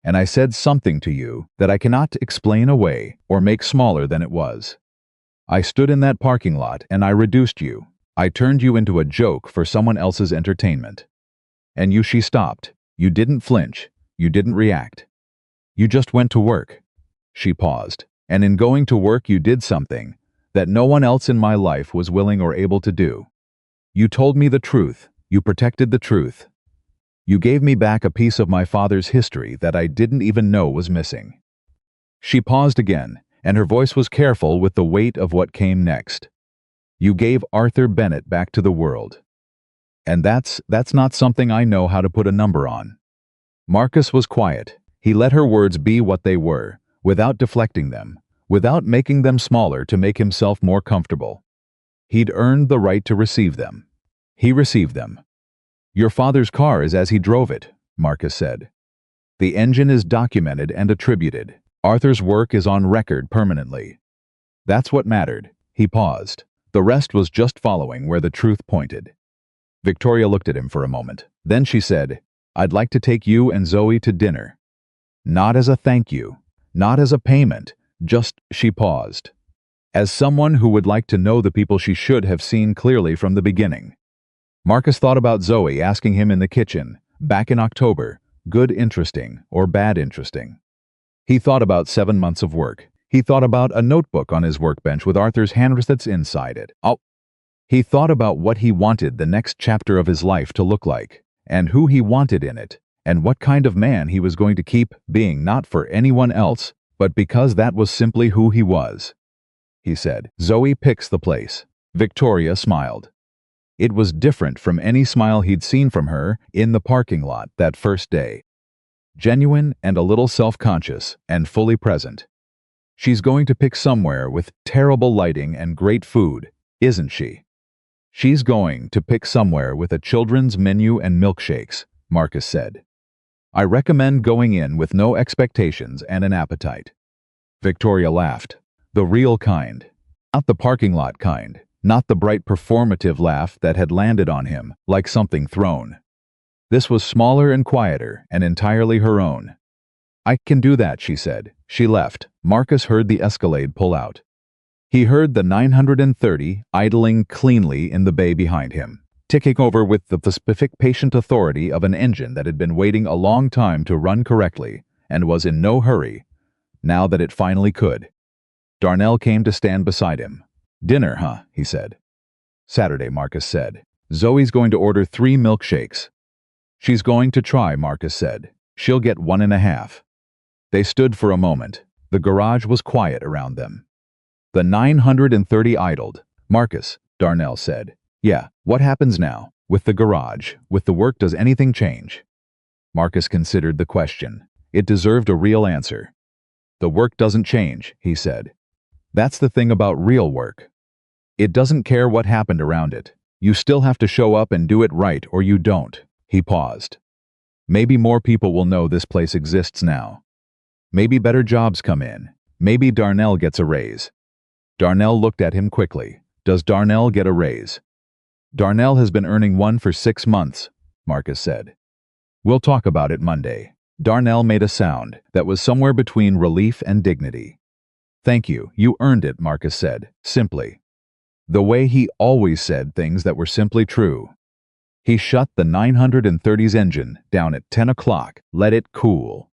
And I said something to you that I cannot explain away or make smaller than it was. I stood in that parking lot and I reduced you. I turned you into a joke for someone else's entertainment. And she stopped. You didn't flinch. You didn't react. You just went to work. She paused. And in going to work you did something that no one else in my life was willing or able to do. You told me the truth. You protected the truth. You gave me back a piece of my father's history that I didn't even know was missing. She paused again, and her voice was careful with the weight of what came next. You gave Arthur Bennett back to the world. And that's not something I know how to put a number on. Marcus was quiet. He let her words be what they were, without deflecting them, without making them smaller to make himself more comfortable. He'd earned the right to receive them. He received them. Your father's car is as he drove it, Marcus said. The engine is documented and attributed. Arthur's work is on record permanently. That's what mattered. He paused. The rest was just following where the truth pointed. Victoria looked at him for a moment. Then she said, "I'd like to take you and Zoe to dinner. Not as a thank you, not as a payment, just," she paused, "as someone who would like to know the people she should have seen clearly from the beginning." Marcus thought about Zoe asking him in the kitchen, back in October, good interesting or bad interesting. He thought about 7 months of work. He thought about a notebook on his workbench with Arthur's handwritten inside it. He thought about what he wanted the next chapter of his life to look like, and who he wanted in it, and what kind of man he was going to keep being, not for anyone else, but because that was simply who he was. He said, "Zoe picks the place." Victoria smiled. It was different from any smile he'd seen from her in the parking lot that first day. Genuine and a little self-conscious and fully present. "She's going to pick somewhere with terrible lighting and great food, isn't she?" "She's going to pick somewhere with a children's menu and milkshakes," Marcus said. "I recommend going in with no expectations and an appetite." Victoria laughed. The real kind. Not the parking lot kind. Not the bright performative laugh that had landed on him like something thrown. This was smaller and quieter and entirely her own. "I can do that," she said. She left. Marcus heard the Escalade pull out. He heard the 930 idling cleanly in the bay behind him, ticking over with the specific patient authority of an engine that had been waiting a long time to run correctly and was in no hurry, now that it finally could. Darnell came to stand beside him. "Dinner, huh?" he said. "Saturday," Marcus said. "Zoe's going to order 3 milkshakes." "She's going to try," Marcus said. "She'll get 1.5. They stood for a moment. The garage was quiet around them. The 930 idled. "Marcus," Darnell said. "Yeah, what happens now? With the garage, with the work, does anything change?" Marcus considered the question. It deserved a real answer. "The work doesn't change," he said. "That's the thing about real work. It doesn't care what happened around it. You still have to show up and do it right, or you don't." He paused. "Maybe more people will know this place exists now. Maybe better jobs come in. Maybe Darnell gets a raise." Darnell looked at him quickly. "Does Darnell get a raise?" "Darnell has been earning one for 6 months," Marcus said. "We'll talk about it Monday." Darnell made a sound that was somewhere between relief and dignity. "Thank you, you earned it," Marcus said, simply. The way he always said things that were simply true. He shut the 930's engine down at 10 o'clock, let it cool.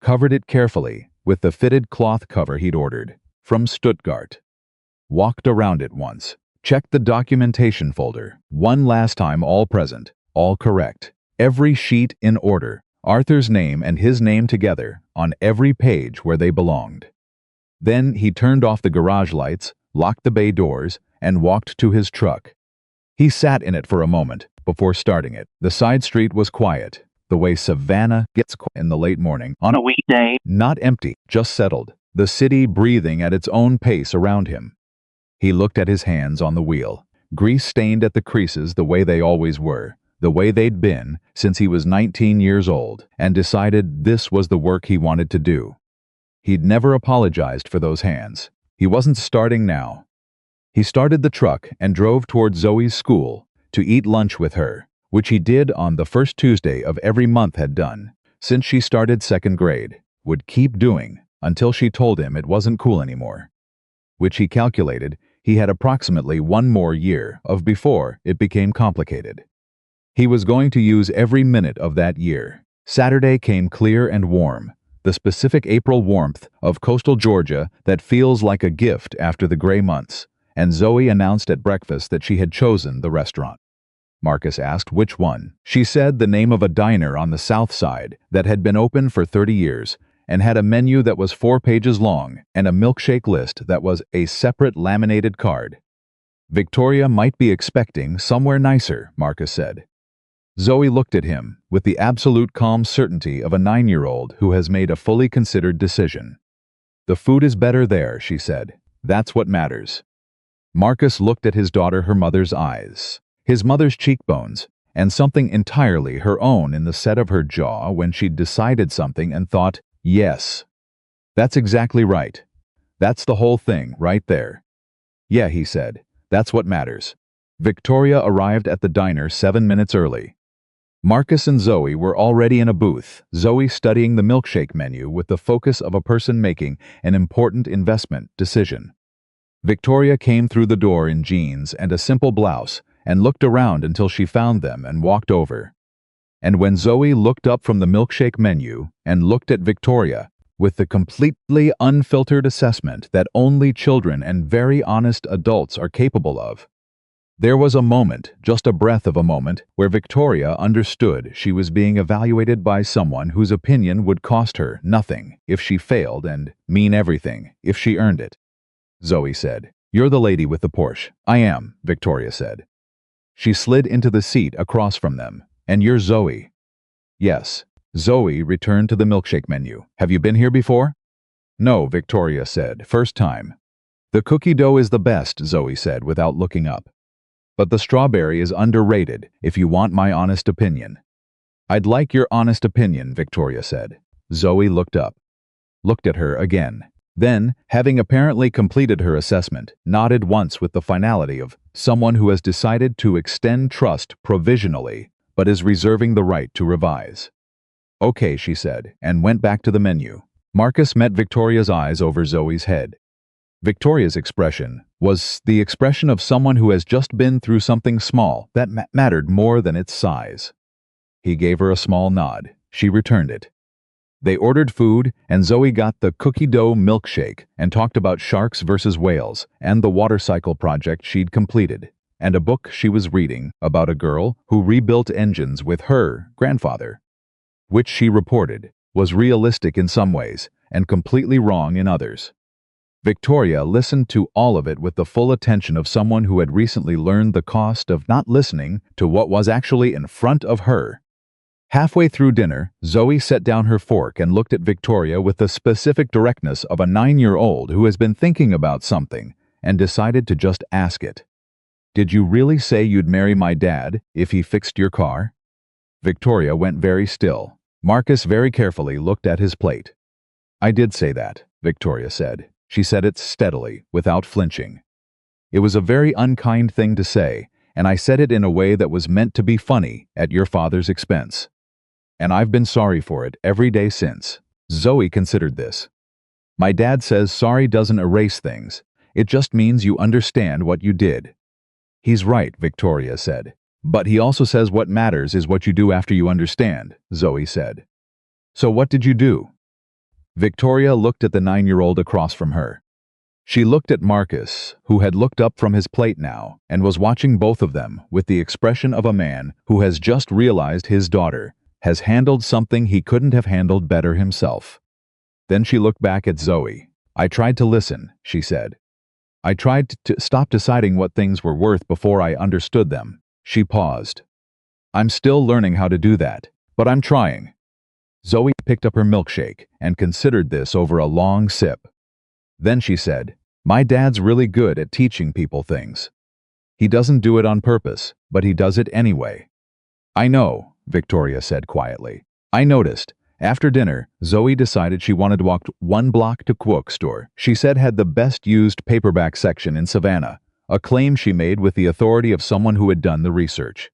Covered it carefully with the fitted cloth cover he'd ordered from Stuttgart. Walked around it once, checked the documentation folder, one last time, all present, all correct, every sheet in order, Arthur's name and his name together on every page where they belonged. Then he turned off the garage lights, locked the bay doors, and walked to his truck. He sat in it for a moment before starting it. The side street was quiet, the way Savannah gets quiet in the late morning on a weekday. Not empty, just settled, the city breathing at its own pace around him. He looked at his hands on the wheel, grease-stained at the creases the way they always were, the way they'd been since he was 19 years old, and decided this was the work he wanted to do. He'd never apologized for those hands. He wasn't starting now. He started the truck and drove toward Zoe's school to eat lunch with her, which he did on the first Tuesday of every month had done, since she started 2nd grade, would keep doing until she told him it wasn't cool anymore, which he calculated he had approximately 1 more year of before it became complicated. He was going to use every minute of that year. Saturday came clear and warm, the specific April warmth of coastal Georgia that feels like a gift after the gray months, and Zoe announced at breakfast that she had chosen the restaurant. Marcus asked which one. She said the name of a diner on the south side that had been open for 30 years and had a menu that was 4 pages long and a milkshake list that was a separate laminated card. Victoria might be expecting somewhere nicer, Marcus said. Zoe looked at him with the absolute calm certainty of a 9-year-old who has made a fully considered decision. "The food is better there," she said. "That's what matters." Marcus looked at his daughter, her mother's eyes, his mother's cheekbones, and something entirely her own in the set of her jaw when she'd decided something and thought, yes. That's exactly right. That's the whole thing, right there. Yeah, he said. That's what matters. Victoria arrived at the diner 7 minutes early. Marcus and Zoe were already in a booth, Zoe studying the milkshake menu with the focus of a person making an important investment decision. Victoria came through the door in jeans and a simple blouse and looked around until she found them and walked over. And when Zoe looked up from the milkshake menu and looked at Victoria with the completely unfiltered assessment that only children and very honest adults are capable of, there was a moment, just a breath of a moment, where Victoria understood she was being evaluated by someone whose opinion would cost her nothing if she failed and mean everything if she earned it. Zoe said, "You're the lady with the Porsche." "I am," Victoria said. She slid into the seat across from them. "And you're Zoe." "Yes." Zoe returned to the milkshake menu. "Have you been here before?" "No," Victoria said. "First time." "The cookie dough is the best," Zoe said without looking up. "But the strawberry is underrated, if you want my honest opinion." "I'd like your honest opinion," Victoria said. Zoe looked up, looked at her again. Then, having apparently completed her assessment, nodded once with the finality of someone who has decided to extend trust provisionally, but is reserving the right to revise. "Okay," she said, and went back to the menu. Marcus met Victoria's eyes over Zoe's head. Victoria's expression was the expression of someone who has just been through something small that mattered more than its size. He gave her a small nod. She returned it. They ordered food, and Zoe got the cookie dough milkshake and talked about sharks versus whales and the water cycle project she'd completed, and a book she was reading about a girl who rebuilt engines with her grandfather, which she reported was realistic in some ways and completely wrong in others. Victoria listened to all of it with the full attention of someone who had recently learned the cost of not listening to what was actually in front of her. Halfway through dinner, Zoe set down her fork and looked at Victoria with the specific directness of a 9-year-old who has been thinking about something and decided to just ask it. "Did you really say you'd marry my dad if he fixed your car?" Victoria went very still. Marcus very carefully looked at his plate. "I did say that," Victoria said. She said it steadily, without flinching. "It was a very unkind thing to say, and I said it in a way that was meant to be funny at your father's expense. And I've been sorry for it every day since." Zoe considered this. "My dad says sorry doesn't erase things. It just means you understand what you did." "He's right," Victoria said. "But he also says what matters is what you do after you understand," Zoe said. "So what did you do?" Victoria looked at the 9-year-old across from her. She looked at Marcus, who had looked up from his plate now and was watching both of them with the expression of a man who has just realized his daughter has handled something he couldn't have handled better himself. Then she looked back at Zoe. "I tried to listen," she said. "I tried to stop deciding what things were worth before I understood them." She paused. "I'm still learning how to do that, but I'm trying." Zoe picked up her milkshake and considered this over a long sip. Then she said, "My dad's really good at teaching people things. He doesn't do it on purpose, but he does it anyway." "I know," Victoria said quietly. "I noticed. After dinner, Zoe decided she wanted to walk 1 block to Quook store. She said had the best used paperback section in Savannah, a claim she made with the authority of someone who had done the research.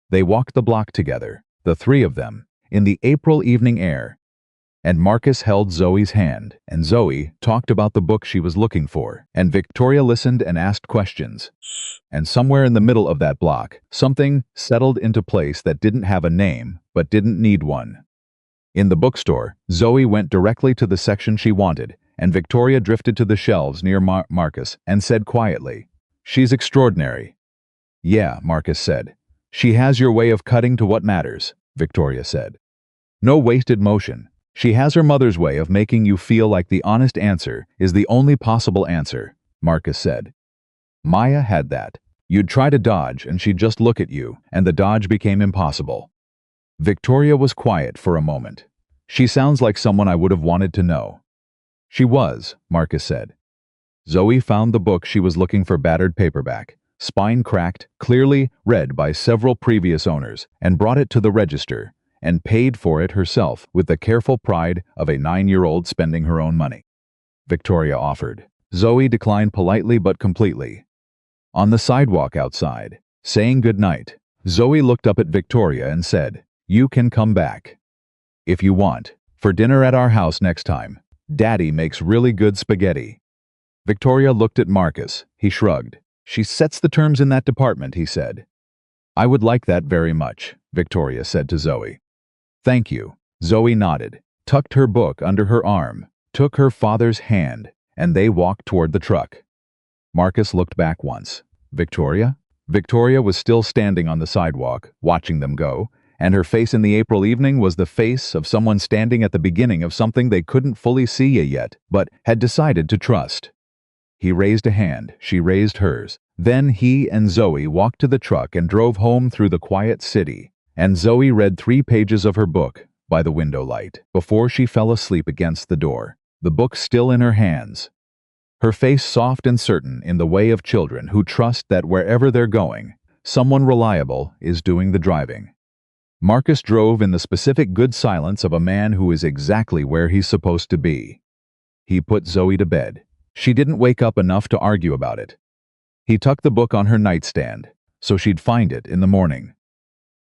They walked the block together, the three of them, in the April evening air, and Marcus held Zoe's hand, and Zoe talked about the book she was looking for, and Victoria listened and asked questions. And somewhere in the middle of that block, something settled into place that didn't have a name, but didn't need one. In the bookstore, Zoe went directly to the section she wanted, and Victoria drifted to the shelves near Marcus and said quietly, "She's extraordinary." "Yeah," Marcus said. "She has your way of cutting to what matters," Victoria said. "No wasted motion. She has her mother's way of making you feel like the honest answer is the only possible answer," Marcus said. "Maya had that. You'd try to dodge and she'd just look at you, and the dodge became impossible." Victoria was quiet for a moment. "She sounds like someone I would have wanted to know." "She was," Marcus said. Zoe found the book she was looking for, battered paperback, spine cracked, clearly read by several previous owners, and brought it to the register, and paid for it herself with the careful pride of a 9-year-old spending her own money. Victoria offered. Zoe declined politely but completely. On the sidewalk outside, saying good night, Zoe looked up at Victoria and said, "You can come back. If you want, for dinner at our house next time. Daddy makes really good spaghetti." Victoria looked at Marcus. He shrugged. "She sets the terms in that department," he said. "I would like that very much," Victoria said to Zoe. "Thank you." Zoe nodded, tucked her book under her arm, took her father's hand, and they walked toward the truck. Marcus looked back once. Victoria? Victoria was still standing on the sidewalk, watching them go, and her face in the April evening was the face of someone standing at the beginning of something they couldn't fully see yet, but had decided to trust. He raised a hand, she raised hers. Then he and Zoe walked to the truck and drove home through the quiet city, and Zoe read 3 pages of her book by the window light before she fell asleep against the door, the book still in her hands. Her face soft and certain in the way of children who trust that wherever they're going, someone reliable is doing the driving. Marcus drove in the specific good silence of a man who is exactly where he's supposed to be. He put Zoe to bed. She didn't wake up enough to argue about it. He tucked the book on her nightstand, so she'd find it in the morning.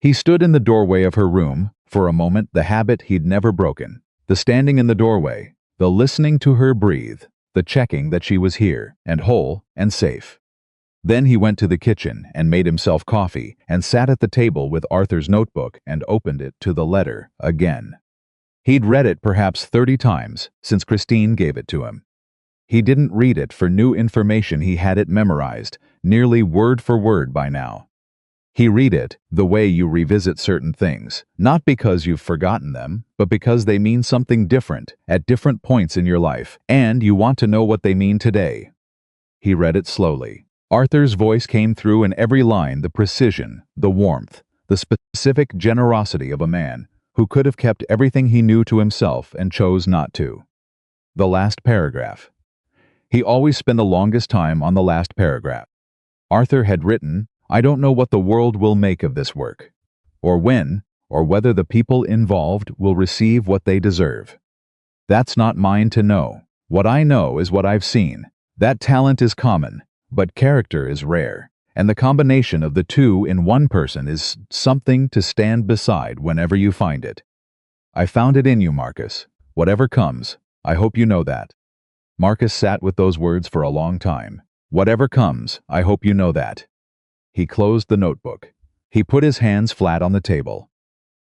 He stood in the doorway of her room, for a moment the habit he'd never broken, the standing in the doorway, the listening to her breathe, the checking that she was here, and whole, and safe. Then he went to the kitchen and made himself coffee and sat at the table with Arthur's notebook and opened it to the letter again. He'd read it perhaps 30 times since Christine gave it to him. He didn't read it for new information, he had it memorized, nearly word for word by now. He read it the way you revisit certain things, not because you've forgotten them, but because they mean something different at different points in your life, and you want to know what they mean today. He read it slowly. Arthur's voice came through in every line, the precision, the warmth, the specific generosity of a man who could have kept everything he knew to himself and chose not to. The last paragraph. He always spent the longest time on the last paragraph. Arthur had written, "I don't know what the world will make of this work, or when, or whether the people involved will receive what they deserve. That's not mine to know. What I know is what I've seen. That talent is common, but character is rare, and the combination of the two in one person is something to stand beside whenever you find it. I found it in you, Marcus. Whatever comes, I hope you know that." Marcus sat with those words for a long time. "Whatever comes, I hope you know that." He closed the notebook. He put his hands flat on the table.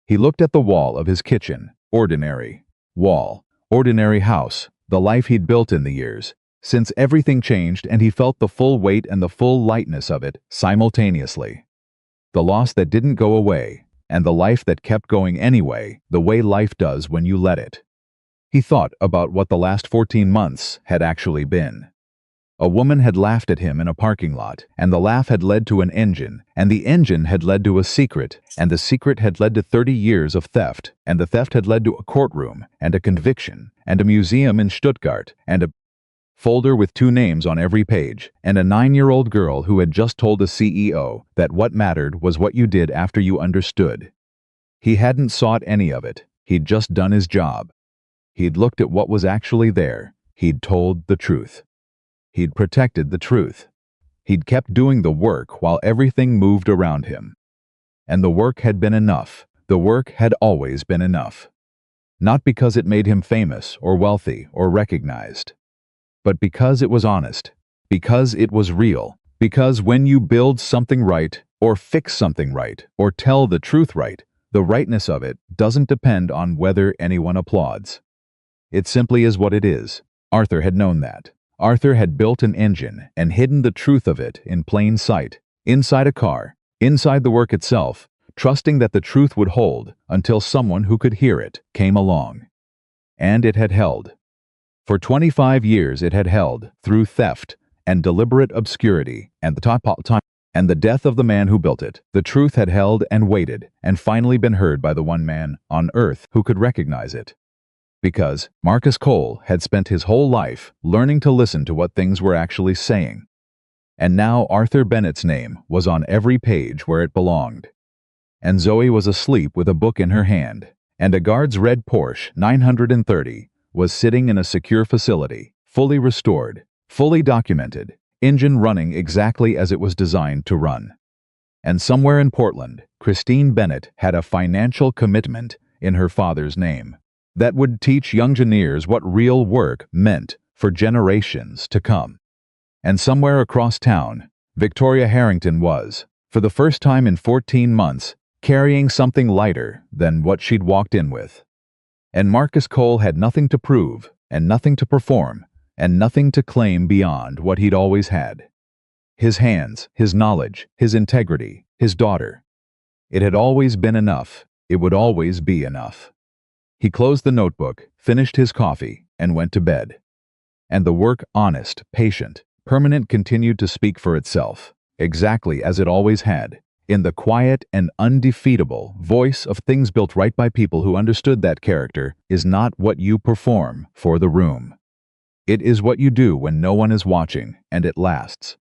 He looked at the wall of his kitchen. Ordinary wall, ordinary house, the life he'd built in the years, since everything changed, and he felt the full weight and the full lightness of it simultaneously. The loss that didn't go away, and the life that kept going anyway, the way life does when you let it. He thought about what the last 14 months had actually been. A woman had laughed at him in a parking lot, and the laugh had led to an engine, and the engine had led to a secret, and the secret had led to 30 years of theft, and the theft had led to a courtroom, and a conviction, and a museum in Stuttgart, and a folder with 2 names on every page, and a 9-year-old girl who had just told a CEO that what mattered was what you did after you understood. He hadn't sought any of it. He'd just done his job. He'd looked at what was actually there. He'd told the truth. He'd protected the truth. He'd kept doing the work while everything moved around him. And the work had been enough. The work had always been enough. Not because it made him famous or wealthy or recognized, but because it was honest, because it was real, because when you build something right, or fix something right, or tell the truth right, the rightness of it doesn't depend on whether anyone applauds. It simply is what it is. Arthur had known that. Arthur had built an engine and hidden the truth of it in plain sight, inside a car, inside the work itself, trusting that the truth would hold until someone who could hear it came along. And it had held. For 25 years it had held, through theft and deliberate obscurity and the time and the death of the man who built it. The truth had held and waited and finally been heard by the one man on earth who could recognize it. Because Marcus Cole had spent his whole life learning to listen to what things were actually saying. And now Arthur Bennett's name was on every page where it belonged. And Zoe was asleep with a book in her hand, and a guard's red Porsche 930 was sitting in a secure facility, fully restored, fully documented, engine running exactly as it was designed to run. And somewhere in Portland, Christine Bennett had a financial commitment in her father's name that would teach young engineers what real work meant for generations to come. And somewhere across town, Victoria Harrington was, for the first time in 14 months, carrying something lighter than what she'd walked in with. And Marcus Cole had nothing to prove, and nothing to perform, and nothing to claim beyond what he'd always had. His hands, his knowledge, his integrity, his daughter. It had always been enough. It would always be enough. He closed the notebook, finished his coffee, and went to bed. And the work, honest, patient, permanent, continued to speak for itself, exactly as it always had, in the quiet and undefeatable voice of things built right by people who understood that character is not what you perform for the room. It is what you do when no one is watching, and it lasts.